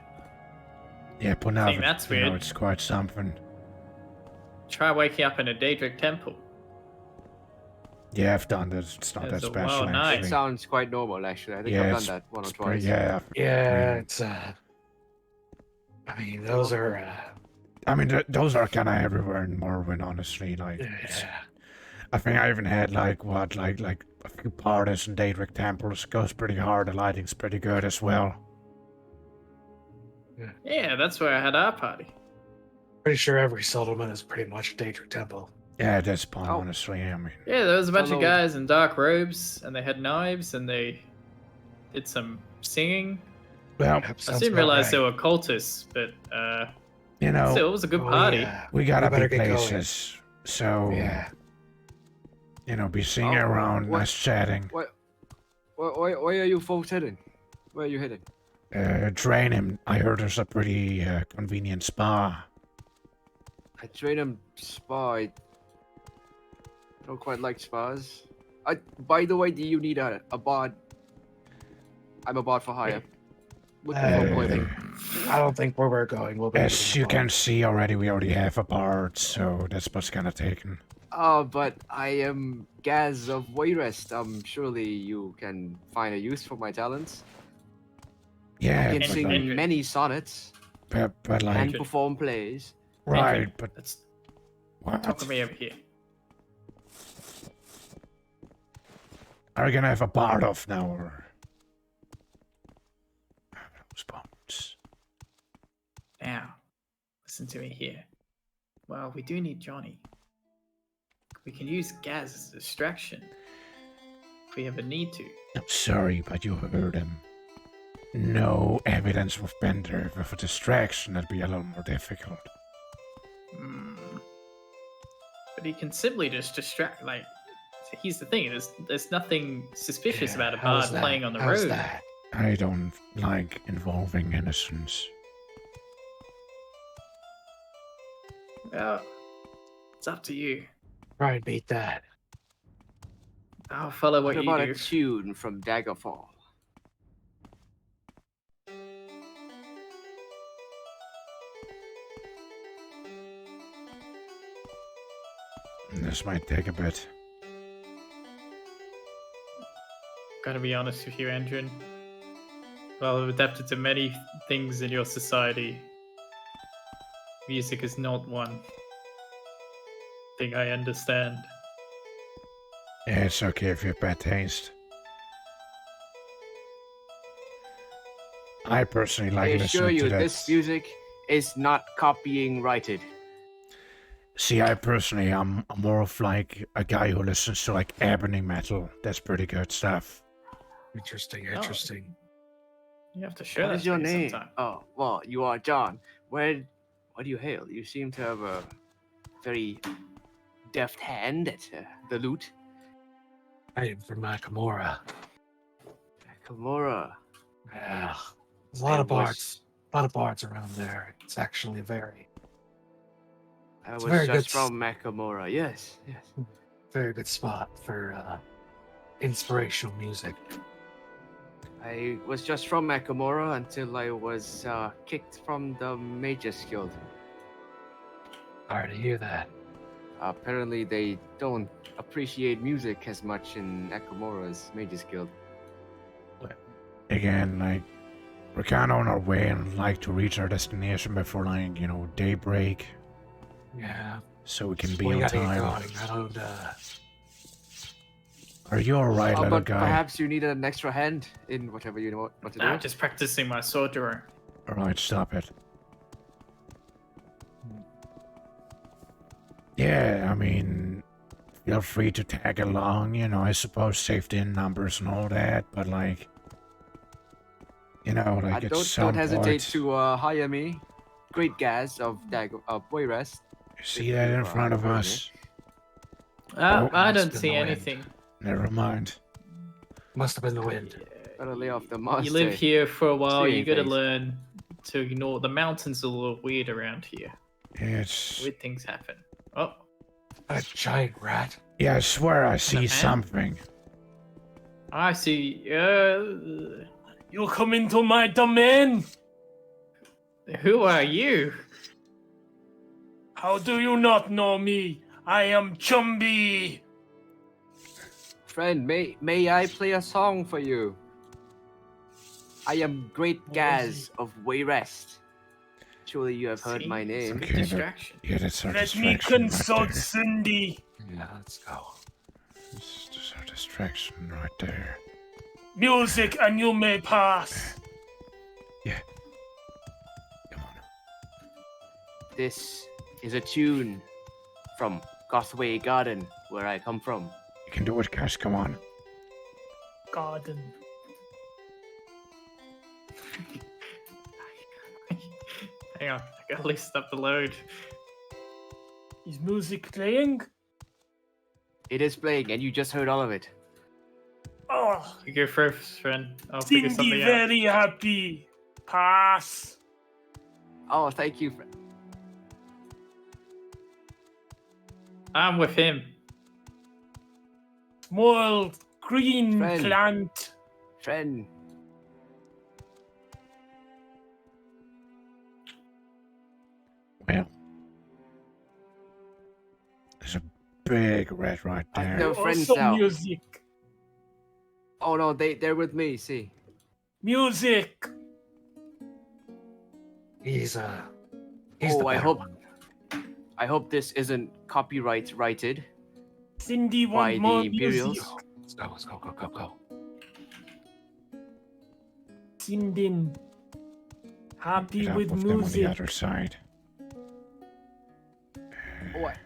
Yeah, Punavid, that's you know, weird. it's quite something. Try waking up in a Daedric temple. Yeah, I've done this. It's not That's that a special, wild night. It actually. sounds quite normal, actually. I think Yeah, I've it's- done that one or it's pretty- twice. Yeah, Yeah, mean- it's I mean, those are those are kind of everywhere in Morrowind, honestly. Like, yeah. I think I even had like a few parties in Daedric temples. It goes pretty hard. The lighting's pretty good as well. Yeah, that's where I had our party. Pretty sure every settlement is pretty much a Daedric temple. Yeah, at this point, Oh. honestly, I mean, Yeah, there was a bunch Hello. of guys in dark robes, and they had knives, and they did some singing. well, Yep, I sounds didn't about realize right. they were cultists, but you know, still, it was a good Oh, party. yeah. we gotta better be get going. places. So, Yeah. you know, be singing Oh, around, what- nice chatting. Where are you folks heading? Where are you heading? Drain him. I heard there's a pretty convenient spa. I train him spa. I don't quite like spas. By the way, do you need a bard? I'm a bard for hire. Looking for employment. I don't think where we're going will be. As needing a you bard. can see already, we already have a bard, so that's what's kind of taken. Oh, but I am Gaz of Wayrest. Surely you can find a use for my talents. Yeah, I can but sing like, Henry. many sonnets but and like, perform plays. right, but Let's what? talk to me over here. Are we gonna have a bard off now, or? doing here? Well, we do need Johnny. We can use Gaz as a distraction if we ever need to. I'm sorry, but you heard him. No evidence of Bender. With a distraction, that'd be a lot more difficult. But he can simply just distract, like, here's the thing, there's nothing suspicious about a bard playing on the road. That? I don't like involving innocents. Well, it's up to you. Try and beat that. I'll follow what What you about do. a tune from Daggerfall? This might take a bit. Gotta be honest with you, Andrin. Well, I've adapted to many things in your society. Music is not one thing I understand. Yeah, it's okay if you have bad taste. I personally like I listening assure you, to that. this music is not copying righted. See, I personally am more of like a guy who listens to like ebony metal. That's pretty good stuff. Interesting, Oh. interesting. You have to share What that is your to me name? sometime. Oh, well, you are John. Where do you hail? You seem to have a very deft hand at the lute. I am from Akamora. Akamora. Yeah. There's a lot of bards. A lot of bards around there. It's actually very, I It's was very just good from Akamora. Yes, yes. very good spot for inspirational music. I was just from Akamora until I was kicked from the Mages Guild. Sorry to hear that. Apparently, they don't appreciate music as much in Akamora's Mages Guild. Again, like, we're kind of on our way and like to reach our destination before, like, you know, daybreak, Yeah. so we can be We on gotta get time. going. I don't. Are you alright, little But guy? perhaps you need an extra hand in whatever you want to do. I'm just practicing my sword drawing. Alright, stop it. Yeah, I mean, feel free to tag along, you know, I suppose safety in numbers and all that, but like, you know, like at some don't hesitate point, to hire me. Great Gaz of Wayrest. see that in front of us? Oh, I must don't be see the wind. anything. Never mind. Must have been the wind. Better lay off the monster. You live here for a while, you Seeing gotta things. learn to ignore. The mountains are a little weird around here. It's... Weird things happen. Oh, A giant rat. Yeah, I swear I see man? something. I see. You come into my domain. Who are you? How do you not know me? I am Chumby. Friend, may I play a song for you? I am Great Gaz of Wayrest. Surely you have heard See? my It's a name. good Okay, distraction. Yeah, that's our Let me distraction right consult there. Cindy. Yeah, let's go. That's our distraction right there. Music and you may pass. Yeah. Come on. This is a tune from Gothway Garden, where I come from. You can do it, Cash, come on. Garden. Hang on, I gotta listen up the load. Is music playing? It is playing, and you just heard all of it. Oh, You go first, friend. I'll figure Cindy something out. very happy. Pass. Oh, thank you. I'm with him. Small green Friend. plant. Friend. Well. There's a big red right there. No friends Also now. music. Oh no, they're with me. See. Music. He's the Oh, I better hope. one. I hope this isn't copyright righted. Cindy By want the more Imperials? music. Let's go. Cindy happy Get up with with them on the music. other side. What?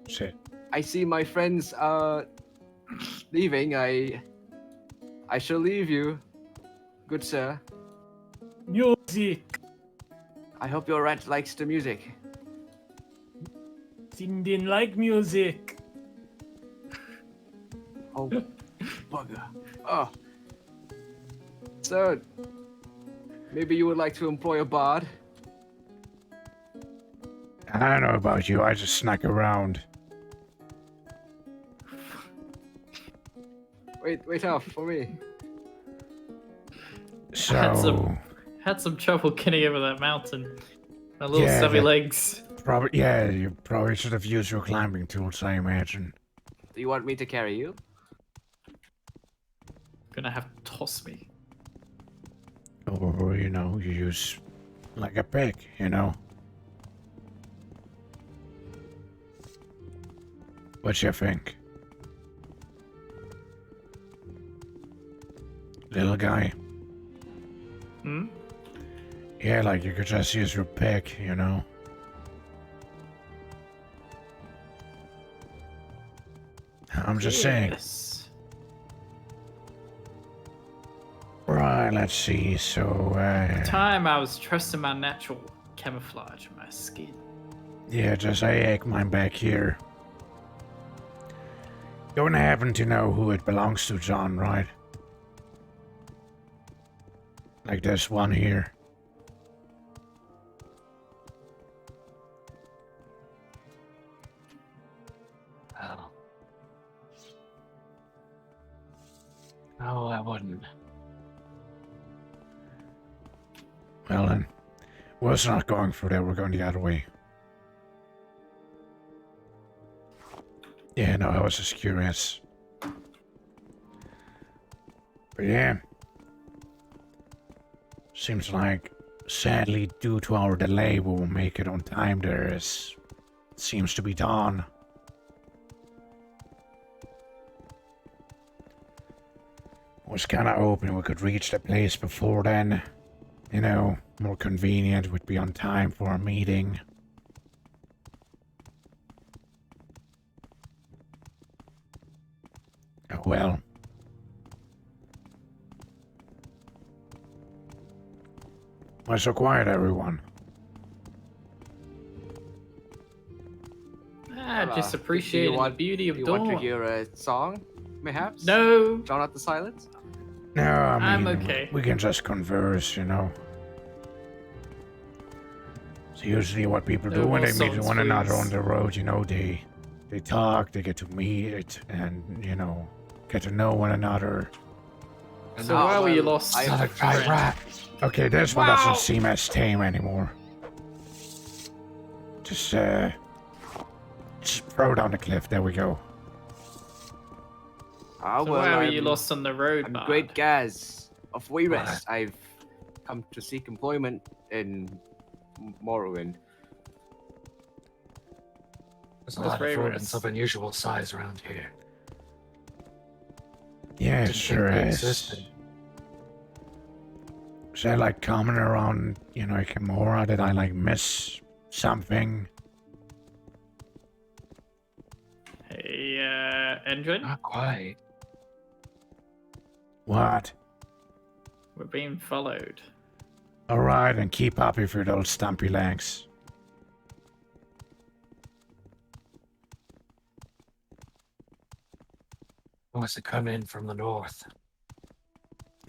Sit. I see my friends leaving. I shall leave you, good sir. Music. I hope your rat likes the music. Didn't like music. Oh, bugger. Oh. So, maybe you would like to employ a bard? I don't know about you, I just snuck around. Wait up for me. So... Had some trouble getting over that mountain. My little Yeah, stubby that- legs. Probably, yeah, you probably should have used your climbing tools, I imagine. Do you want me to carry you? Gonna have to toss me. Or, you know, you use like a pick, you know? What you think? Little guy? Hmm? Yeah, like you could just use your pick, you know? I'm just saying. Yes. Right, let's see, so, At the time, I was trusting my natural camouflage in my skin. yeah, just I ache mine back here. Don't happen to know who it belongs to, John, right? Like this one here. Oh. No, I wouldn't. Well then, well, it's not going through there, we're going the other way. Yeah, no, I was just curious. But yeah. Seems like, sadly, due to our delay, we won't make it on time. Seems to be dawn. Was kinda hoping we could reach the place before then. You know, more convenient, we'd be on time for a meeting. Oh well. Why so quiet, everyone? Just do appreciating you want, the beauty of do you dawn. want to hear a song, perhaps? No, Drown out the silence? No, I mean, I'm okay. we can just converse, you know. It's usually what people do No when more they meet songs, one another please. on the road, you know, they talk, they get to meet, and, you know, get to know one another. So why were you lost? I- Not a dry rat. Okay, this one doesn't seem as tame anymore. Just throw down the cliff, there we go. Ah, So well, why were you I'm- lost on the road, I'm bard? Great Gaz of Wayrest. Right. I've come to seek employment in Morrowind. There's a That's lot of very rodents rare. of unusual size around here. Yeah, it Didn't sure think they is. existed. Is that like common around, you know, Akamora? Did I like miss something? Hey, Endrin, Not quite. What? we're being followed. Alright, and keep up with your little stumpy legs. Wants to come in from the north.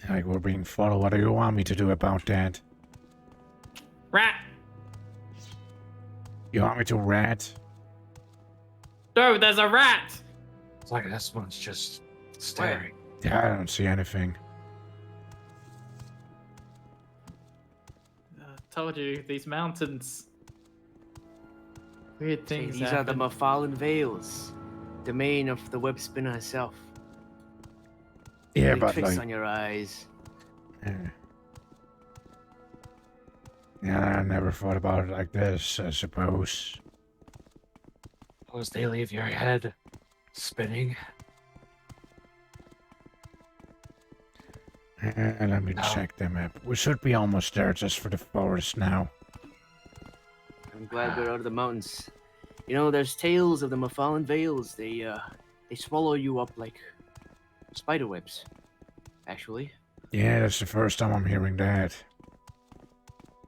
Like, we're being followed. What do you want me to do about that? Rat! You want me to rat? No, there's a rat! It's like this one's just staring. Yeah, I don't see anything. Told you, these mountains. Weird Say, things these are the happen. Mafallen Vales, domain of the web spinner herself. Yeah, Play but tricks like... on your eyes. Yeah, I never thought about it like this, I suppose. Suppose they leave your head spinning. Let me No. check the map. We should be almost there just for the forest now. I'm glad we're out of the mountains. You know, there's tales of the Mephallan Vales. They swallow you up like spider webs, actually. Yeah, that's the first time I'm hearing that.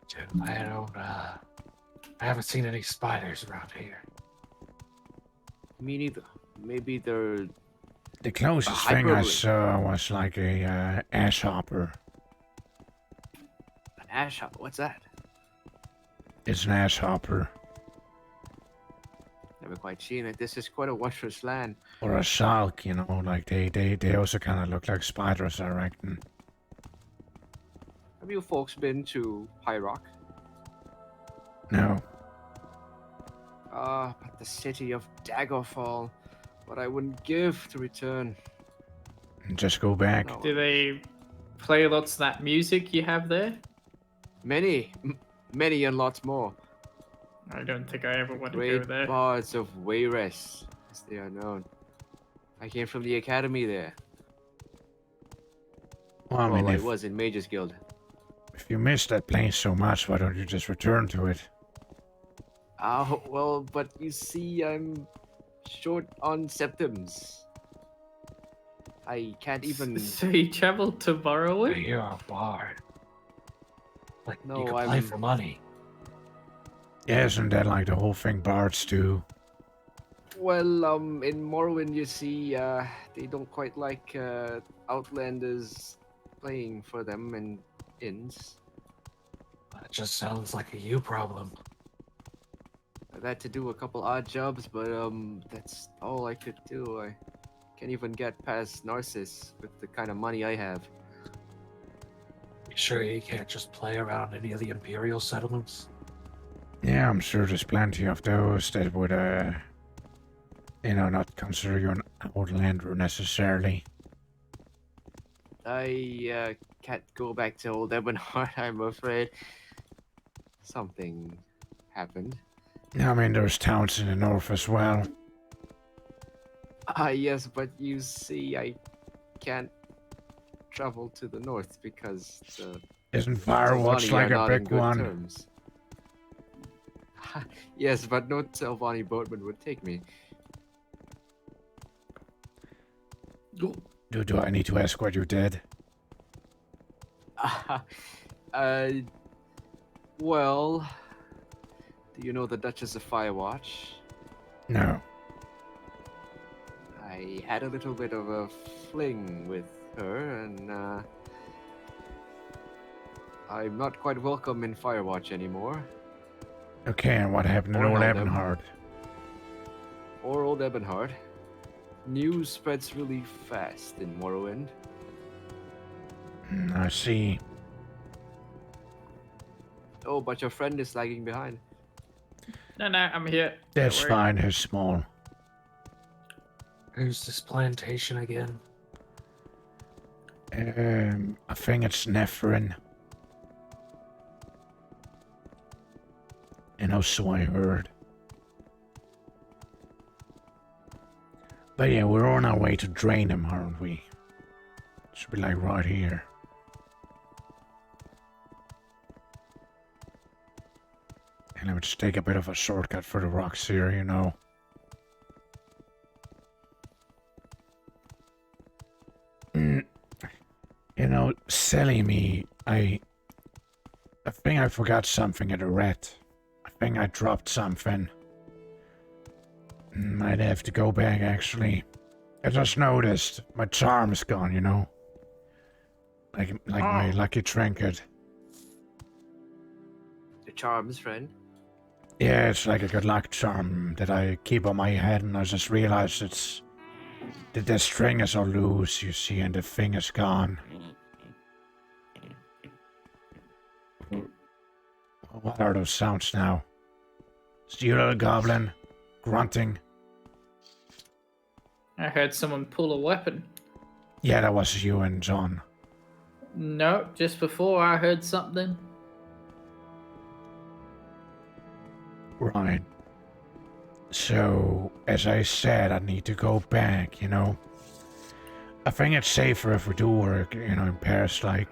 Dude, I haven't seen any spiders around here. Me neither. Maybe they're... The closest thing I hyperbole. saw was like a asshopper. An ash hop. What's that? It's an asshopper. Never quite seen it. This is quite a wondrous land. Or a salk, you know, like they also kind of look like spiders, I reckon. Have you folks been to High Rock? No. But the city of Daggerfall. What I wouldn't give to return. Just go back. No. Do they play lots of that music you have there? Many and lots more. I don't think I ever want to Great go there. bards of Wayrest, as they are known. I came from the academy there. Well, I mean, I if, was in Mage's Guild. if you miss that place so much, why don't you just return to it? Oh, well, but you see, I'm short on septims. I can't even... So you traveled to But Morrowind? you're a bard. Like, No, you can play I'm- for money. Yeah, isn't that like the whole thing bards do? Well, in Morrowind, you see, they don't quite like Outlanders playing for them in inns. That just sounds like a you problem. I've had to do a couple odd jobs, but that's all I could do. I can't even get past Narcissus with the kind of money I have. You sure you can't just play around any of the Imperial settlements? Yeah, I'm sure there's plenty of those that would, you know, not consider you an outlander necessarily. I can't go back to old Ebonheart, I'm afraid. Something happened. I mean, there's towns in the north as well. Yes, but you see, I can't travel to the north because the Isn't Firewatch Telvanni like are a not in big good one? terms. Yes, but no Telvanni boatman would take me. Do I need to ask what you did? Well, do you know the Duchess of Firewatch? No. I had a little bit of a fling with her, and I'm not quite welcome in Firewatch anymore. Okay, and what happened in Or Old not, Ebonheart? Or Old Ebonheart. News spreads really fast in Morrowind. I see. Oh, but your friend is lagging behind. No, I'm here. That's Don't worry. fine, he's small. Who's this plantation again? I think it's Nephrin. And also I heard. But yeah, we're on our way to drain him, aren't we? Should be like right here. And I would just take a bit of a shortcut for the rocks here, you know. You know, silly me, I think I forgot something at the rat. I think I dropped something. Might have to go back, actually. I just noticed my charm is gone, you know? Like my lucky trinket. The charms, friend. Yeah, it's like a good luck charm that I keep on my head, and I just realized that the string is all loose, you see, and the thing is gone. What are those sounds now? Is the little goblin grunting? I heard someone pull a weapon. Yeah, that was you and John. No, just before I heard something. Right. So, as I said, I need to go back, you know. I think it's safer if we do work, you know, in pairs, like...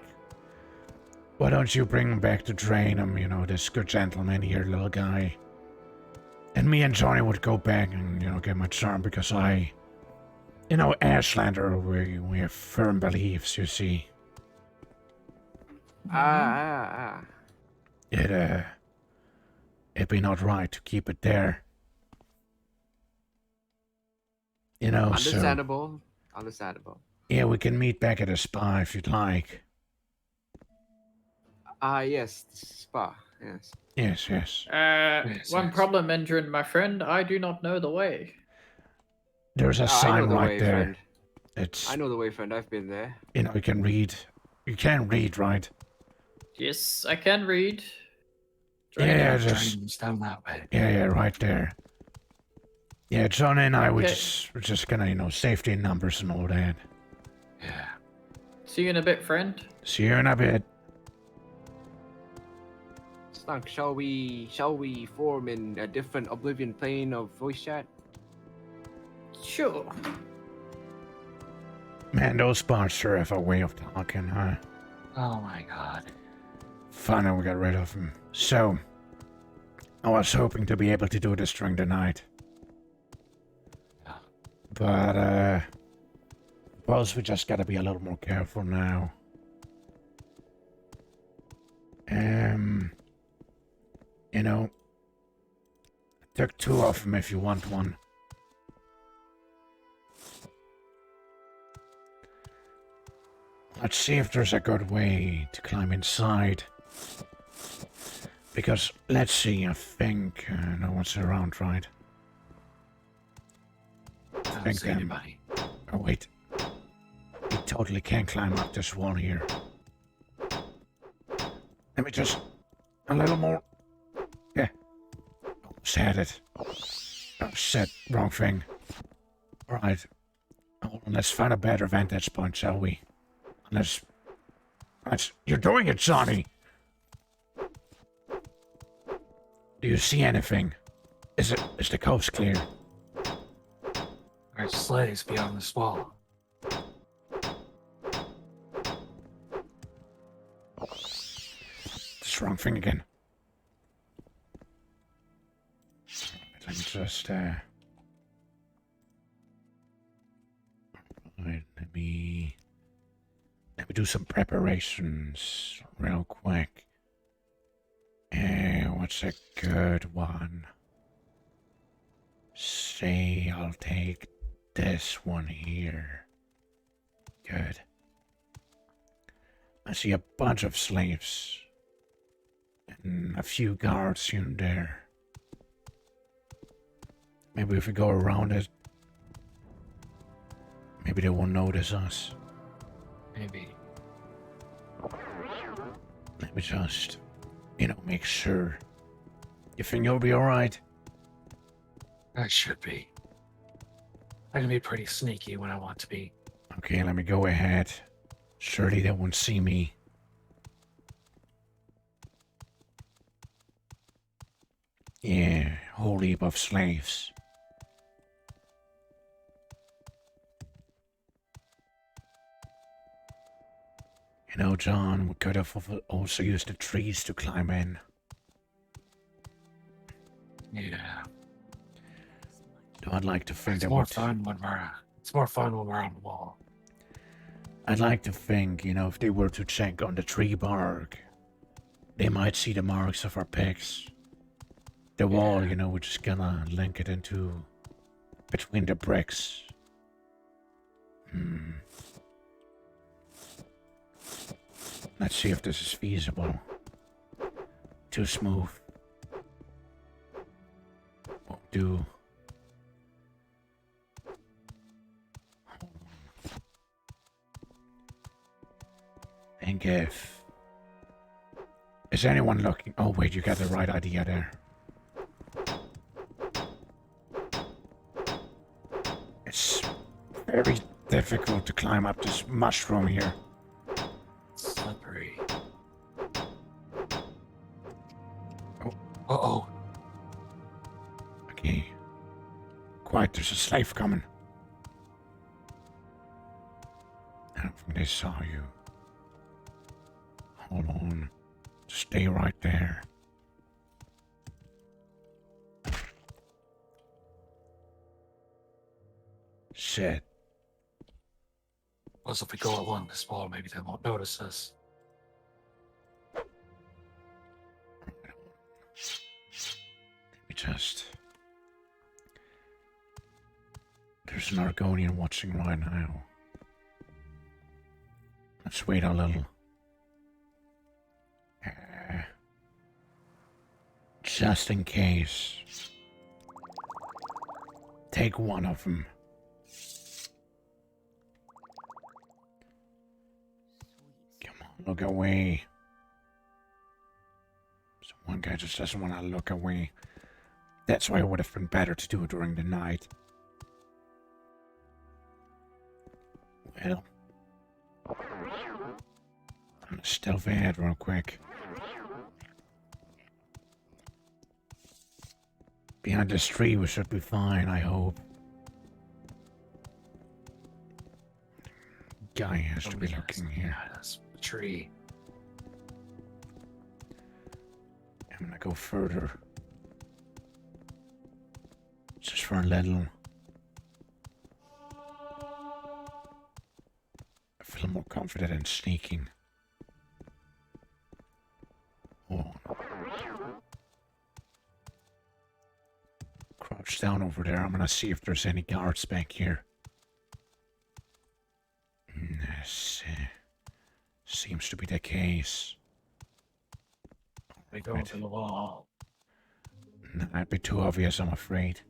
Why don't you bring him back to drain him, you know, this good gentleman here, little guy. And me and Johnny would go back and, get my charm because Ashlander, we have firm beliefs, you see. It'd be not right to keep it there. Understandable. Understandable. Yeah, we can meet back at a spa if you'd like. Yes, the spa. Yes. Yes. One problem, Endrin, my friend. I do not know the way. There's a sign right there. Friend. I know the way, friend. I've been there. You can read. You can read, right? Yes, I can read. Yeah, Dragon's down that way. Yeah, right there. Yeah, John and I we're just gonna, safety in numbers and all that. Yeah. See you in a bit, friend. See you in a bit. Slunk, shall we form in a different Oblivion plane of voice chat? Sure. Man, those bots sure have a way of talking, huh? Oh my god. Finally, we got rid of him. So, I was hoping to be able to do this during the night. Yeah. But, suppose we just gotta be a little more careful now. Took 2 of them if you want one. Let's see if there's a good way to climb inside. Because, let's see, I think no one's around, right? I don't see anybody. Oh, wait. We totally can't climb up this wall here. Let me just... a little more. Yeah. Almost had it. Oh, shit. Wrong thing. Alright. Oh, let's find a better vantage point, shall we? Let's... You're doing it, Johnny! Do you see anything? Is the coast clear? There's slaves beyond this wall. This wrong thing again. Let me just, Right, let me do some preparations real quick. What's a good one? Say I'll take this one here. Good. I see a bunch of slaves. And a few guards here and there. Maybe if we go around it, maybe they won't notice us. Maybe. Let me just, make sure. You think you'll be alright? I should be. I can be pretty sneaky when I want to be. Okay, let me go ahead. Surely they won't see me. Yeah, whole heap of slaves. John, we could have also used the trees to climb in. Yeah. Though I'd like to think it's more fun when we're on the wall. I'd like to think, if they were to check on the tree bark, they might see the marks of our picks. The wall, we're just gonna link it into between the bricks. Let's see if this is feasible. Too smooth. Won't do. Think if... Is anyone looking? Oh wait, you got the right idea there. It's very difficult to climb up this mushroom here. Slippery. Oh. Uh-oh. Okay. Quiet, there's a slave coming. I don't think they saw you. Hold on. Stay right there. Shit. Plus, if we go along this wall, maybe they won't notice us. Let me just... There's an Argonian watching right now. Let's wait a little. Just in case. Take one of them. Come on, look away. So one guy just doesn't want to look away. That's why it would have been better to do it during the night. Well, I'm gonna stealth ahead real quick. Behind this tree we should be fine, I hope. Guy has to be looking here. That's the tree. I'm gonna go further. Just for a little. I feel more confident in sneaking. Oh. Crouch down over there. I'm gonna see if there's any guards back here. This seems to be the case. We go to the wall. That'd be too obvious, I'm afraid.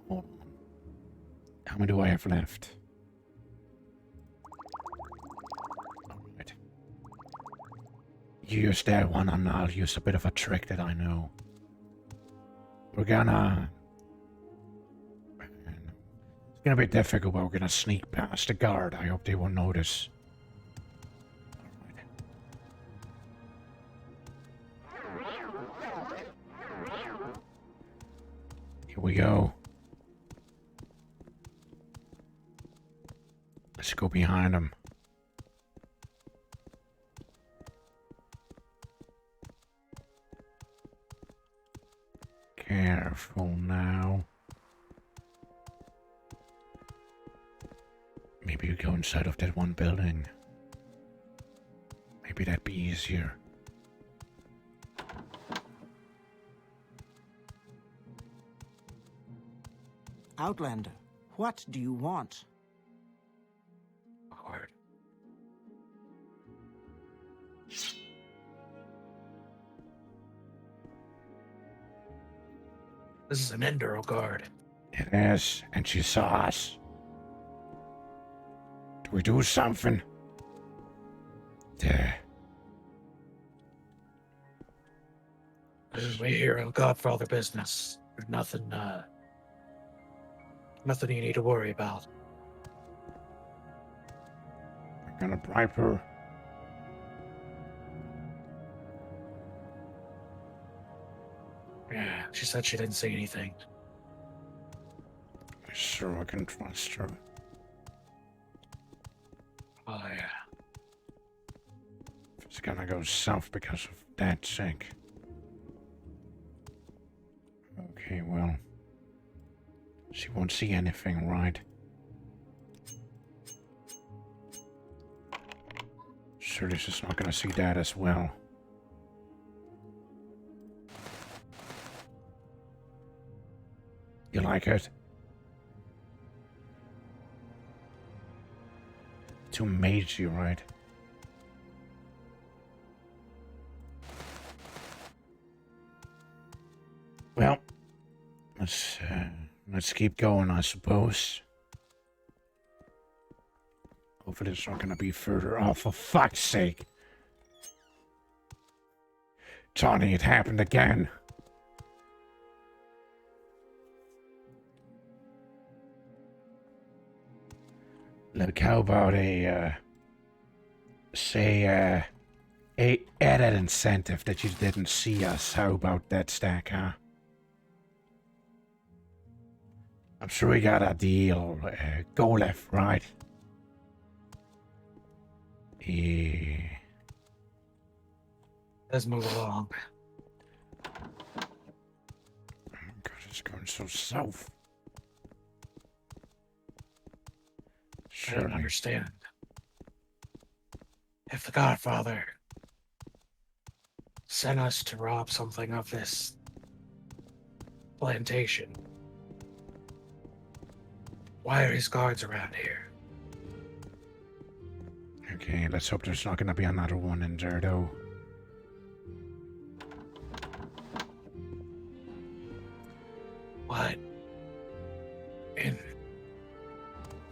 Hold on. How many do I have left? Alright. You use that one and I'll use a bit of a trick that I know. We're gonna... It's gonna be difficult, but we're gonna sneak past the guard. I hope they won't notice. Here we go. Let's go behind him. Careful now. Maybe we go inside of that one building. Maybe that'd be easier. Outlander, what do you want? Awkward. This is an Enduro guard. It is, and she saw us. Do we do something? There. We're here on Godfather business. There's nothing, nothing you need to worry about. We're gonna bribe her. Yeah, she said she didn't say anything. Sure, I can trust her. Oh, yeah. If it's gonna go south because of that sink. Okay, well. She won't see anything, right? Surely she's not gonna see that as well. You like it? Too magey, right? Well, let's keep going, I suppose. Hopefully it's not gonna be further. Oh, for fuck's sake. Johnny, it happened again. Look, how about a added incentive that you didn't see us? How about that stack, huh? I'm sure we got a deal. Go left, right? Yeah. Let's move along. Oh my god, it's going so south. I don't understand. If the Godfather sent us to rob something of this plantation, why are his guards around here? Okay, let's hope there's not gonna be another one in there, though. What? In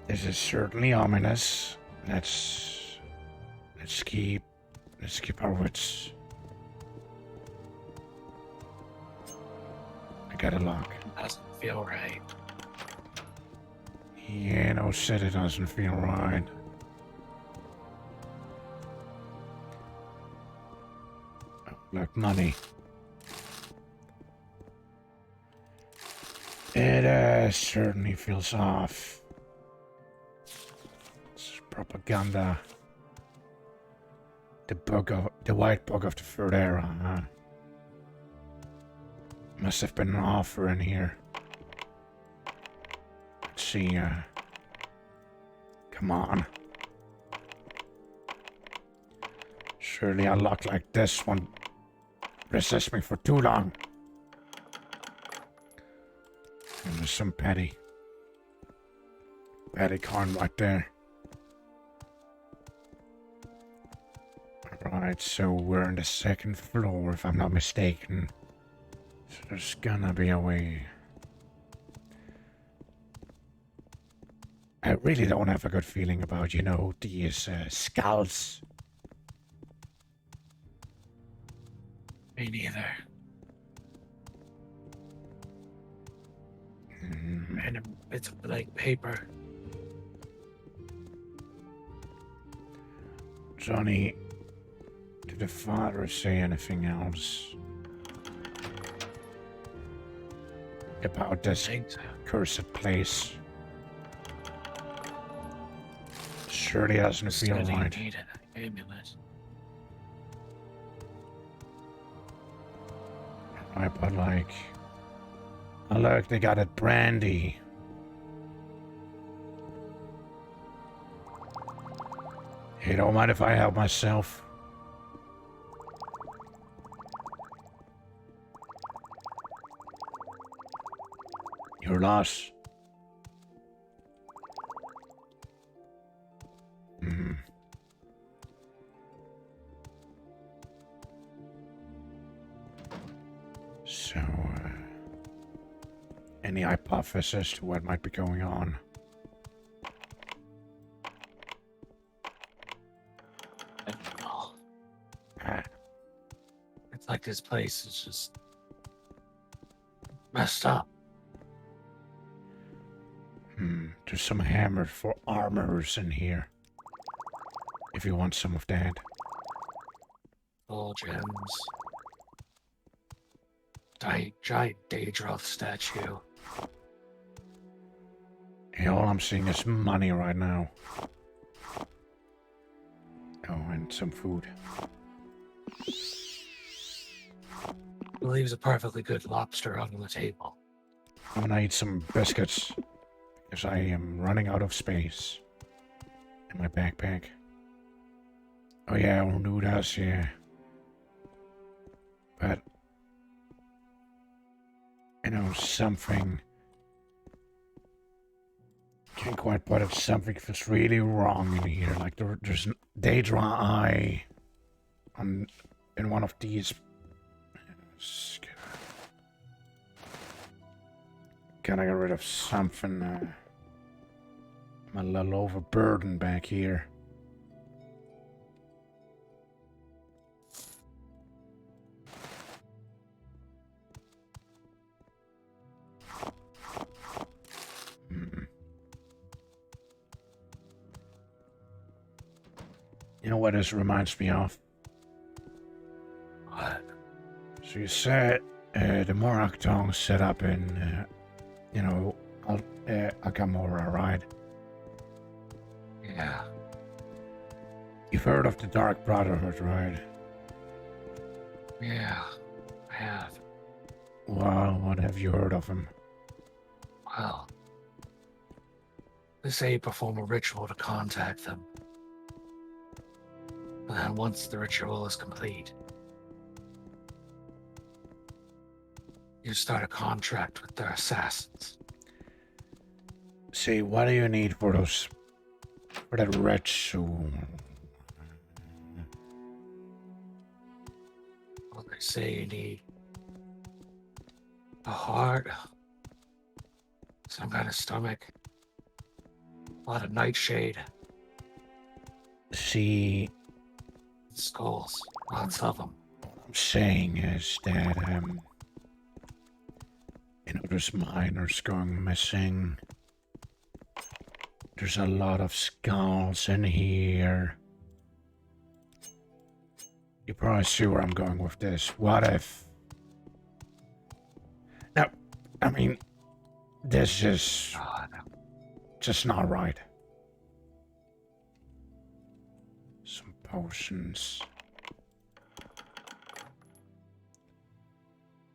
This is certainly ominous. Let's keep our wits. I got a lock. doesn't feel right. Yeah, no shit, it doesn't feel right. Oh, look, money. It certainly feels off. It's propaganda. The white bug of the third era, huh? Must have been an offer in here. Let's see, come on. Surely a lock like this won't resist me for too long. And there's some patty corn right there. Right, so we're on the second floor, if I'm not mistaken. So there's gonna be a way. I really don't have a good feeling about, these skulls. Me neither. And it's a blank paper. Johnny, did the father say anything else about this cursed place? Surely doesn't feel Said he right. needed an amulet. Right, but oh look, they got it brandy. Hey, don't mind if I help myself. Your loss. So, any hypothesis to what might be going on? I don't know. It's like this place is just messed up. There's some hammer for armors in here. If you want some of that. All gems. Giant Daedroth statue. Hey, all I'm seeing is money right now. Oh, and some food. Leaves a perfectly good lobster on the table. I'm gonna eat some biscuits. Because I am running out of space. In my backpack. Oh yeah, I'll do that, yeah. But... something... Can't quite put it, something feels really wrong in here. Like there's an Daedra eye in one of these. Gotta get rid of something. I'm a little overburdened back here. You know what this reminds me of? What? So you said the Morag tongue set up in, Akamora, right? Yeah. You've heard of the Dark Brotherhood, right? Yeah, I have. Well, what have you heard of him? Well, They say you perform a ritual to contact them. And then once the ritual is complete, you start a contract with their assassins. See, what do you need for those... for that ritual? Well, they say you need a heart, some kind of stomach, a lot of nightshade, See, skulls, lots of them. what I'm saying is that, you know, there's miners going missing. There's a lot of skulls in here. You probably see where I'm going with this. What if... Now, I mean, this is just not right. Some potions.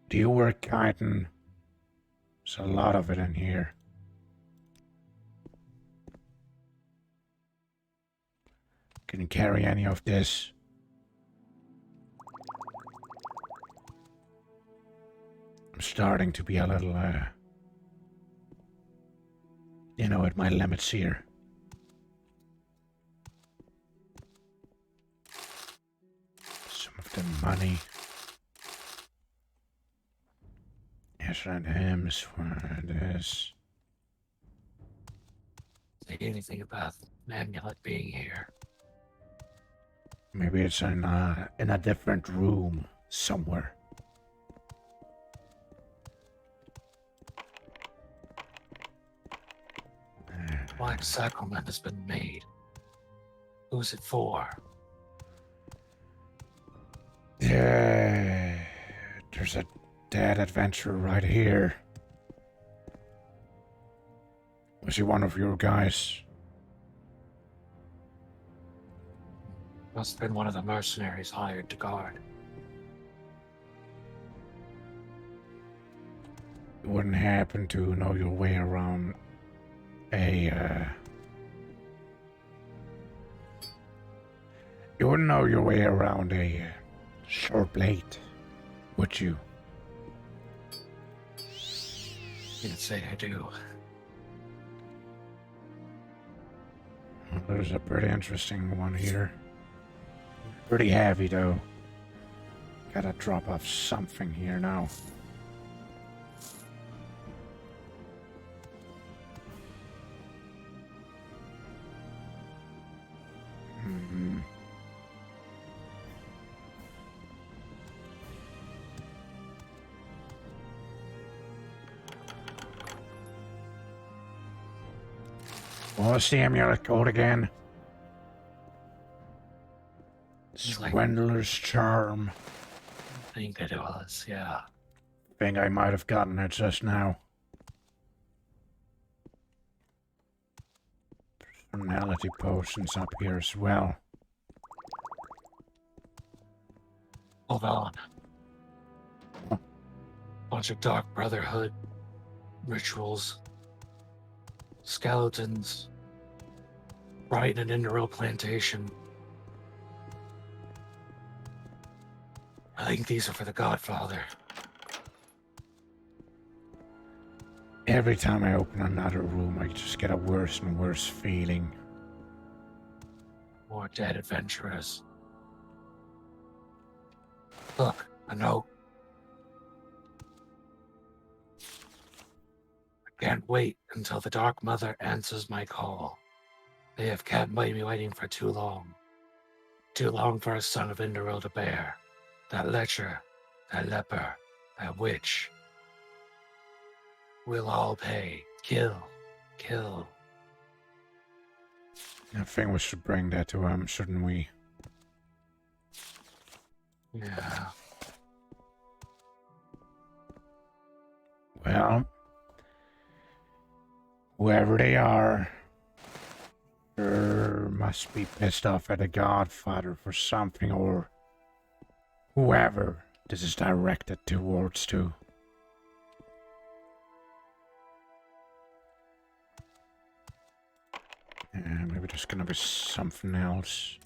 Do you work guiding? There's a lot of it in here. Can you carry any of this? I'm starting to be a little, you know, at my limits here. Some of the money. Yes, and hymns for this. Say anything about an amulet being here. Maybe it's in a different room somewhere. Black sacrament has been made. Who's it for? Yeah, there's a dead adventurer right here. Was he one of your guys? Must have been one of the mercenaries hired to guard. You wouldn't happen to know your way around you wouldn't know your way around a short blade, would you? You'd say I do. There's a pretty interesting one here. Pretty heavy though. Gotta drop off something here now. What's the amulet called again? Swindler's Charm. I think it was, yeah. Think I might have gotten it just now. Personality potions up here as well. Hold on. Bunch of Dark Brotherhood rituals, skeletons, right in an Indoril plantation. I think these are for the Godfather. Every time I open another room, I just get a worse and worse feeling. More dead adventurers. Look, a note. I can't wait until the Dark Mother answers my call. They have kept me waiting for too long. Too long for a son of Indoril to bear. That lecher, that leper, that witch. We'll all pay. Kill. Kill. I think we should bring that to him, shouldn't we? Yeah. Well, whoever they are, sure must be pissed off at the Godfather for something, or whoever this is directed towards too. Maybe there's gonna be something else.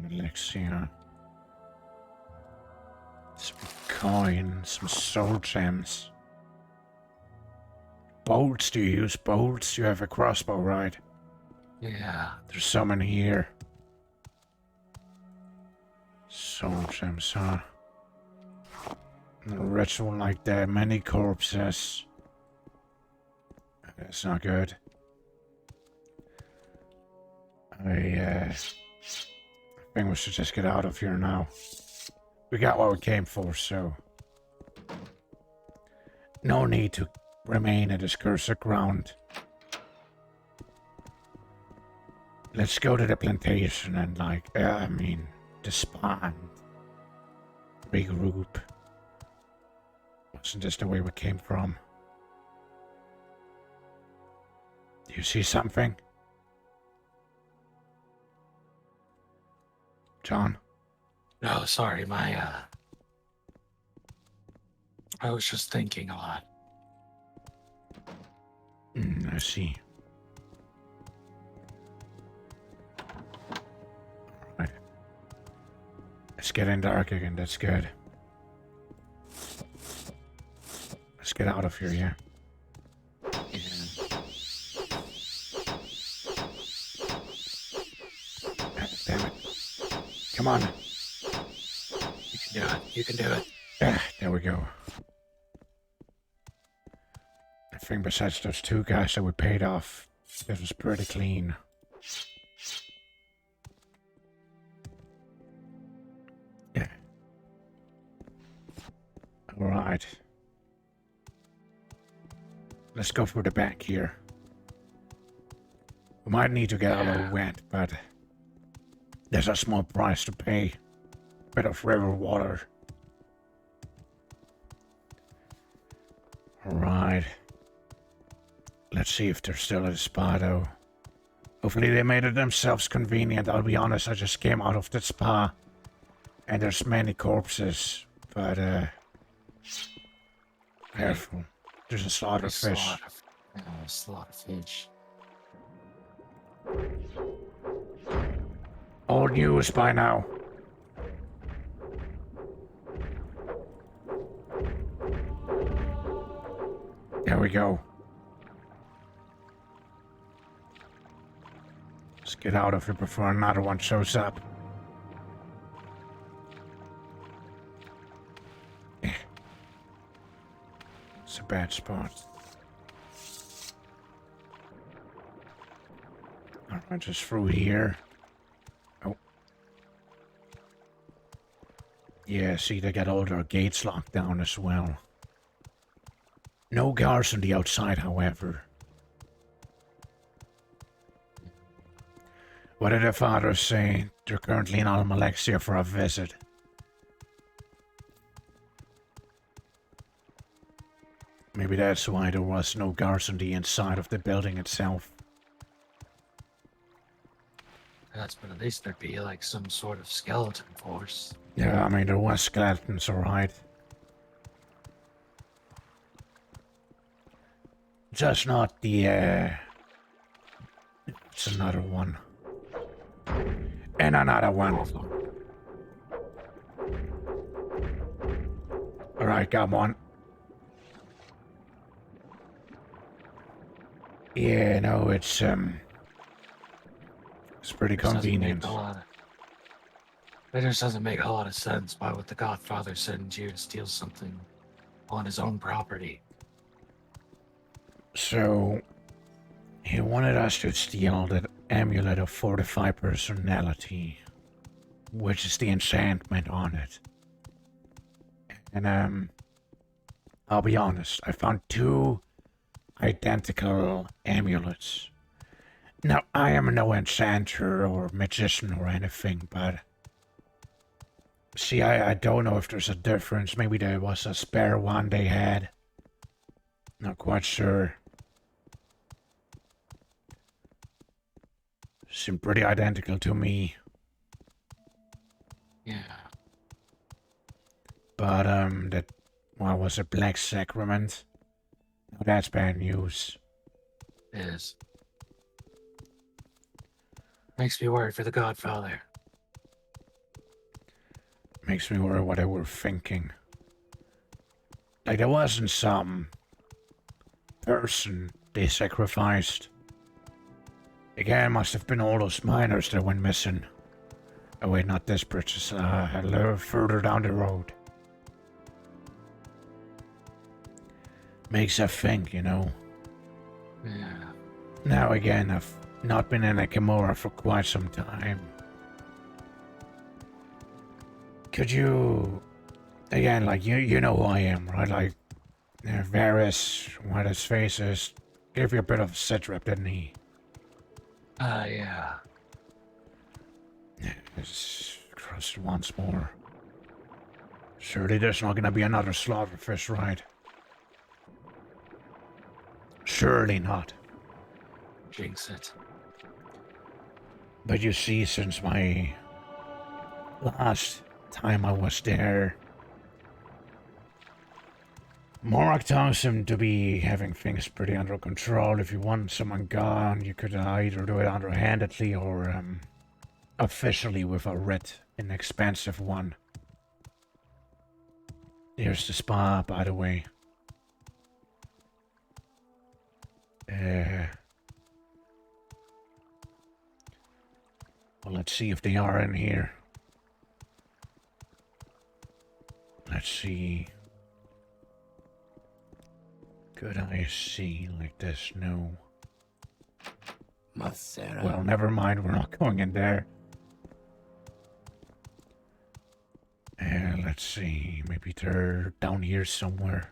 Elixir. Some coins, some soul gems. Bolts, do you use bolts? You have a crossbow, right? Yeah. There's some in here. Soul gems, huh? A ritual like that, many corpses. That's not good. I think we should just get out of here now. We got what we came for, so... No need to remain at this cursed ground. Let's go to the plantation and, disband. Regroup. Wasn't this the way we came from? Do you see something? John? No, sorry, I was just thinking a lot. I see. Alright. It's getting dark again, that's good. Let's get out of here, yeah? Damn it. Come on. You can do it. You can do it. There we go. I think besides those two guys that we paid off, it was pretty clean. Yeah. Alright. Let's go for the back here. We might need to get a little wet, but there's a small price to pay. Bit of river water. Alright. Let's see if they're still at the spa, though. Hopefully they made it themselves convenient. I'll be honest, I just came out of the spa. And there's many corpses. But, careful. There's a slaughterfish. Slaughterfish. All news by now. There we go. Let's get out of here before another one shows up. It's a bad spot. Alright, just through here. Oh. Yeah, see, they got all their gates locked down as well. No guards on the outside, however. What did their father say? They're currently in Almalexia for a visit. Maybe that's why there was no guards on the inside of the building itself. But at least there'd be like some sort of skeleton force. Yeah, I mean, there was skeletons, alright. Just not the, It's another one. And another one. Alright, come on. Yeah, no, it's pretty convenient. It just doesn't make a lot of sense. Why would the Godfather send you to steal something on his own property? So, he wanted us to steal the Amulet of Fortified Personality, which is the enchantment on it. And, I'll be honest, I found two identical amulets. Now, I am no enchanter or magician or anything, but... See, I don't know if there's a difference. Maybe there was a spare one they had. Not quite sure. Seem pretty identical to me. Yeah. But, that... What was it? Black Sacrament? that's bad news. Is. Makes me worried for the Godfather. Makes me worry what they were thinking. Like, there wasn't some person they sacrificed. Again, must have been all those miners that went missing. Oh wait, not this bridge, it's a little further down the road. Makes you think, you know. Yeah. Now again, I've not been in Akamora for quite some time. Could you... Again, like, you know who I am, right? Like, Varys, what his face is, gave you a bit of a sit rep, didn't he? Yeah. It's crushed once more. Surely there's not gonna be another slaughterfish, right? Surely not. Jinx it. But you see, since my last time I was there, Morag tells him to be having things pretty under control. If you want someone gone, you could either do it underhandedly or officially with a writ, an expensive one. Here's the spa, by the way. Well, let's see if they are in here. Let's see. Could I see like this? No. Masera. Well, never mind. We're not going in there. Let's see. Maybe they're down here somewhere.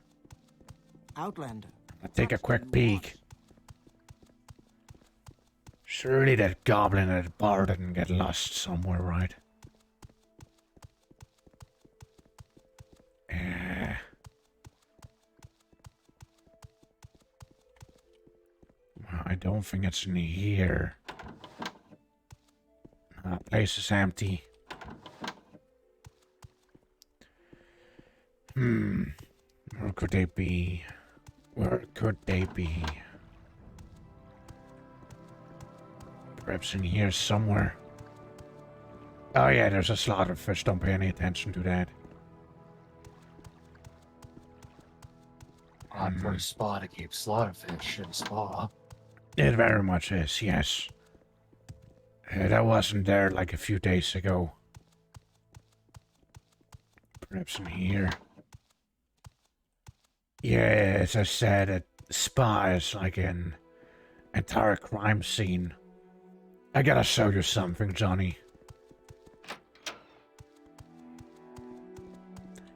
Outlander. I'll take a quick peek. Surely that goblin at the bar didn't get lost somewhere, right? Well, I don't think it's in here. That place is empty. Where could they be? Where could they be? Perhaps in here somewhere. Oh yeah, there's a slaughterfish. Don't pay any attention to that. Odd for a spa to keep slaughterfish in a spa. It very much is, yes. That wasn't there like a few days ago. Perhaps in here. Yeah, as I said, a spa is like an entire crime scene. I gotta show you something, Johnny.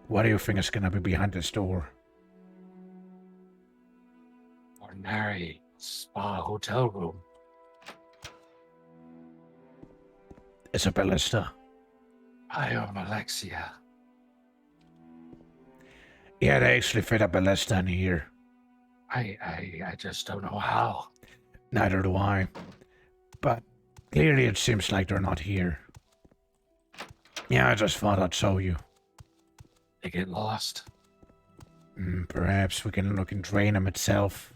What do you think is gonna be behind this door? Ordinary spa hotel room. It's a ballista. I am Alexia. Yeah, they actually fit a ballista in here. I just don't know how. Neither do I. But clearly it seems like they're not here. Yeah, I just thought I'd show you. They get lost. Perhaps we can look and drain them itself.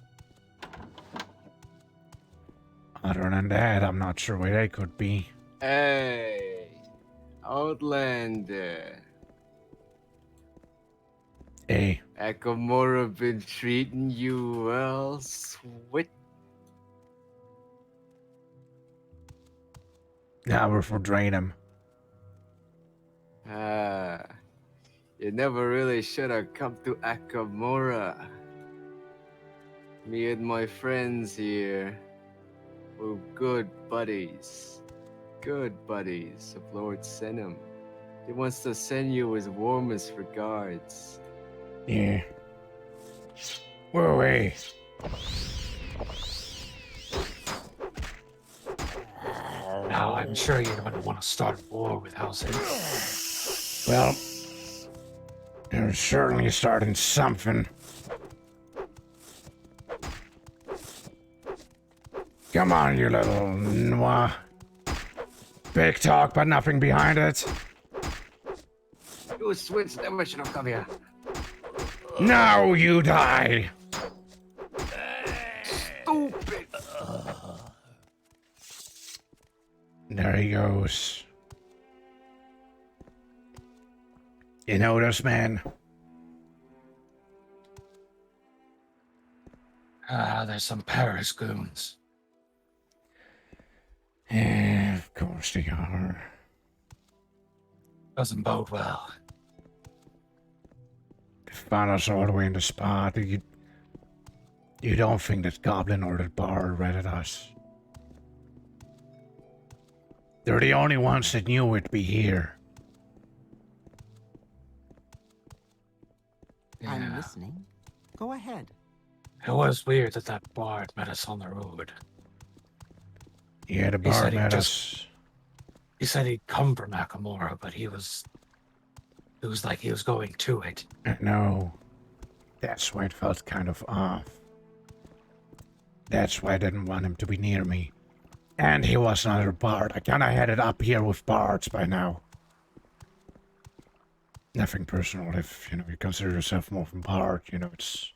Other than that, I'm not sure where they could be. Hey, Outlander. Hey. Akamora been treating you well, sweet? Now we're for drain them. You never really should have come to Akamora. Me and my friends here were good buddies. Good buddies of Lord Senum. He wants to send you his warmest regards. Yeah. Whoa, away. Now, I'm sure you don't want to start a war with House Indy. Well, you're certainly starting something. Come on, you little noir. Big talk, but nothing behind it. You Swiss never should have come here. Now you die. stupid. There he goes. You know this man? There's some Paris goons. Yeah, of course they are. Doesn't bode well. They found us all the way in the spot. You don't think that Goblin or the Bard read us? They're the only ones that knew we'd be here. I'm Yeah. listening. Go ahead. It was weird that that bard met us on the road. Yeah, the He Bard said he met just- us. He said he'd come from Akamora, but it was like he was going to it. No. That's why it felt kind of off. That's why I didn't want him to be near me. And he was another Bard. I kinda had it up here with Bards by now. Nothing personal if, you consider yourself more from Bard, it's...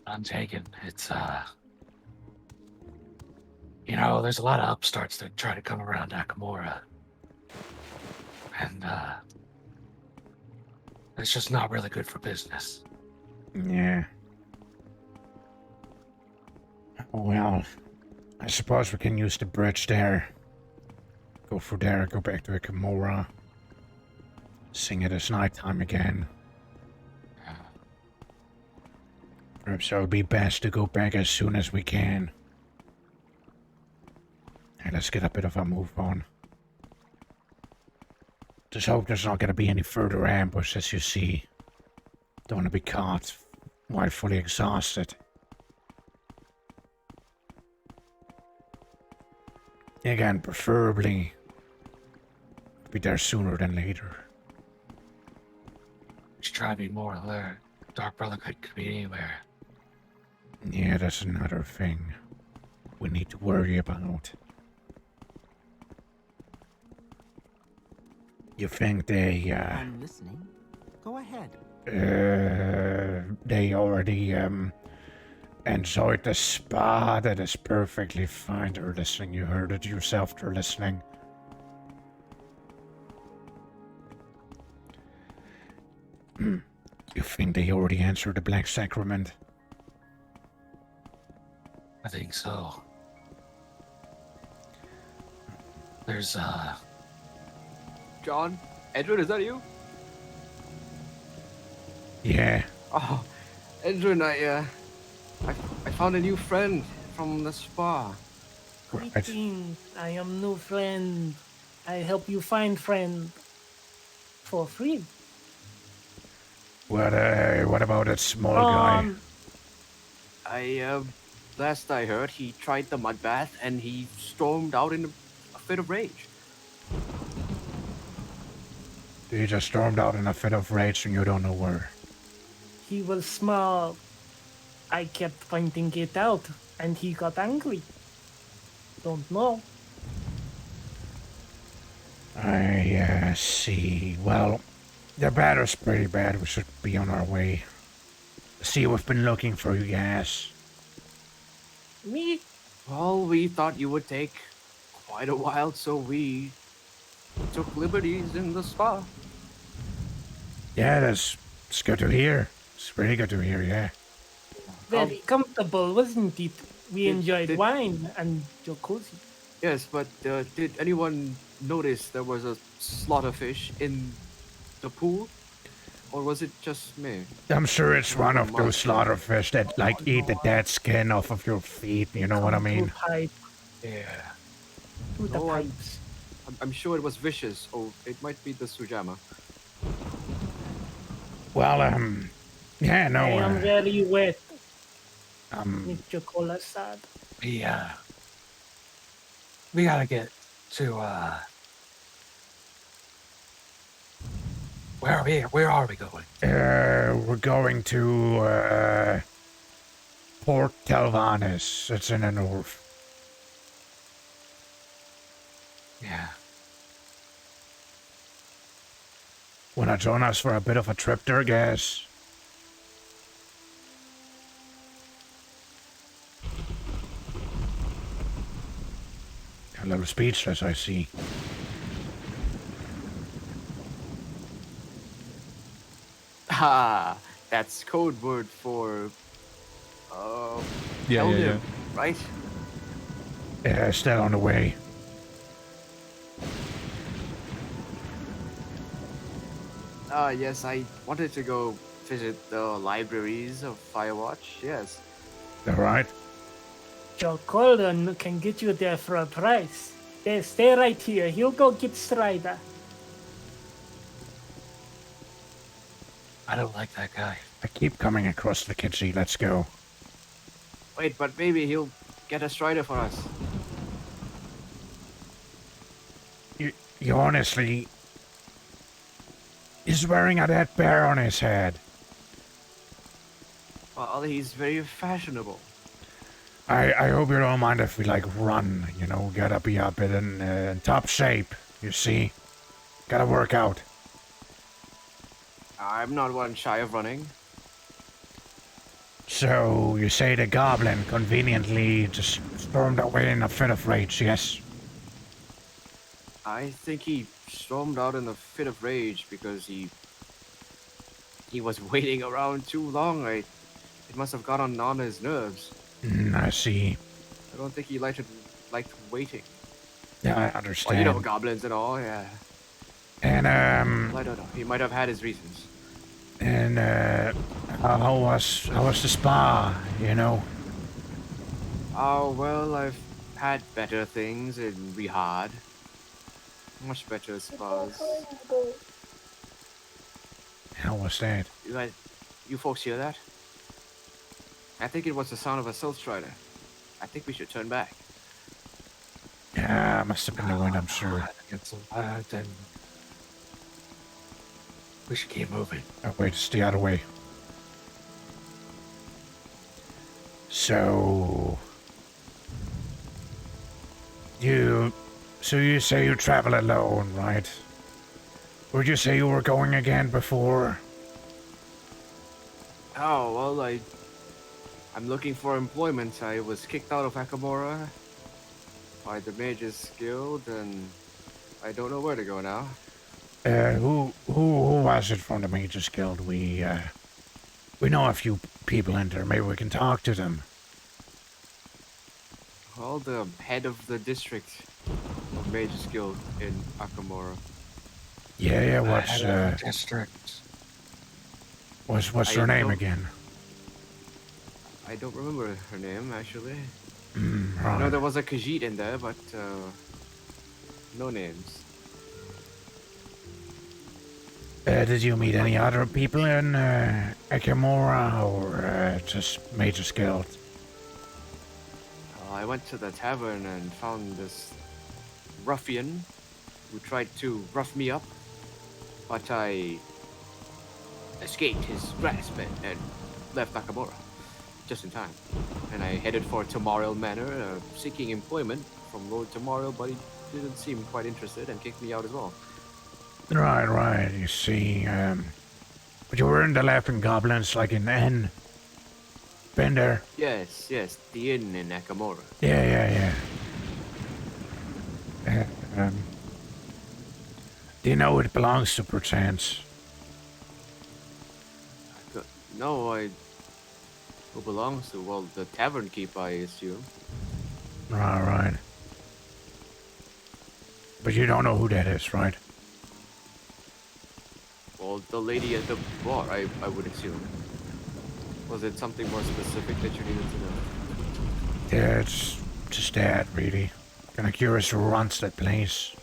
I'm taken. It's there's a lot of upstarts that try to come around Akamora. And it's just not really good for business. Yeah. Well, I suppose we can use the bridge there. Go through there, go back to Akamora. Sing it as nighttime again. Perhaps it would be best to go back as soon as we can. Hey, let's get a bit of a move on. Just hope there's not going to be any further ambush, as you see. Don't want to be caught while fully exhausted. Again, preferably be there sooner than later. Should try to be more alert. Dark Brotherhood could be anywhere. Yeah, that's another thing we need to worry about. You think they, I'm listening. Go ahead. they already, enjoyed the spa? That is perfectly fine. They're listening. You heard it yourself. They're listening. You think they already answered the Black Sacrament? I think so. There's John? Edwin, is that you? Yeah. Oh, Edwin, I found a new friend from the spa. Right. Greetings. I am new friend. I help you find friend for free. What about that small guy? Last I heard, he tried the mud bath and he stormed out in a fit of rage. He just stormed out in a fit of rage and you don't know where. He was small. I kept pointing it out, and he got angry. Don't know. I see. Well, the batter's pretty bad. We should be on our way. See, we've been looking for you guys. Me? Well, we thought you would take quite a while, so we took liberties in the spa. Yeah, it's good to hear. It's really good to hear, yeah. Very comfortable, wasn't it? We Did- enjoyed did- wine and jacuzzi. Yes, but did anyone notice there was a slaughterfish in the pool? Or was it just me? I'm sure it's one of those slaughterfish that, eat the dead skin off of your feet, you know what I mean? Pipe, yeah. to the No, pipes. I'm sure it was vicious, or it might be the Sujama. Well, yeah, no, I am very wet. um, Mr. Cola sad. We gotta get to where are we going? we're going to, Port Telvanis. It's in the north. Yeah. Wanna join us for a bit of a trip there, guys? a little speechless, I see. Ah, that's code word for Yeah, elder, yeah, yeah. right? Yeah, still on the way. Yes, I wanted to go visit the libraries of Firewatch. Yes. Alright. Joe Colden can get you there for a price. Stay right here. He'll go get Strider. I don't like that guy. I keep coming across the kitchen. Let's go. Wait, but maybe he'll get a Strider for us. You honestly... He's wearing a dead bear on his head. Well, he's very fashionable. I hope you don't mind if we, like, run, you know? Gotta be a bit in top shape, you see? Gotta work out. I'm not one shy of running. So, you say the goblin conveniently just stormed away in a fit of rage, yes? I think he stormed out in a fit of rage because he was waiting around too long. It must have got on his nerves. I see. I don't think he liked waiting. Yeah, I Well, understand. you know, goblins and all, yeah. And, Well, I don't know. He might have had his reasons. and, how was the spa, you know? Oh, well, I've had better things in Rihad. Much better spas. How was that? You folks hear that? I think it was the sound of a Soul Strider. I think we should turn back. Yeah, must have been the wind, I'm sure. Get some bad, and we should keep moving. Oh, wait, stay out of the way. So... You say you travel alone, right? Would you say you were going again before? Oh, well, I'm looking for employment. I was kicked out of Akamora by the Mages Guild, and I don't know where to go now. Who was it from the Mages Guild? We know a few people in there. Maybe we can talk to them. Well, the head of the district of Mages Guild in Akamora. Yeah, what's District. what's her name again? I don't remember her name, actually. I Right. know there was a Khajiit in there, but no names. Did you meet any other people in Akamora or just Mages Guild? I went to the tavern and found this ruffian who tried to rough me up, but I escaped his grasp and left Akamora just in time. And I headed for Tamariel Manor, seeking employment from Lord Tamariel, but he didn't seem quite interested and kicked me out as well. Right, you see, but you were in the Laughing Goblins, like in N. Been there? Yes, the inn in Akamora. Yeah. Do you know who it belongs to, perchance? No, who belongs to? Well, the tavern keep, I assume. Right. But you don't know who that is, right? Well, the lady at the bar, I would assume. Was it something more specific that you needed to know? Yeah, it's just that, really. Kinda curious who runs that place.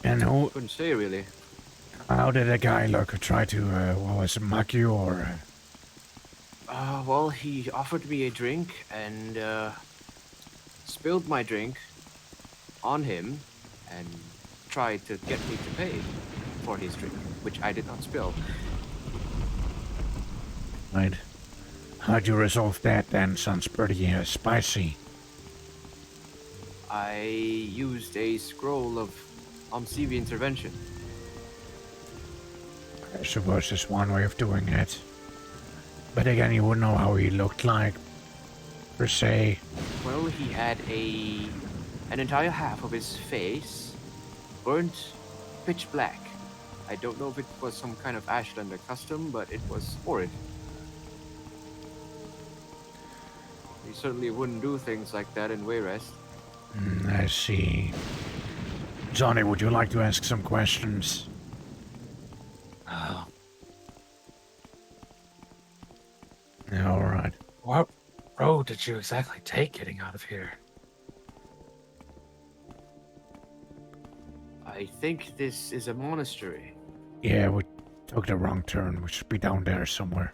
And who... Couldn't say, really. How did the guy look who tried to, what was it, mock you, or... Well, he offered me a drink and, spilled my drink on him and tried to get me to pay for his drink, which I did not spill. Right. How'd you resolve that then? Sounds pretty, spicy. I used a scroll of Omsivi intervention. I suppose there's one way of doing it. But again, you wouldn't know how he looked like. per se? Well, he had an entire half of his face burnt pitch black. I don't know if it was some kind of Ashlander custom, but it was horrid. We certainly wouldn't do things like that in Wayrest. I see. Johnny, would you like to ask some questions? Oh, All right. what road did you exactly take getting out of here? I think this is a monastery. Yeah, we took the wrong turn. We should be down there somewhere.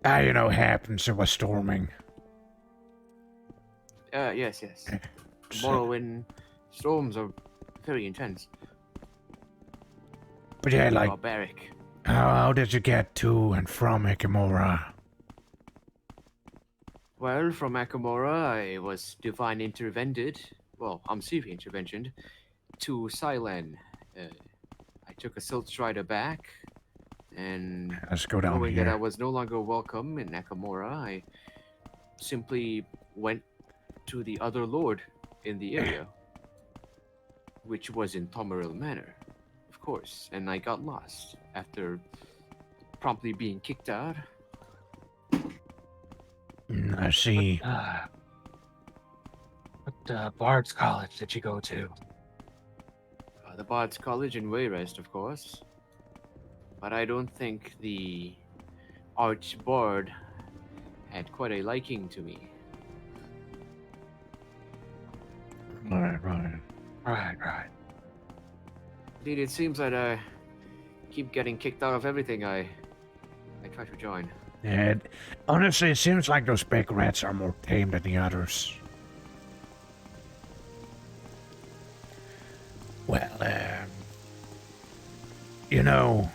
You know, happens. It was storming. Yes. So- Morrowind storms are very intense. But yeah, like, Barbaric. how did you get to and from Akamora? Well, from Akamora, I was divine intervented. Well, I'm CV interventioned to Silen. I took a Silt Strider back, and Let's go down knowing that I here. was no longer welcome in Akamora, I simply went to the other lord in the area, which was in Tomaril Manor, of course, and I got lost after promptly being kicked out. I see. What Bard's College did you go to? The Bard's College in Wayrest, of course. But I don't think the Archbard had quite a liking to me. Right. Right. Indeed, it seems that I keep getting kicked out of everything I try to join. And honestly, it seems like those big rats are more tame than the others. Well, you know,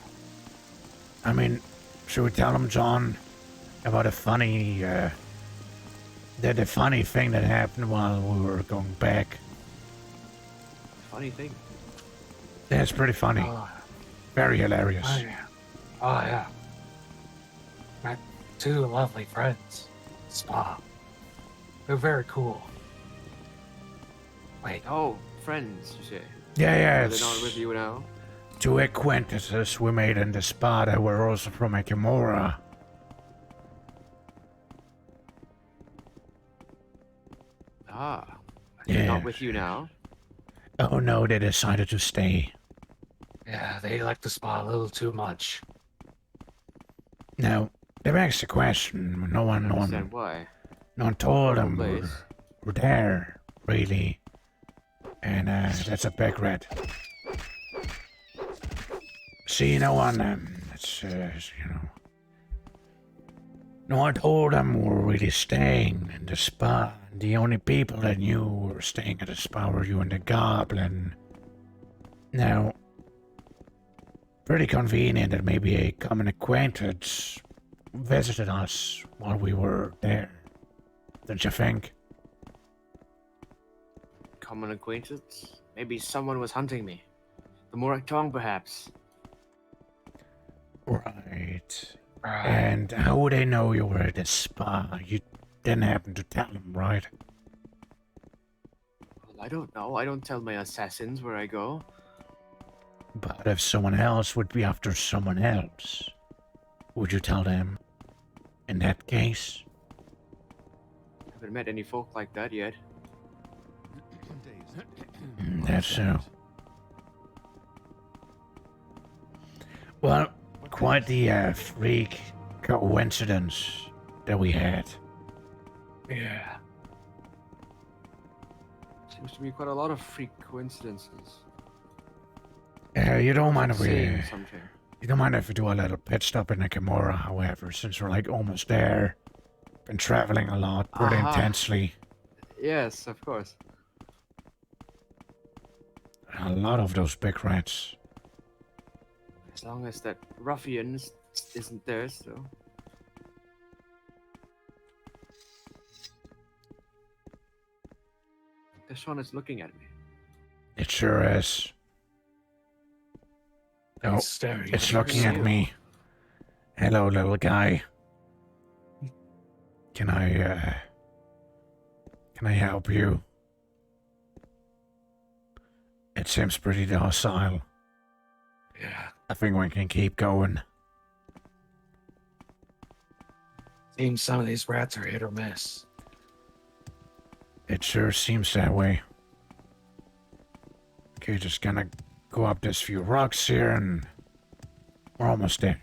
I mean, should we tell them, John, about a funny, the funny thing that happened while we were going back? Funny thing. That's pretty funny. Oh, Very hilarious. yeah. Met two lovely friends. Spa. They're very cool. Wait, Oh, friends, you say? Yeah, Are it's they not with you now? two acquaintances we made in the spa that were also from Akamora. Ah, they're not Yes. with you now? Oh no, they decided to stay. yeah, they like the spa a little too much. Now, that begs the question. No one Why? told them Place. we're there, really. And that's a big red. See, no one, no one told them we were really staying in the spa. The only people that knew we were staying at the spa were you and the goblin. Now, pretty convenient that maybe a common acquaintance visited us while we were there. Don't you think? Common acquaintance? Maybe someone was hunting me. The Morak Tong, perhaps. Right. Right. And how would they know you were at the spa? You didn't happen to tell them, right? Well, I don't know. I don't tell my assassins where I go. But if someone else would be after someone else, would you tell them? In that case? Haven't met any folk like that yet. That's so. Well, quite the freak coincidence that we had. Yeah. Seems to be quite a lot of freak coincidences. You don't mind if we... Saying something. You don't mind if we do a little pit stop in Akamora, however, since we're like almost there. Been traveling a lot, pretty Aha. intensely. Yes, of course. A lot of those big rats. As long as that ruffian isn't there, so. This one is looking at me. It sure is. Oh, It's staring it's at looking at you. me. Hello, little guy. Can I help you? It seems pretty docile. Yeah. I think we can keep going. Seems some of these rats are hit or miss. It sure seems that way. Okay, just gonna go up this few rocks here and we're almost there.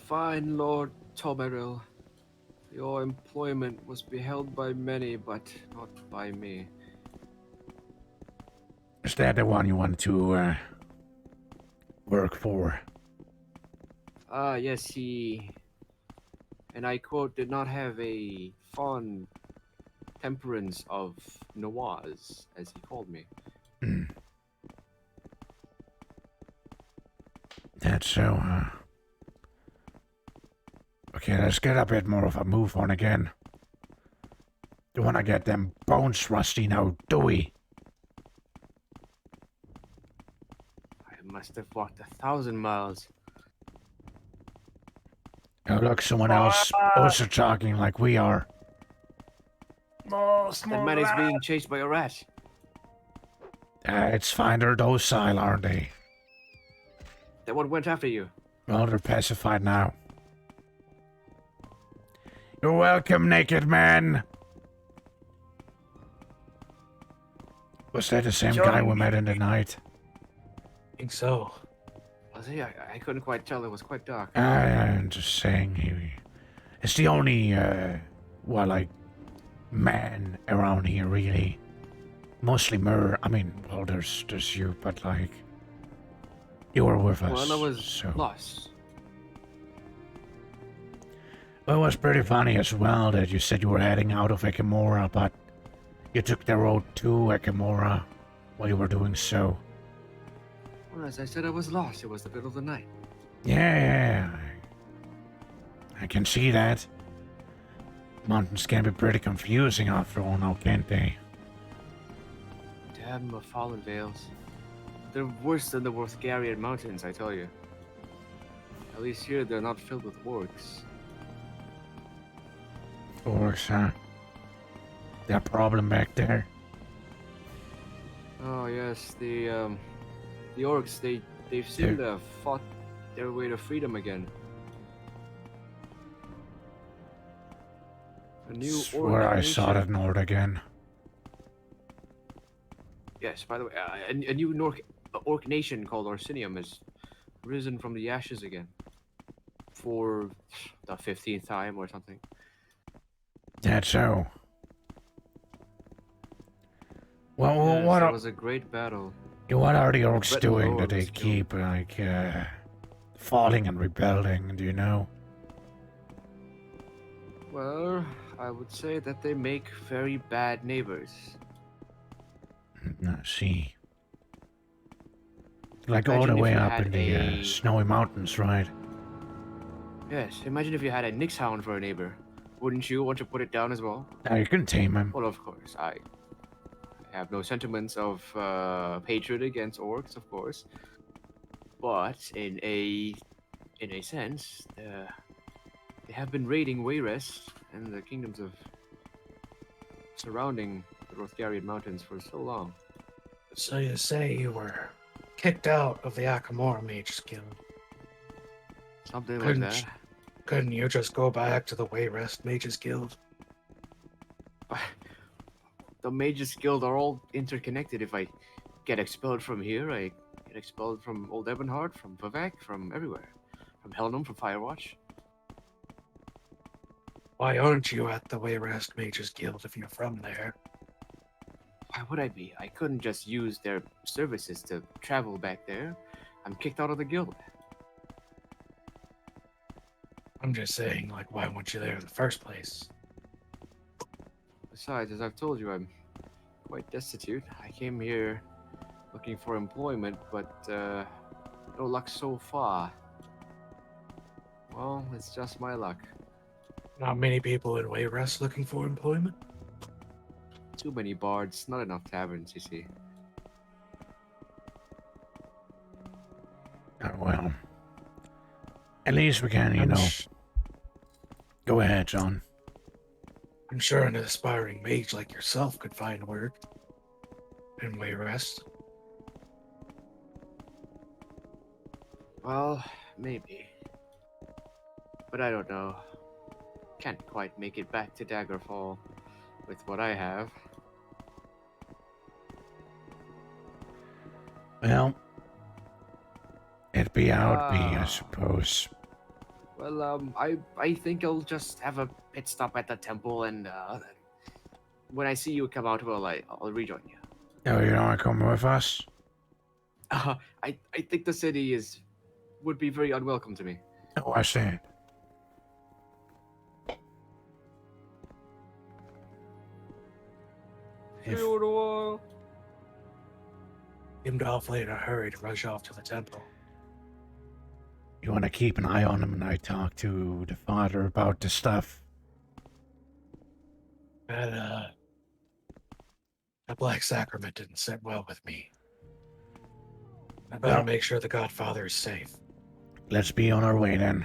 Fine Lord Tomeril. Your employment was beheld by many, but not by me. Is that the one you want to work for? Yes, he, and I quote, did not have a fond temperance of Nawaz, as he called me. That's so, Okay, let's get a bit more of a move on again. Don't wanna get them bones rusty now, do we? I must have walked 1,000 miles. Oh, look, someone else also talking like we are. No, That small man is rat. being chased by a rat. It's fine, they're docile, aren't they? That one went after you. Well, they're pacified now. You're welcome, naked man. Was that the same guy we met in the night? I think so. Was he? I couldn't quite tell. It was quite dark. I'm just saying, it's the only, like, man around here, really. Mostly I mean, well, there's you, but, like, you were with us, Well, I was so... lost. Well, it was pretty funny as well that you said you were heading out of Akamora, but you took the road to Akamora while you were doing so. Well, as I said, I was lost. It was the middle of the night. Yeah. I can see that. Mountains can be pretty confusing after all now, can't they? Damn, Fallen Vales. They're worse than the Worthgarian Mountains, I tell you. At least here, they're not filled with orcs. Orcs, huh? That problem back there? Oh yes, the orcs. They've seemed to have fought their way to freedom again. A new Swear I saw that Nord again. Yes, by the way, a new orc nation called Orsinium has risen from the ashes again. For the 15th time or something. That's so. Well, Yes, what it was a great battle. What are the orcs But doing that Lord they was keep, like, falling and rebelling, do you know? Well, I would say that they make very bad neighbors. I see. Like Imagine all the if way you up had in the snowy mountains, right? Yes, imagine if you had a Nixhound for a neighbor. Wouldn't you want to put it down as well? Now you can tame him. Well, of course, I have no sentiments of hatred against orcs, of course. But in a sense, they have been raiding Wayrest and the kingdoms of surrounding the Rothgarian Mountains for so long. So you say you were kicked out of the Akamora Mage's Guild? Something like that. Couldn't you just go back to the Wayrest Mage's Guild? The Mages Guild are all interconnected. If I get expelled from here, I get expelled from Old Ebonheart, from Vivek, from everywhere. From Helnum, from Firewatch. Why aren't you at the Wayrest Mage's Guild if you're from there? Why would I be? I couldn't just use their services to travel back there. I'm kicked out of the guild. I'm just saying, like, why weren't you there in the first place? Besides, as I've told you, I'm quite destitute. I came here looking for employment, but no luck so far. Well, it's just my luck. Not many people in Wayrest looking for employment? Too many bards, not enough taverns, you see. Oh, well, At least we can, you I'm know. sh- Go ahead, John. I'm sure an aspiring mage like yourself could find work and way rest. Well, maybe. But I don't know. Can't quite make it back to Daggerfall with what I have. Well, it'd be how it be, I suppose. Well, I think I'll just have a pit stop at the temple, and when I see you come out, I'll rejoin you. Oh, you don't want to come with us? I think the city would be very unwelcome to me. Oh, I see. See you in a while. Seemed awfully in a hurry to rush off to the temple. You want to keep an eye on him and I talk to the father about the stuff. That Black Sacrament didn't sit well with me. I better Well, make sure the Godfather is safe. let's be on our way then.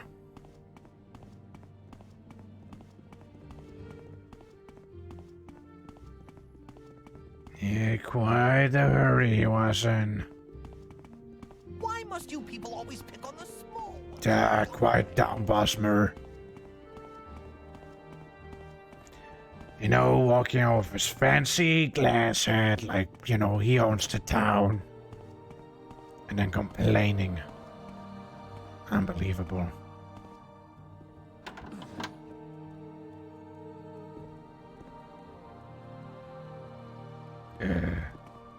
Yeah, quite a hurry he was in. Why must you people always pick on the small ones? Quiet down, Bosmer. You know, walking out with his fancy glass hat like, you know, he owns the town. And then complaining. Unbelievable.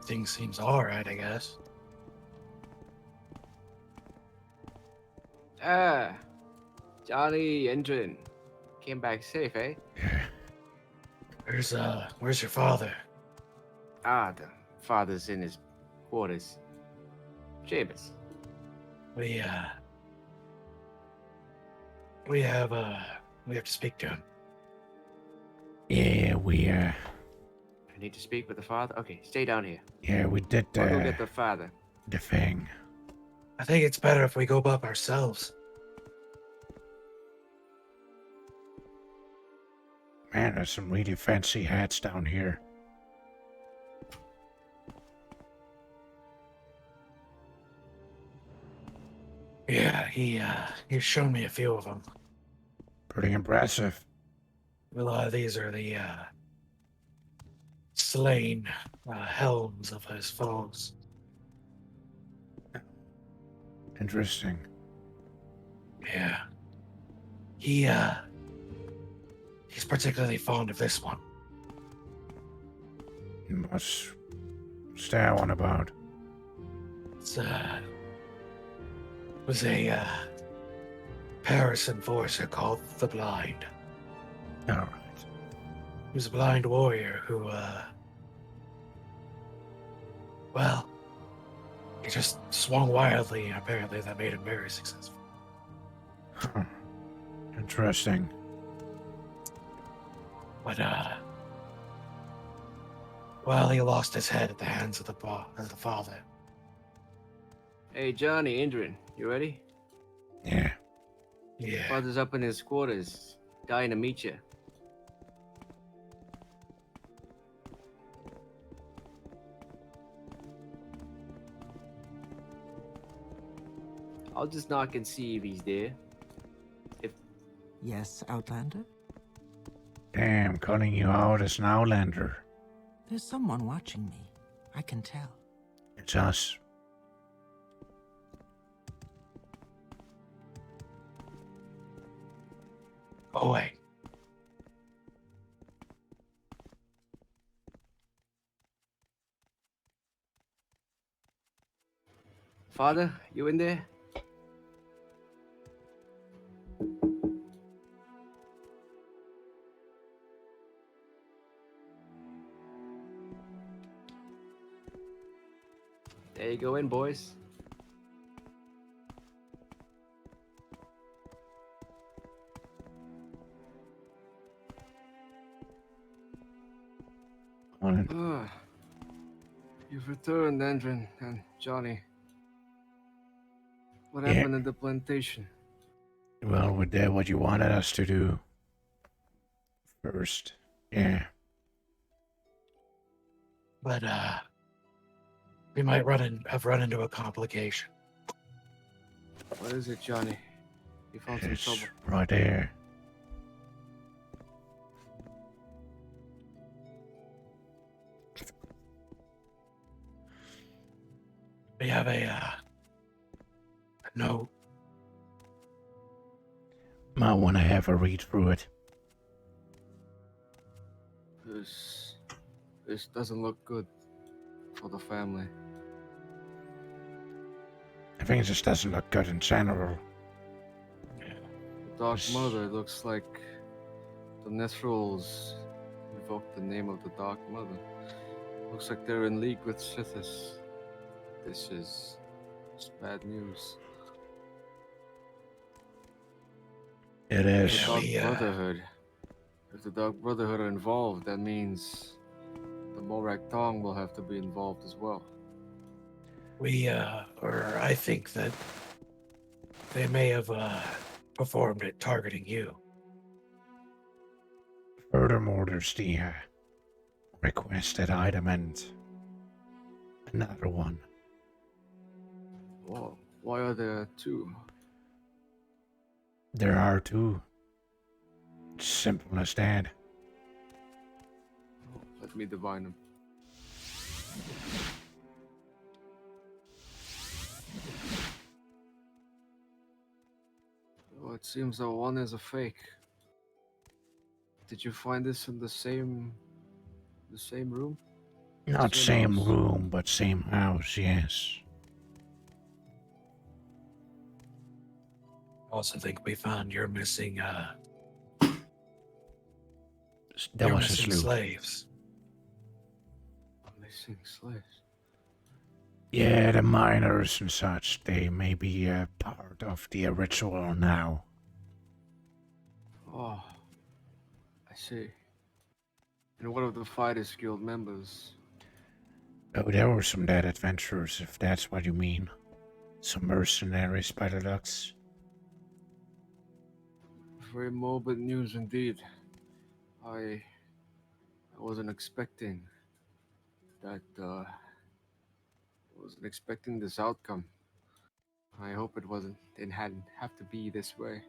Things seems alright, I guess. Johnny, Endrin. Came back safe, eh? Where's your father? The father's in his quarters. James. We have to speak to him. Yeah, I need to speak with the father? Okay, stay down here. yeah, we did I'll go get the father. the thing. I think it's better if we go up ourselves. Man, there's some really fancy hats down here. Yeah, he's shown me a few of them. Pretty impressive. A lot of these are the slain helms of his foes. Interesting. Yeah. He's particularly fond of this one. What's that one about? It's was a Paris enforcer called the Blind. All right. He was a blind warrior who well, he just swung wildly, and apparently that made him very successful. Huh. Interesting. But well, he lost his head at the hands of the father. Hey, Johnny, Endrin, you ready? Yeah. Yeah. Father's up in his quarters, dying to meet you. I'll just knock and see if he's there. Yes, Outlander? Damn, calling you out as an outlander. There's someone watching me. I can tell. It's us. Oh, wait. Father, you in there? There you go in, boys. You've returned, Endrin and Johnny. What Yeah. happened at the plantation? Well, with that, what you wanted us to do first. Yeah. But we might have run into a complication. What is it, Johnny? You found some It's trouble? right there. We have a note. Might want to have a read through it. This doesn't look good for the family. I think it just doesn't look good in general. The Dark Mother looks like the Nethrals invoked the name of the Dark Mother. Looks like they're in league with Sithis. This is bad news. It The is. Dark Brotherhood. If the Dark Brotherhood are involved, that means the Morak Tong will have to be involved as well. Or I think that they may have performed it targeting you. Furthermore, there's the requested item and another one. Well, why are there two? There are two. Simple as that. Let me divine them. Oh, it seems that one is a fake. Did you find this in the same room? Not same room, but same house, yes. I also think we found your missing That was a missing sloop. slaves. Missing slaves. Yeah, the miners and such, they may be a part of the ritual now. Oh, I see. And what of the Fighters Guild members? Oh, there were some dead adventurers, if that's what you mean. Some mercenaries by the looks. Very morbid news indeed. I wasn't expecting that, wasn't expecting this outcome. I hope it hadn't have to be this way.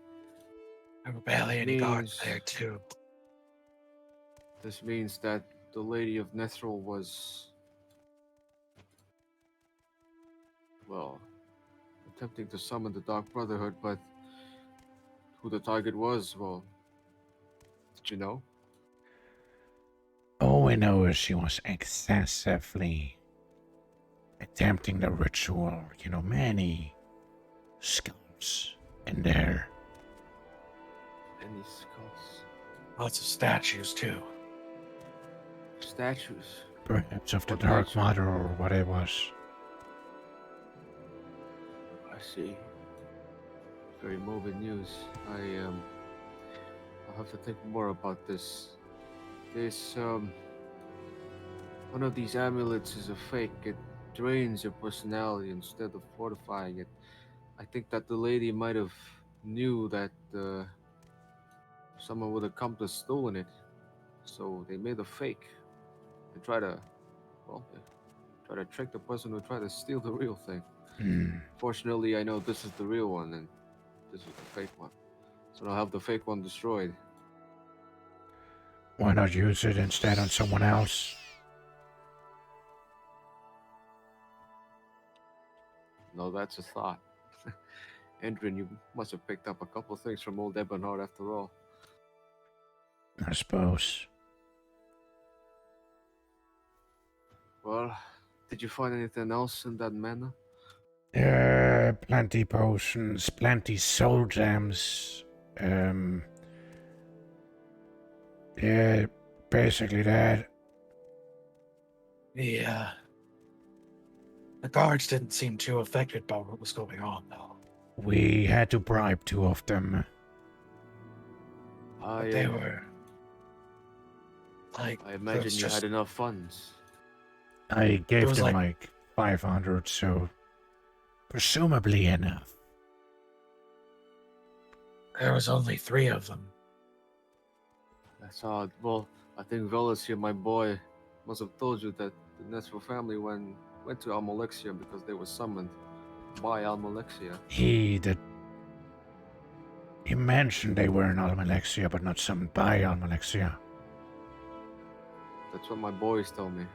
There were barely any guards there too. This means that the Lady of Nethril was, well, attempting to summon the Dark Brotherhood, but who the target was, well, did you know? All we know is she was excessively attempting the ritual. You know, many skulls in there. Any skulls? Lots of statues too. Statues? Perhaps of the What Dark nature? Mother or what it was. I see. Very morbid news. I'll have to think more about this. One of these amulets is a fake. It drains your personality instead of fortifying it. I think that the lady might have knew that someone would have come to stolen it, so they made a fake. They try to trick the person who tried to steal the real thing. Fortunately, I know this is the real one and this is the fake one, so I'll have the fake one destroyed. Why not use it instead on someone else? No, that's a thought. Endrin, you must have picked up a couple of things from old Ebonheart after all. I suppose. Well, did you find anything else in that manor? Plenty potions, plenty soul gems. Yeah, basically that. The guards didn't seem too affected by what was going on, though. We had to bribe two of them. But they were like. I imagine you had enough funds. I gave was them like- like 500, so presumably enough. There was only 3 of them. That's odd. Well, I think Velas here, my boy, must have told you that the Nestor family went to Almalexia because they were summoned by Almalexia. He mentioned they were in Almalexia, but not summoned by Almalexia. That's what my boys told me.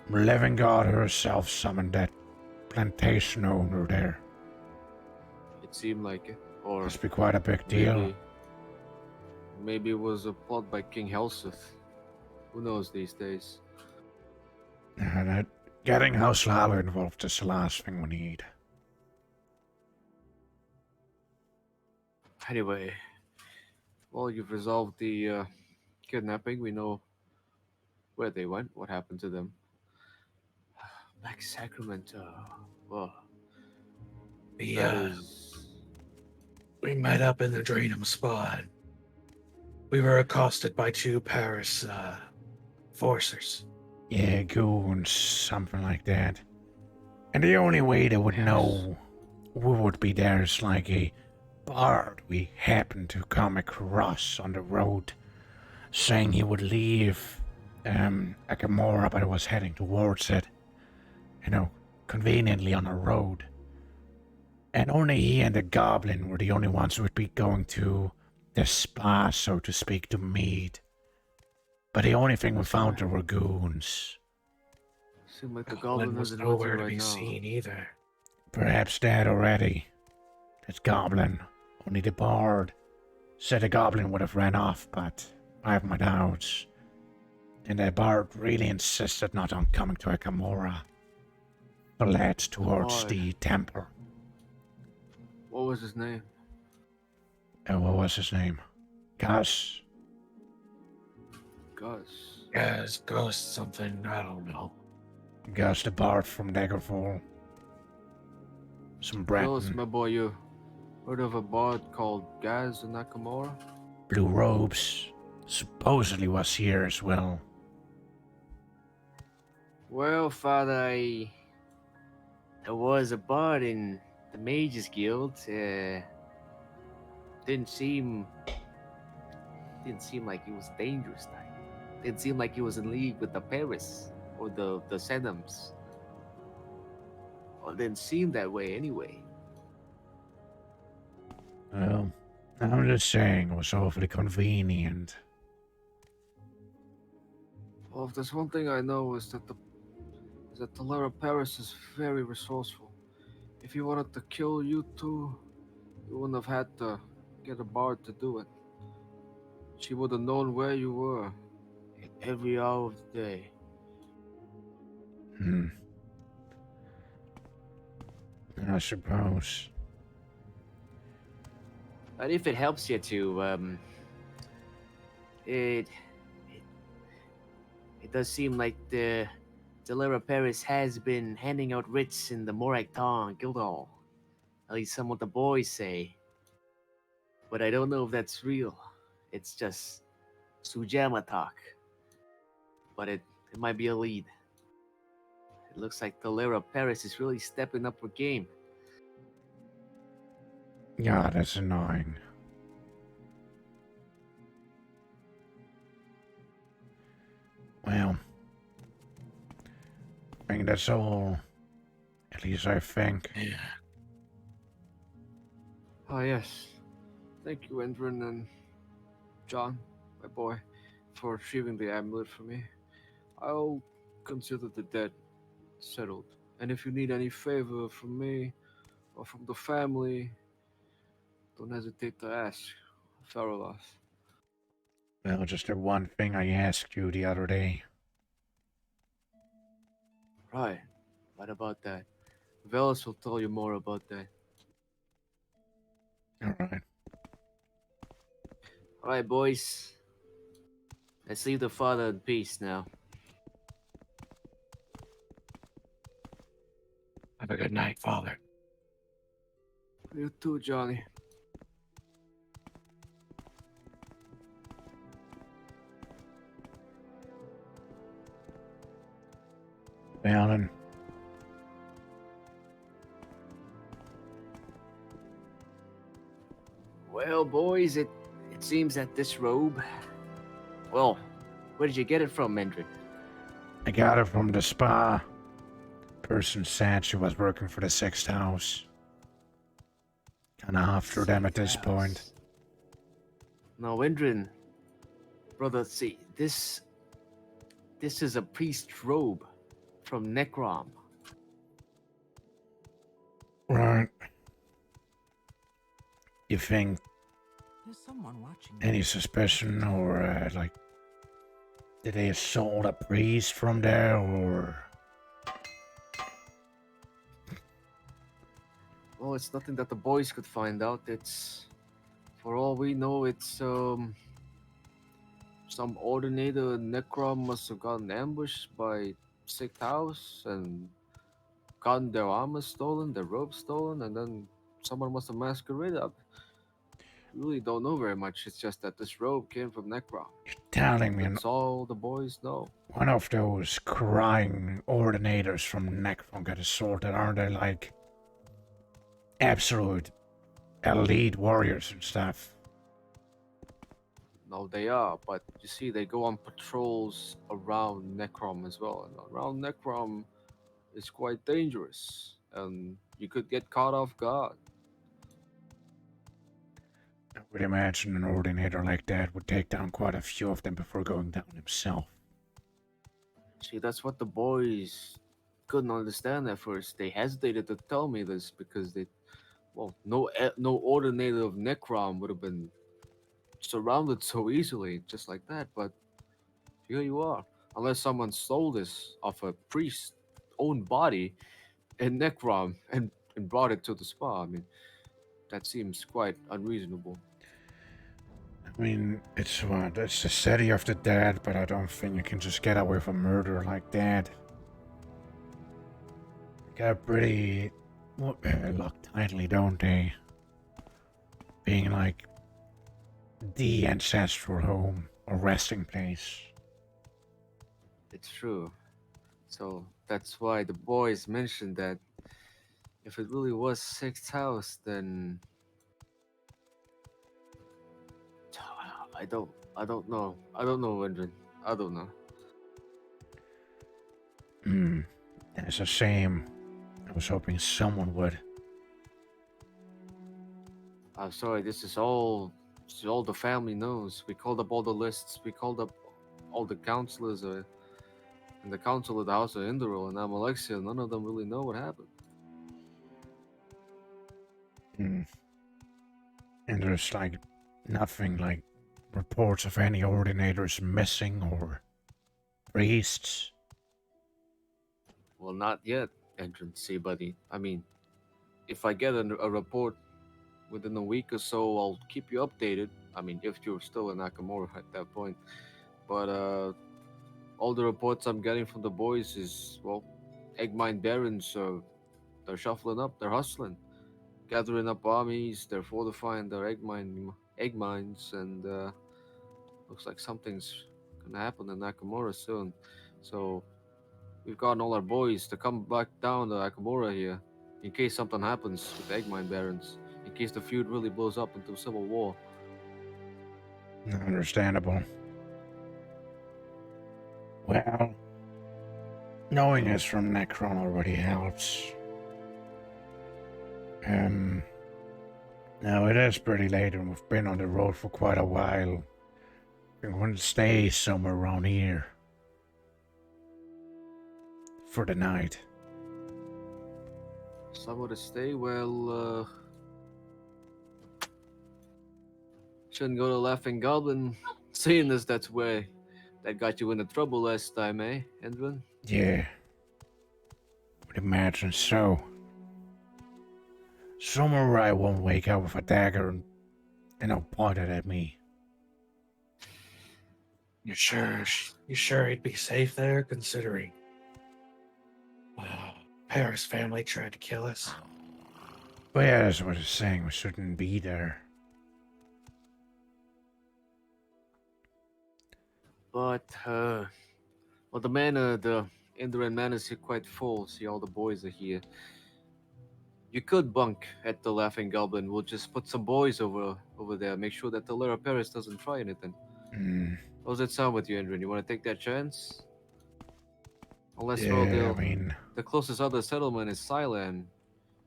Living God herself summoned that plantation owner there. It seemed like it. Or Must be quite a big deal. Maybe it was a plot by King Helseth. Who knows these days? Getting House Lalo involved is the last thing we need. Anyway, well, you've resolved the kidnapping. We know where they went, what happened to them. Black Sacramento. Well, We, that is... we met up in the Draenum spot. We were accosted by 2 Paris forcers. Yeah, goons, something like that. And the only way they would know who would be there is like a bard we happened to come across on the road, saying he would leave Akamora, but was heading towards it. You know, conveniently on a road. And only he and the goblin were the only ones who would be going to the spa, so to speak, to meet. But the only thing we found there were goons. Seemed like the Goblin goblin was isn't nowhere with to you be right now. seen either. Perhaps dead already. That goblin, only the bard, said the goblin would have ran off, but I have my doubts. And the bard really insisted not on coming to Akamora. Fled towards Why? the temple. What was his name? What was his name? Gus. Gus. Yes, ghost something, I don't know. Gus the bard from Daggerfall. Some Phyllis, Breton. my boy, you heard of a bard called Gaz in Akamora? Blue robes. Supposedly was here as well. Well, Father, there was a bard in the Mages Guild. Didn't seem like he was a dangerous type. Didn't seem like he was in league with the Paris or the Senums. Well, it didn't seem that way anyway. Well, I'm just saying it was awfully convenient. Well, if there's one thing I know is that the Lara Paris is very resourceful. If he wanted to kill you two, you wouldn't have had to get a bard to do it. She would have known where you were. Every hour of the day. I suppose. But if it helps you to, it does seem like the Lara Paris has been handing out writs in the Morak Guildhall. At least some of the boys say. But I don't know if that's real. It's just Sujama talk. But it might be a lead. It looks like the Lara Paris is really stepping up her game. Yeah, that's annoying. Well, I think that's all. At least I think. Yeah. Ah, yes. Thank you, Endrin and John, my boy, for retrieving the amulet for me. I'll consider the debt settled. And if you need any favor from me or from the family, don't hesitate to ask. Farolas. Well, just the one thing I asked you the other day. Right. What about that? Velas will tell you more about that. Alright. Alright, boys. Let's leave the father in peace now. Have a good night, Father. You too, Johnny. Alan. Well, boys, it seems that this robe. Well, where did you get it from, Mendrin? I got it from the spa. Person said she was working for the sixth house. Kinda after them at this point. Now, Mendrin, brother, see, this is a priest's robe from Necrom. Right. You think There's someone watching. any suspicion or like did they assault a priest from there or Well, it's nothing that the boys could find out. It's, for all we know, it's some ordinator Necrom must have gotten ambushed by Sixth House and gotten their armor stolen, their robe stolen, and then someone must have masqueraded up. We really don't know very much. It's just that this robe came from Necrom. telling me That's all the boys know. one of those crying ordinators from Necron got assaulted? Aren't they like absolute elite warriors and stuff? No, they are, but you see, they go on patrols around Necrom as well, and around Necrom is quite dangerous, and you could get caught off guard. I would imagine an ordinator like that would take down quite a few of them before going down himself. See, that's what the boys couldn't understand at first. They hesitated to tell me this because no ordinator of Necrom would have been surrounded so easily, just like that. But here you are. Unless someone stole this off a priest's own body in Necrom and brought it to the spa. I mean, that seems quite unreasonable. I mean, it's the city of the dead, but I don't think you can just get away from murder like that. They got pretty locked tightly, don't they? Being like the ancestral home or resting place. It's true. So that's why the boys mentioned that if it really was Sixth House, then I don't know. I don't know, Wendrin. I don't know. That's a shame. I was hoping someone would. I'm sorry. This is all the family knows. We called up all the lists. We called up all the counselors in the council of the House of Indoril, and I'm Alexia. None of them really know what happened. And there's like nothing like reports of any ordinators missing or priests. Well, not yet, Entrance. See, buddy. I mean, if I get a report within a week or so, I'll keep you updated. I mean, if you're still in Akamora at that point. But all the reports I'm getting from the boys is, well, Eggmine Barons, they're shuffling up, they're hustling, gathering up armies, they're fortifying their egg mines, and looks like something's gonna happen in Akamora soon. So we've gotten all our boys to come back down to Akamora here, in case something happens with the Eggmine Barons, in case the feud really blows up into a civil war. Understandable. Well, knowing it's from Necron already helps. Now it is pretty late and we've been on the road for quite a while. We're going to stay somewhere around here for the night. Somewhere to stay? Well, shouldn't go to Laughing Goblin, seeing as that's where that got you into trouble last time, eh, Endrin? Yeah, would imagine so. Somewhere where I won't wake up with a dagger and pointed at me. You sure he'd be safe there, considering Paris family tried to kill us? But yeah, that's what it's saying. We shouldn't be there. But, well, the manor, the Indran manor is quite full. See, all the boys are here. You could bunk at the Laughing Goblin. We'll just put some boys over there. Make sure that the Lyra Paris doesn't try anything. Hmm. How does it sound with you, Andrew? You want to take that chance? Unless, Yeah, well, I mean, the closest other settlement is Silan.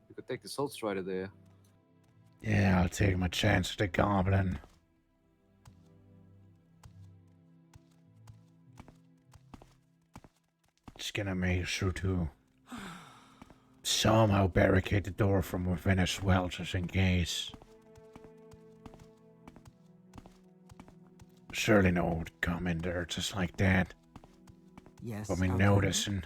You could take the Soul Strider there. yeah, I'll take my chance with the goblin. Just gonna make sure to somehow barricade the door from within as well, just in case. Surely no one would come in there just like that. Yes. But me okay. noticing.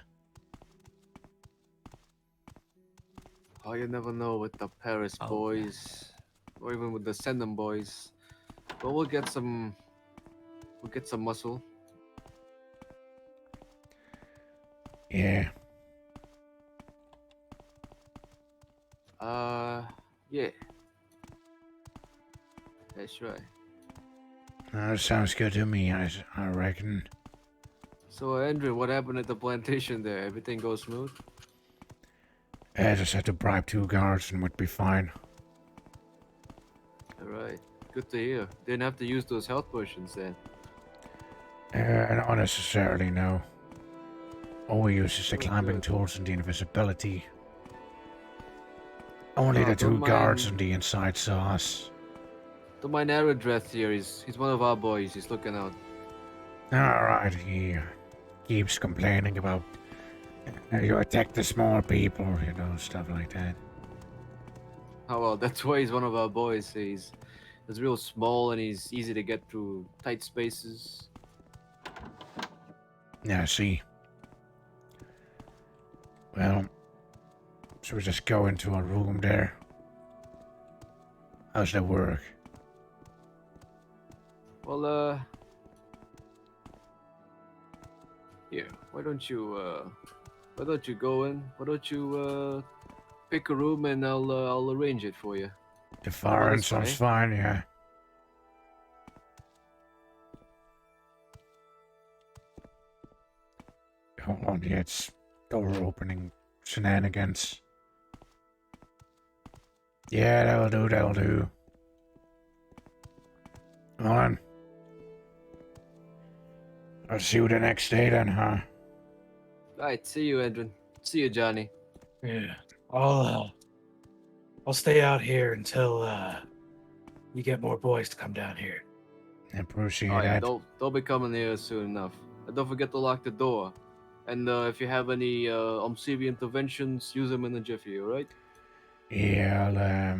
Oh, you never know with the Paris boys, or even with the Sendem boys. But we'll get some muscle. Yeah. Yeah. That's right. That sounds good to me, I reckon. So, Andrew, what happened at the plantation there? Everything goes smooth? I just had to bribe 2 guards and would be fine. Alright. Good to hear. Didn't have to use those health potions then. Not necessarily, no. All we use is the climbing tools and the invisibility. Only the 2 guards on the inside saw us. Don't mind Aerodreth here. He's one of our boys. He's looking out. Alright, he keeps complaining about you attack the small people, you know, stuff like that. Oh well, that's why he's one of our boys. He's real small and he's easy to get through tight spaces. Yeah, see. Well, should we just go into a room there? How's that work? Well, here. Why don't you go in? Why don't you pick a room and I'll arrange it for you. The far end sounds fine, yeah. Hold on, yeah, it's door opening shenanigans. Yeah, that'll do. Come on. I'll see you the next day then, huh? Alright, see you, Edwin. See you, Johnny. Yeah, I'll stay out here until you get more boys to come down here. Appreciate Oh, yeah, that. they'll be coming here soon enough. And don't forget to lock the door. And if you have any Omsivi interventions, use them in a jiffy, alright? Yeah,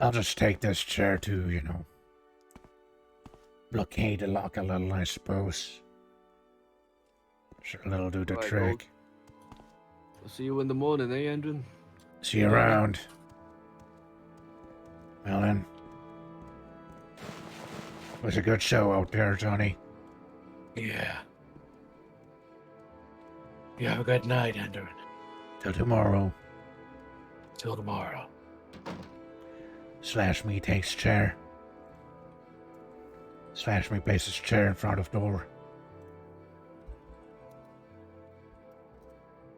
I'll just take this chair to, you know, blockade the lock a little, I suppose. Sure, that'll do the Right, trick. I'll see you in the morning, eh, Andrew? See you around. Well then. It was a good show out there, Johnny. Yeah. You have a good night, Andrew. Till tomorrow. Till tomorrow. Slash me takes chair. Slash me places chair in front of door.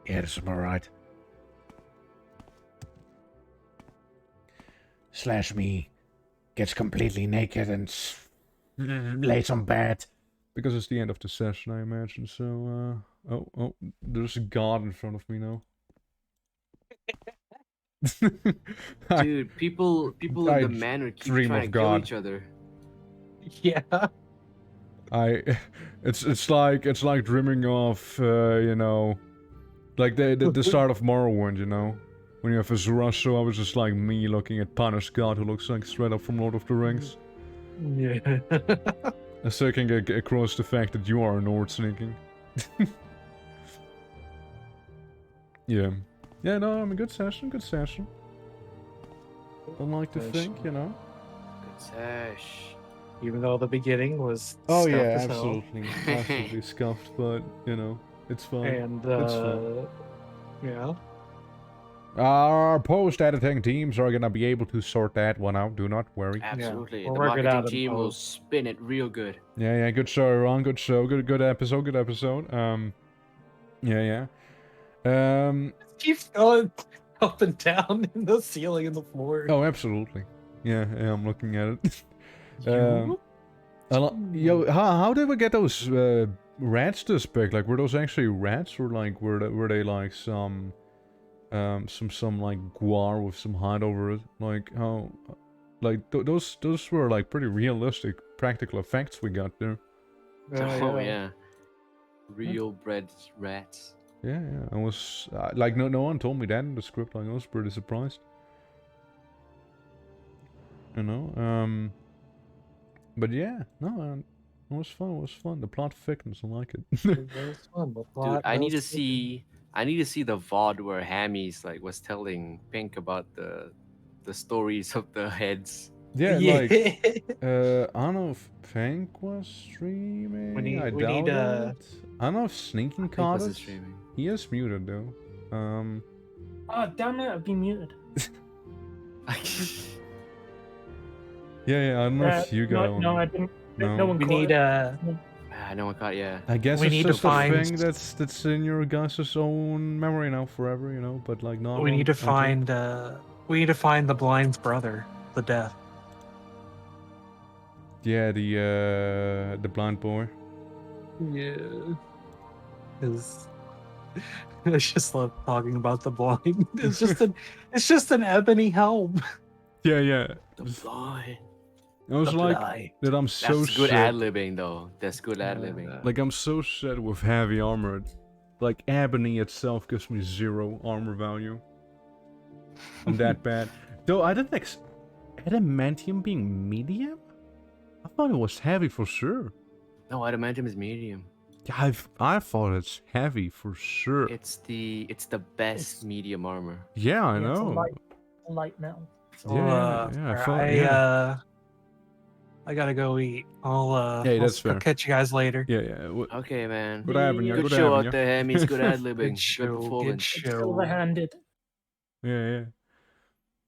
Yeah, this is alright. Slash me gets completely naked and lays on bed. Because it's the end of the session, I imagine. So, oh, there's a god in front of me now. Dude, people in the manor keep trying to kill each other. Yeah. It's like dreaming of you know, like the start of Morrowind, you know, when you have Azura. So I was just like me looking at Panos God, who looks like straight up from Lord of the Rings. Yeah. I still can get across the fact that you are a Nord sneaking. Yeah, no, I mean, good session. I like to think, you know. Good sesh. Even though the beginning was Oh yeah, scuffed as hell. absolutely scuffed, but you know, it's fun. And it's fun. yeah. Our post-editing teams are gonna be able to sort that one out. Do not worry. Absolutely. We'll The work it out marketing in team will post. spin it real good. Yeah, good show, Ron. Good show. Good episode. Yeah. Keeps going. up and down in the ceiling and the floor. Oh, absolutely. Yeah, I'm looking at it. Yo, how did we get those rats this big? Like, were those actually rats, or like were they like some like guar with some hide over it? Like how, like those were like pretty realistic practical effects we got there. Oh yeah, real bred rats. Yeah, I was like no one told me that in the script. Like I was pretty surprised. You know, but yeah, no, it was fun. It was fun. The plot thickness, I like it. It was fun, the Dude, plot I need to was see the VOD where Hammy's like was telling Pink about the stories of the heads. Yeah, Yeah. like I don't know if Pink was streaming. I doubt it. I don't know if Sneaking Pink caught wasn't it. streaming. He is muted though. Oh, damn it, I've been muted. Yeah, I don't know if you got No, one. I didn't. No. No one We caught need it. no one caught. Yeah. I guess we it's need to just a find- thing that's in your guys' own memory now forever, you know. But like not. We on- need to on- find the blind's brother, the death. Yeah, the blind boy. Yeah. Because I just love talking about the blind. It's just an ebony helm. Yeah. The blind. I was The like blind. that. I'm so That's good sad. ad libbing though. That's good ad libbing. Like I'm so sad with heavy armor. Like ebony itself gives me 0 armor value. I'm that bad. Though I didn't adamantium being medium. I thought it was heavy for sure. No, adamantium is medium. Yeah, I thought it's heavy for sure. It's the best medium armor. Yeah, I Yeah, it's a know. light now. So, I gotta go eat. I'll Hey, that's I'll fair. catch you guys later. Yeah. Okay, man. Good having you. Good Good show having out you. there, Hammy's good ad libbing. Good show, Good performance. silver-handed. Yeah.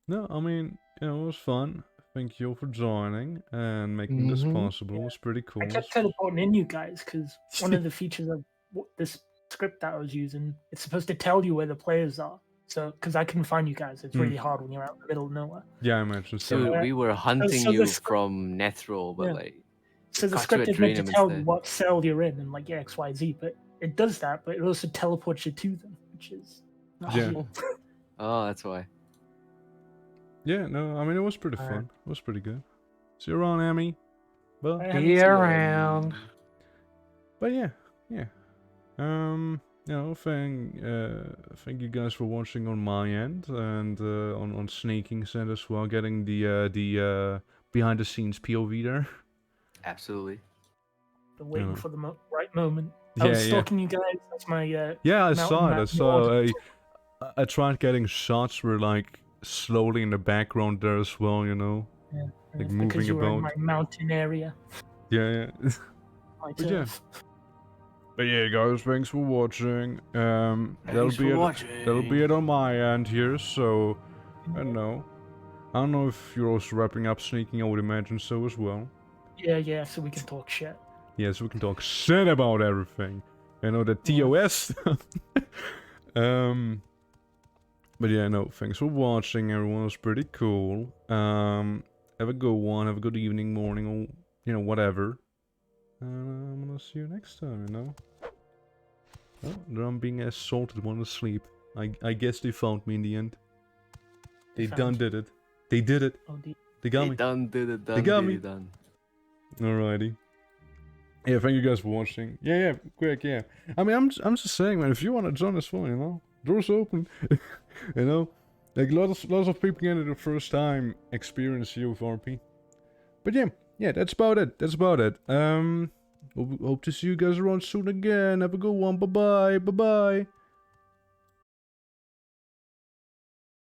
No, I mean, it was fun. Thank you for joining and making this possible. It was pretty cool. I kept teleporting in you guys because one of the features of this script that I was using, it's supposed to tell you where the players are. So, because I couldn't find you guys, it's really hard when you're out in the middle of nowhere. Yeah, I mentioned so. Dude, we were hunting so you the script- from Nethril, but Yeah. like. So the caught you script at is meant to Draenum tell you instead. what cell you're in and like X, Y, Z, but it does that, but it also teleports you to them, which is Yeah. Oh, that's why. Yeah, no, I mean, it was pretty fun. It was pretty good. See you around, Amy. But, Be around. But yeah. You know, thank you guys for watching on my end and on Snaking end as well, getting the behind the scenes POV there. Absolutely. the waiting Yeah. for the right moment. I was Yeah. stalking you guys. That's my Yeah, I mountain saw it. I map saw. mod. I tried getting shots where like slowly in the background there as well. You know, Yeah, like it's moving because you were in about. my mountain area. Yeah. My But yeah. turf. But yeah, guys, thanks for watching. Thanks for watching. That'll be it on my end here. So, I don't know if you're also wrapping up sneaking. I would imagine so as well. Yeah, so we can talk shit. Yeah, so we can talk shit about everything. You know, the TOS stuff. But yeah, no, thanks for watching. Everyone was pretty cool. Have a good one. Have a good evening, morning, or you know, whatever. And I'm gonna see you next time. You know. Oh, I'm being assaulted while asleep. I guess they found me in the end. They done did it. They did it. Oh, They got me. Done did it. Done They got did me. it, done. Alrighty. Yeah, thank you guys for watching. Yeah, quick, yeah. I mean, I'm just saying, man. If you want to join us, fine, you know, doors open. You know, like lots of people getting the first time experience you with RP. But yeah, that's about it. Hope to see you guys around soon again. Have a good one. Bye bye.